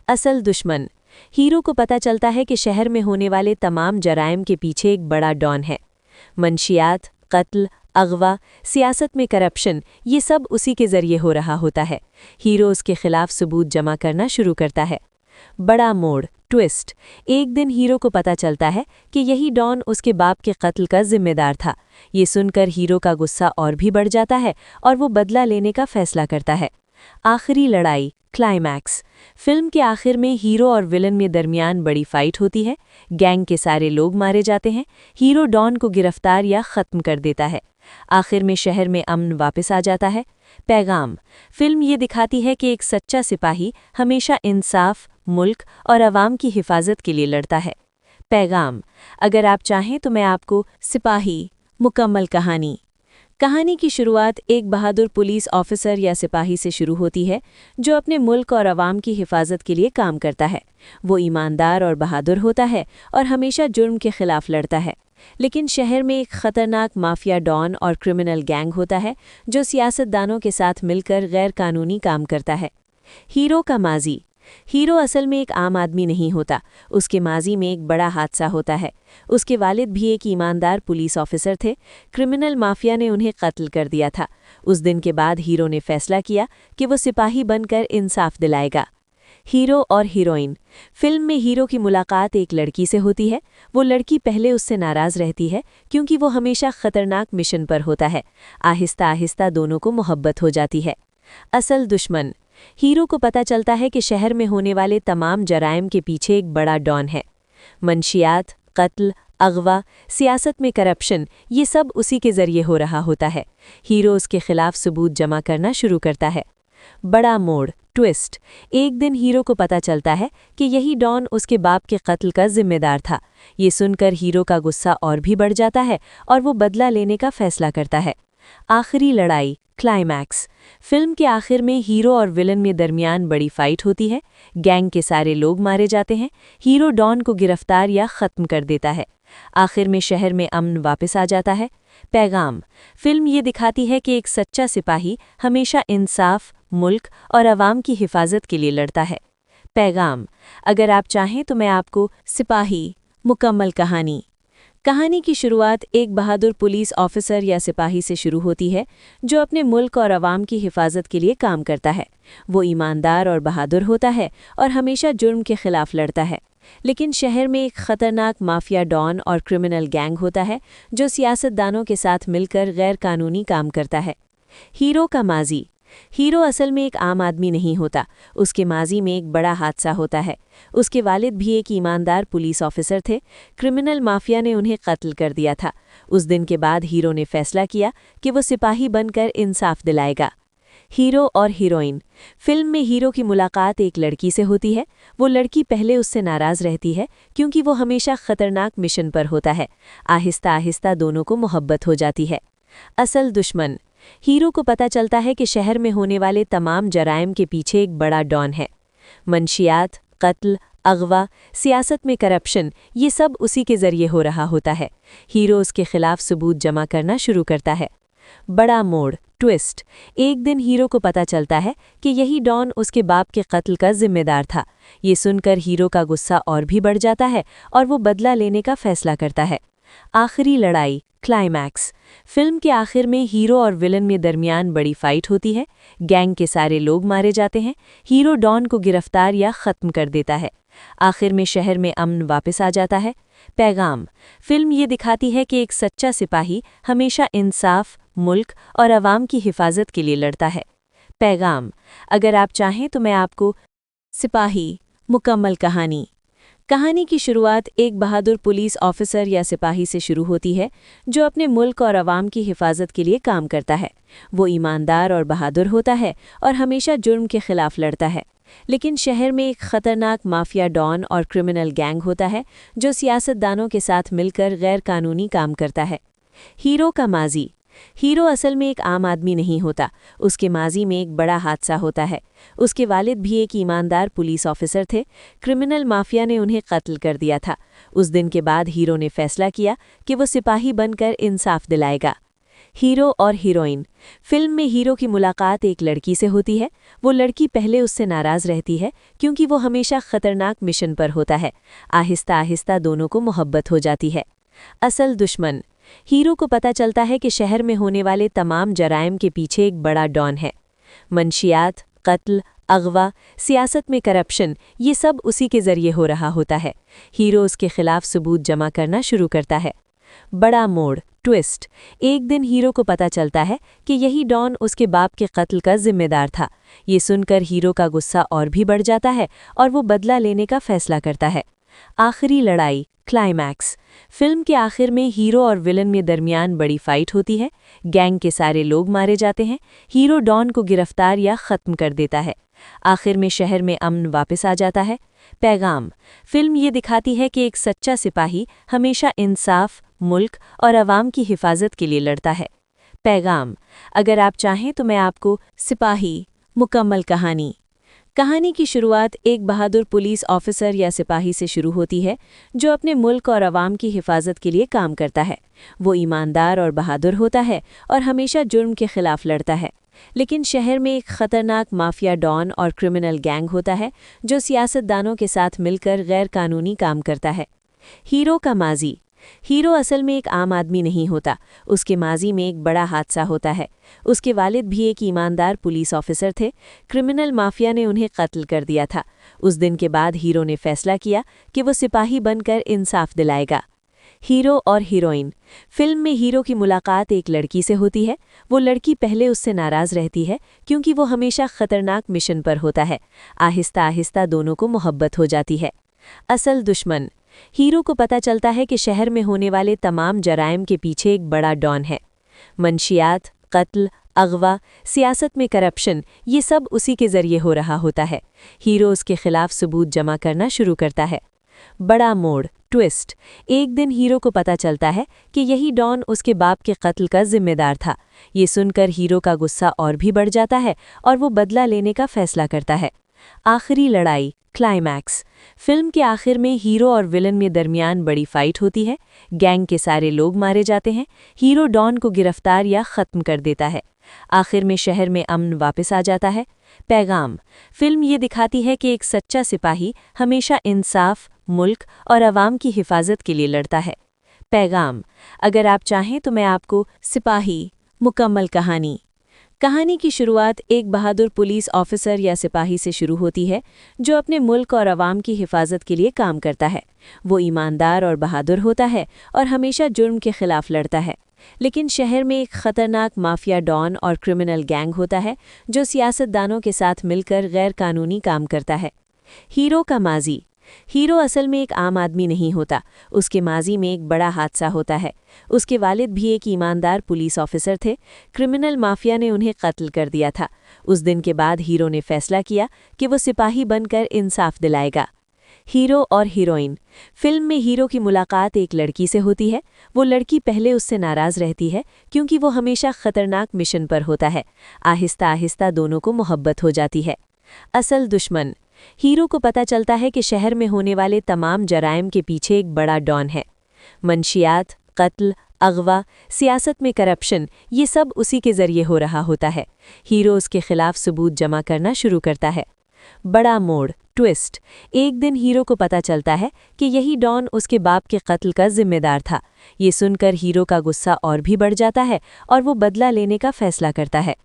असल दुश्मन। हीरो को पता चलता है कि शहर में होने वाले तमाम जराइम के पीछे एक बड़ा डॉन है। मंशियात, कत्ल, अगवा, सियासत में करप्शन, ये सब उसी के जरिए हो रहा होता है। हीरो उसके खिलाफ सबूत जमा करना शुरू करता है। बड़ा मोड़, ट्विस्ट। एक दिन हीरो को पता चलता है कि यही डॉन उसके बाप के कत्ल का जिम्मेदार था। ये सुनकर हीरो का गुस्सा और भी बढ़ जाता है और वो बदला लेने का फैसला करता है। आखिरी लड़ाई, क्लाइमैक्स। फिल्म के आखिर में हीरो और विलन में दरमियान बड़ी फाइट होती है। गैंग के सारे लोग मारे जाते हैं। हीरो डॉन को गिरफ्तार या ख़त्म कर देता है। आखिर में शहर में अमन वापस आ जाता है। पैगाम। फिल्म ये दिखाती है कि एक सच्चा सिपाही हमेशा इंसाफ, मुल्क और अवाम की हिफाजत के लिए लड़ता है। पैगाम। अगर आप चाहें तो मैं आपको सिपाही मुकम्मल कहानी की शुरुआत एक बहादुर पुलिस ऑफिसर या सिपाही से शुरू होती है जो अपने मुल्क और अवाम की हिफाजत के लिए काम करता है। वो ईमानदार और बहादुर होता है और हमेशा जुर्म के खिलाफ लड़ता है। लेकिन शहर में एक खतरनाक माफिया डॉन और क्रिमिनल गैंग होता है जो सियासतदानों के साथ मिलकर गैर कानूनी काम करता है। हीरो का माजी। हीरो असल में एक आम आदमी नहीं होता। उसके माजी में एक बड़ा हादसा होता है। उसके वालिद भी एक ईमानदार पुलिस ऑफिसर थे। क्रिमिनल माफिया ने उन्हें कत्ल कर दिया था। उस दिन के बाद हीरो ने फैसला किया कि वो सिपाही बनकर इंसाफ दिलाएगा। हीरो और हीरोइन। फिल्म में हीरो की मुलाकात एक लड़की से होती है। वो लड़की पहले उससे नाराज रहती है क्योंकि वो हमेशा खतरनाक मिशन पर होता है। आहिस्ता आहिस्ता दोनों को मोहब्बत हो जाती है। असल दुश्मन। हीरो को पता चलता है कि शहर में होने वाले तमाम जराइम के पीछे एक बड़ा डॉन है। मंशियात, कत्ल, अगवा, सियासत में करप्शन, ये सब उसी के जरिए हो रहा होता है। हीरो उसके खिलाफ सबूत जमा करना शुरू करता है। बड़ा मोड़, ट्विस्ट। एक दिन हीरो को पता चलता है कि यही डॉन उसके बाप के कत्ल का जिम्मेदार था। ये सुनकर हीरो का गुस्सा और भी बढ़ जाता है और वो बदला लेने का फैसला करता है। आखिरी लड़ाई, क्लाइमैक्स। फिल्म के आखिर में हीरो और विलन में दरमियान बड़ी फाइट होती है। गैंग के सारे लोग मारे जाते हैं। हीरो डॉन को गिरफ्तार या ख़त्म कर देता है। आखिर में शहर में अमन वापस आ जाता है। पैगाम। फिल्म ये दिखाती है कि एक सच्चा सिपाही हमेशा इंसाफ, मुल्क और अवाम की हिफाजत के लिए लड़ता है। पैगाम। अगर आप चाहें तो मैं आपको सिपाही मुकम्मल कहानी की शुरुआत एक बहादुर पुलिस ऑफिसर या सिपाही से शुरू होती है जो अपने मुल्क और अवाम की हिफाजत के लिए काम करता है। वो ईमानदार और बहादुर होता है और हमेशा जुर्म के खिलाफ लड़ता है। लेकिन शहर में एक खतरनाक माफिया डॉन और क्रिमिनल गैंग होता है जो सियासतदानों के साथ मिलकर गैर कानूनी काम करता है। हीरो का माजी। हीरो असल में एक आम आदमी नहीं होता। उसके माजी में एक बड़ा हादसा होता है। उसके वालिद भी एक ईमानदार पुलिस ऑफिसर थे। क्रिमिनल माफिया ने उन्हें कत्ल कर दिया था। उस दिन के बाद हीरो ने फैसला किया कि वो सिपाही बनकर इंसाफ दिलाएगा। हीरो और हीरोइन। फिल्म में हीरो की मुलाकात एक लड़की से होती है। वो लड़की पहले उससे नाराज रहती है क्योंकि वो हमेशा खतरनाक मिशन पर होता है। आहिस्ता आहिस्ता दोनों को मोहब्बत हो जाती है। असल दुश्मन। हीरो को पता चलता है कि शहर में होने वाले तमाम जराइम के पीछे एक बड़ा डॉन है। मंशियात, कत्ल, अगवा, सियासत में करप्शन, ये सब उसी के जरिए हो रहा होता है। हीरो उसके खिलाफ सबूत जमा करना शुरू करता है। बड़ा मोड़, ट्विस्ट। एक दिन हीरो को पता चलता है कि यही डॉन उसके बाप के कत्ल का जिम्मेदार था। ये सुनकर हीरो का गुस्सा और भी बढ़ जाता है और वो बदला लेने का फैसला करता है। आखिरी लड़ाई, क्लाइमैक्स। फिल्म के आखिर में हीरो और विलन में दरमियान बड़ी फाइट होती है। गैंग के सारे लोग मारे जाते हैं। हीरो डॉन को गिरफ्तार या ख़त्म कर देता है। आखिर में शहर में अमन वापस आ जाता है। पैगाम। फिल्म ये दिखाती है कि एक सच्चा सिपाही हमेशा इंसाफ, मुल्क और अवाम की हिफाजत के लिए लड़ता है। पैगाम। अगर आप चाहें तो मैं आपको सिपाही मुकम्मल कहानी की शुरुआत एक बहादुर पुलिस ऑफिसर या सिपाही से शुरू होती है जो अपने मुल्क और अवाम की हिफाजत के लिए काम करता है। वो ईमानदार और बहादुर होता है और हमेशा जुर्म के खिलाफ लड़ता है। लेकिन शहर में एक खतरनाक माफिया डॉन और क्रिमिनल गैंग होता है जो सियासतदानों के साथ मिलकर गैर कानूनी काम करता है। हीरो का माजी। हीरो असल में एक आम आदमी नहीं होता। उसके माजी में एक बड़ा हादसा होता है। उसके वालिद भी एक ईमानदार पुलिस ऑफिसर थे। क्रिमिनल माफिया ने उन्हें कत्ल कर दिया था। उस दिन के बाद हीरो ने फैसला किया कि वो सिपाही बनकर इंसाफ दिलाएगा। हीरो और हीरोइन। फिल्म में हीरो की मुलाकात एक लड़की से होती है। वो लड़की पहले उससे नाराज रहती है क्योंकि वो हमेशा खतरनाक मिशन पर होता है। आहिस्ता आहिस्ता दोनों को मोहब्बत हो जाती है। असल दुश्मन। हीरो को पता चलता है कि शहर में होने वाले तमाम जराइम के पीछे एक बड़ा डॉन है। मंशियात, कत्ल, अगवा, सियासत में करप्शन, ये सब उसी के जरिए हो रहा होता है। हीरो उसके खिलाफ सबूत जमा करना शुरू करता है। बड़ा मोड़, ट्विस्ट। एक दिन हीरो को पता चलता है कि यही डॉन उसके बाप के कत्ल का जिम्मेदार था। ये सुनकर हीरो का गुस्सा और भी बढ़ जाता है और वो बदला लेने का फैसला करता है। आखिरी लड़ाई, क्लाइमैक्स। फिल्म के आखिर में हीरो और विलन में दरमियान बड़ी फाइट होती है। गैंग के सारे लोग मारे जाते हैं। हीरो डॉन को गिरफ्तार या ख़त्म कर देता है। आखिर में शहर में अमन वापस आ जाता है। पैगाम। फिल्म ये दिखाती है कि एक सच्चा सिपाही हमेशा इंसाफ, मुल्क और अवाम की हिफाजत के लिए लड़ता है। पैगाम। अगर आप चाहें तो मैं आपको सिपाही मुकम्मल कहानी की शुरुआत एक बहादुर पुलिस ऑफिसर या सिपाही से शुरू होती है जो अपने मुल्क और अवाम की हिफाजत के लिए काम करता है। वो ईमानदार और बहादुर होता है और हमेशा जुर्म के खिलाफ लड़ता है। लेकिन शहर में एक खतरनाक माफिया डॉन और क्रिमिनल गैंग होता है जो सियासतदानों के साथ मिलकर गैर कानूनी काम करता है। हीरो का माजी। हीरो असल में एक आम आदमी नहीं होता, उसके माजी में एक बड़ा हादसा होता है। उसके वालिद भी एक ईमानदार पुलिस ऑफिसर थे। क्रिमिनल माफिया ने उन्हें कत्ल कर दिया था। उस दिन के बाद हीरो ने फैसला किया कि वो सिपाही बनकर इंसाफ दिलाएगा। हीरो और हीरोइन। फिल्म में हीरो की मुलाकात एक लड़की से होती है। वो लड़की पहले उससे नाराज रहती है क्योंकि वो हमेशा खतरनाक मिशन पर होता है। आहिस्ता आहिस्ता दोनों को मोहब्बत हो जाती है। असल दुश्मन। हीरो को पता चलता है कि शहर में होने वाले तमाम जराइम के पीछे एक बड़ा डॉन है। मंशियात, कत्ल, अगवा, सियासत में करप्शन, ये सब उसी के जरिए हो रहा होता है। हीरो उसके खिलाफ सबूत जमा करना शुरू करता है। बड़ा मोड़, ट्विस्ट। एक दिन हीरो को पता चलता है कि यही डॉन उसके बाप के कत्ल का जिम्मेदार था। ये सुनकर हीरो का गुस्सा और भी बढ़ जाता है और वो बदला लेने का फैसला करता है। आखिरी लड़ाई, क्लाइमैक्स। फिल्म के आखिर में हीरो और विलन में दरमियान बड़ी फाइट होती है। गैंग के सारे लोग मारे जाते हैं। हीरो डॉन को गिरफ्तार या ख़त्म कर देता है। आखिर में शहर में अमन वापस आ जाता है। पैगाम। फिल्म ये दिखाती है कि एक सच्चा सिपाही हमेशा इंसाफ, मुल्क और अवाम की हिफाजत के लिए लड़ता है। पैगाम। अगर आप चाहें तो मैं आपको सिपाही मुकम्मल कहानी की शुरुआत एक बहादुर पुलिस ऑफिसर या सिपाही से शुरू होती है जो अपने मुल्क और अवाम की हिफाजत के लिए काम करता है। वो ईमानदार और बहादुर होता है और हमेशा जुर्म के खिलाफ लड़ता है। लेकिन शहर में एक खतरनाक माफिया डॉन और क्रिमिनल गैंग होता है जो सियासतदानों के साथ मिलकर गैर कानूनी काम करता है। हीरो का माजी। हीरो असल में एक आम आदमी नहीं होता, उसके माजी में एक बड़ा हादसा होता है। उसके वालिद भी एक ईमानदार पुलिस ऑफिसर थे। क्रिमिनल माफिया ने उन्हें कत्ल कर दिया था। उस दिन के बाद हीरो ने फैसला किया कि वो सिपाही बनकर इंसाफ दिलाएगा। हीरो और हीरोइन। फिल्म में हीरो की मुलाकात एक लड़की से होती है। वो लड़की पहले उससे नाराज रहती है क्योंकि वो हमेशा खतरनाक मिशन पर होता है। आहिस्ता आहिस्ता दोनों को मोहब्बत हो जाती है। असल दुश्मन। हीरो को पता चलता है कि शहर में होने वाले तमाम जराइम के पीछे एक बड़ा डॉन है। मंशियात, कत्ल, अगवा, सियासत में करप्शन, ये सब उसी के जरिए हो रहा होता है। हीरो उसके खिलाफ सबूत जमा करना शुरू करता है। बड़ा मोड़, ट्विस्ट। एक दिन हीरो को पता चलता है कि यही डॉन उसके बाप के कत्ल का जिम्मेदार था। ये सुनकर हीरो का गुस्सा और भी बढ़ जाता है और वो बदला लेने का फैसला करता है।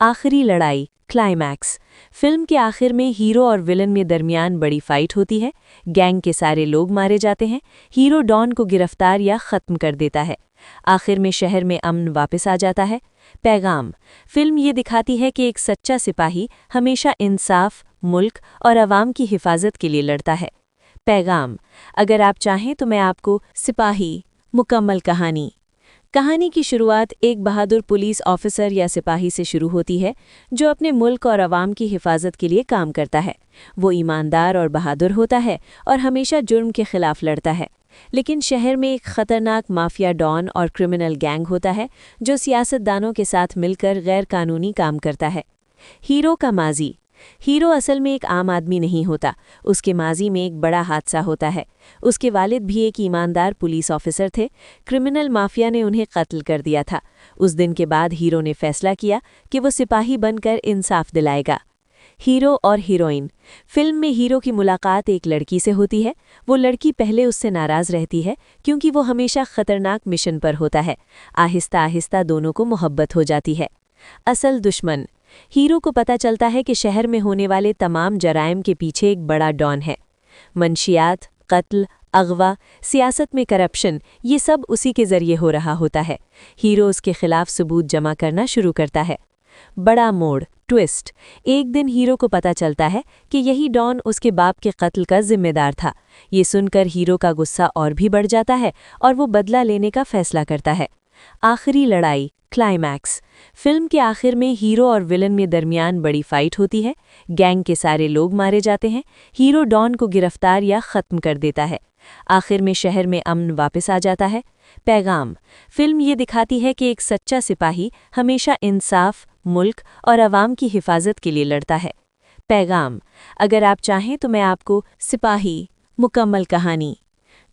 आखिरी लड़ाई, क्लाइमैक्स। फिल्म के आखिर में हीरो और विलन में दरमियान बड़ी फाइट होती है। गैंग के सारे लोग मारे जाते हैं। हीरो डॉन को गिरफ्तार या ख़त्म कर देता है। आखिर में शहर में अमन वापस आ जाता है। पैगाम। फिल्म ये दिखाती है कि एक सच्चा सिपाही हमेशा इंसाफ, मुल्क और अवाम की हिफाजत के लिए लड़ता है। पैगाम। अगर आप चाहें तो मैं आपको सिपाही मुकम्मल कहानी की शुरुआत एक बहादुर पुलिस ऑफिसर या सिपाही से शुरू होती है जो अपने मुल्क और अवाम की हिफाजत के लिए काम करता है। वो ईमानदार और बहादुर होता है और हमेशा जुर्म के खिलाफ लड़ता है। लेकिन शहर में एक खतरनाक माफिया डॉन और क्रिमिनल गैंग होता है जो सियासतदानों के साथ मिलकर गैर कानूनी काम करता है। हीरो का माजी। हीरो असल में एक आम आदमी नहीं होता, उसके माजी में एक बड़ा हादसा होता है। उसके वालिद भी एक ईमानदार पुलिस ऑफिसर थे। क्रिमिनल माफिया ने उन्हें कत्ल कर दिया था। उस दिन के बाद हीरो ने फैसला किया कि वो सिपाही बनकर इंसाफ दिलाएगा। हीरो और हीरोइन। फिल्म में हीरो की मुलाकात एक लड़की से होती है। वो लड़की पहले उससे नाराज रहती है क्योंकि वो हमेशा खतरनाक मिशन पर होता है। आहिस्ता आहिस्ता दोनों को मोहब्बत हो जाती है। असल दुश्मन। हीरो को पता चलता है कि शहर में होने वाले तमाम जराइम के पीछे एक बड़ा डॉन है। मंशियात, कत्ल, अगवा, सियासत में करप्शन, ये सब उसी के जरिए हो रहा होता है। हीरो उसके खिलाफ सबूत जमा करना शुरू करता है। बड़ा मोड़, ट्विस्ट। एक दिन हीरो को पता चलता है कि यही डॉन उसके बाप के कत्ल का जिम्मेदार था। ये सुनकर हीरो का गुस्सा और भी बढ़ जाता है और वो बदला लेने का फैसला करता है। आखिरी लड़ाई, क्लाइमैक्स। फिल्म के आखिर में हीरो और विलन में दरमियान बड़ी फाइट होती है। गैंग के सारे लोग मारे जाते हैं। हीरो डॉन को गिरफ्तार या ख़त्म कर देता है। आखिर में शहर में अमन वापस आ जाता है। पैगाम। फिल्म ये दिखाती है कि एक सच्चा सिपाही हमेशा इंसाफ, मुल्क और अवाम की हिफाजत के लिए लड़ता है। पैगाम। अगर आप चाहें तो मैं आपको सिपाही मुकम्मल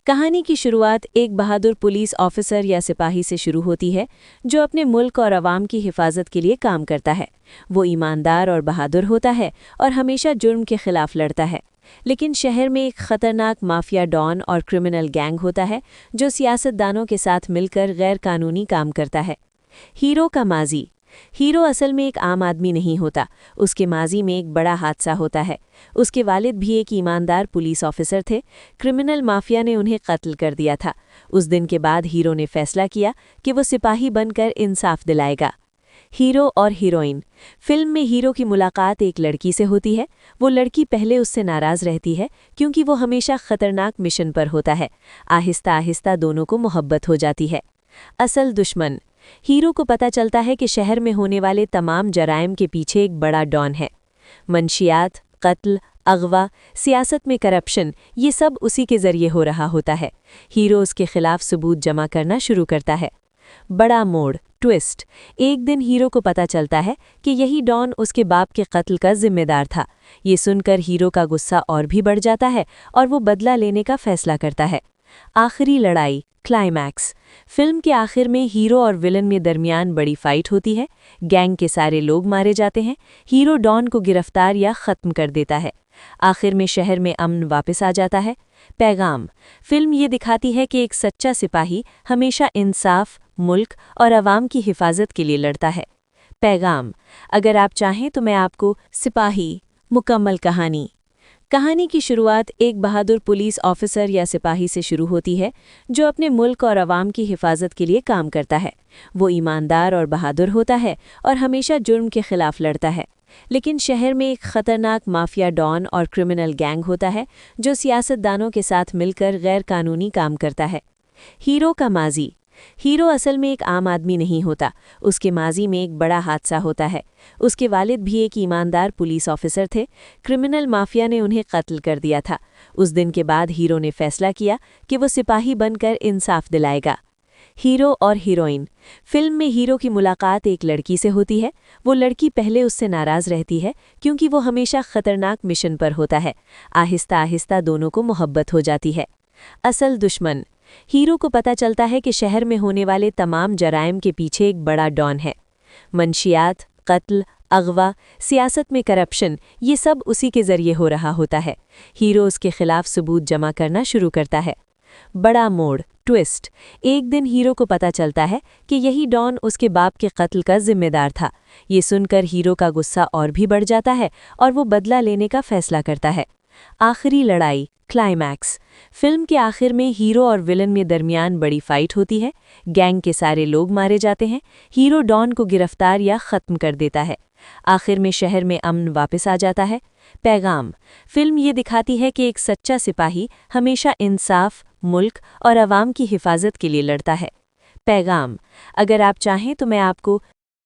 कहानी की शुरुआत एक बहादुर पुलिस ऑफिसर या सिपाही से शुरू होती है जो अपने मुल्क और अवाम की हिफाजत के लिए काम करता है। वो ईमानदार और बहादुर होता है और हमेशा जुर्म के खिलाफ लड़ता है। लेकिन शहर में एक खतरनाक माफिया डॉन और क्रिमिनल गैंग होता है जो सियासतदानों के साथ मिलकर गैर कानूनी काम करता है। हीरो का माजी। हीरो असल में एक आम आदमी नहीं होता, उसके माजी में एक बड़ा हादसा होता है। उसके वालिद भी एक ईमानदार पुलिस ऑफिसर थे। क्रिमिनल माफिया ने उन्हें कत्ल कर दिया था। उस दिन के बाद हीरो ने फैसला किया कि वो सिपाही बनकर इंसाफ दिलाएगा। हीरो और हीरोइन। फिल्म में हीरो की मुलाकात एक लड़की से होती है। वो लड़की पहले उससे नाराज रहती है क्योंकि वो हमेशा खतरनाक मिशन पर होता है। आहिस्ता आहिस्ता दोनों को मोहब्बत हो जाती है। असल दुश्मन। हीरो को पता चलता है कि शहर में होने वाले तमाम जराइम के पीछे एक बड़ा डॉन है। मंशियात, कत्ल, अगवा, सियासत में करप्शन, ये सब उसी के जरिए हो रहा होता है। हीरो उसके खिलाफ सबूत जमा करना शुरू करता है। बड़ा मोड़, ट्विस्ट। एक दिन हीरो को पता चलता है कि यही डॉन उसके बाप के कत्ल का जिम्मेदार था। ये सुनकर हीरो का गुस्सा और भी बढ़ जाता है और वो बदला लेने का फैसला करता है। आखिरी लड़ाई, क्लाइमैक्स। फिल्म के आखिर में हीरो और विलन में दरमियान बड़ी फाइट होती है। गैंग के सारे लोग मारे जाते हैं। हीरो डॉन को गिरफ्तार या ख़त्म कर देता है। आखिर में शहर में अमन वापस आ जाता है। पैगाम। फिल्म ये दिखाती है कि एक सच्चा सिपाही हमेशा इंसाफ, मुल्क और अवाम की हिफाजत के लिए लड़ता है। पैगाम। अगर आप चाहें तो मैं आपको सिपाही मुकम्मल कहानी। कहानी की शुरुआत एक बहादुर पुलिस ऑफिसर या सिपाही से शुरू होती है जो अपने मुल्क और अवाम की हिफाजत के लिए काम करता है। वो ईमानदार और बहादुर होता है और हमेशा जुर्म के खिलाफ लड़ता है। लेकिन शहर में एक खतरनाक माफिया डॉन और क्रिमिनल गैंग होता है जो सियासतदानों के साथ मिलकर गैर कानूनी काम करता है। हीरो का माजी। हीरो असल में एक आम आदमी नहीं होता, उसके माजी में एक बड़ा हादसा होता है। उसके वालिद भी एक ईमानदार पुलिस ऑफिसर थे। क्रिमिनल माफिया ने उन्हें कत्ल कर दिया था। उस दिन के बाद हीरो ने फैसला किया कि वो सिपाही बनकर इंसाफ दिलाएगा। हीरो और हीरोइन। फिल्म में हीरो की मुलाकात एक लड़की से होती है। वो लड़की पहले उससे नाराज रहती है क्योंकि वो हमेशा खतरनाक मिशन पर होता है। आहिस्ता आहिस्ता दोनों को मोहब्बत हो जाती है। असल दुश्मन। हीरो को पता चलता है कि शहर में होने वाले तमाम जराइम के पीछे एक बड़ा डॉन है। मंशियात, कत्ल, अगवा, सियासत में करप्शन, ये सब उसी के जरिए हो रहा होता है। हीरो उसके खिलाफ सबूत जमा करना शुरू करता है। बड़ा मोड़, ट्विस्ट। एक दिन हीरो को पता चलता है कि यही डॉन उसके बाप के कत्ल का जिम्मेदार था। ये सुनकर हीरो का गुस्सा और भी बढ़ जाता है और वो बदला लेने का फैसला करता है। आखिरी लड़ाई, क्लाइमैक्स। फिल्म के आखिर में हीरो और विलन में दरमियान बड़ी फाइट होती है। गैंग के सारे लोग मारे जाते हैं। हीरो डॉन को गिरफ्तार या ख़त्म कर देता है। आखिर में शहर में अमन वापस आ जाता है। पैगाम। फिल्म ये दिखाती है कि एक सच्चा सिपाही हमेशा इंसाफ, मुल्क और अवाम की हिफाजत के लिए लड़ता है। पैगाम। अगर आप चाहें तो मैं आपको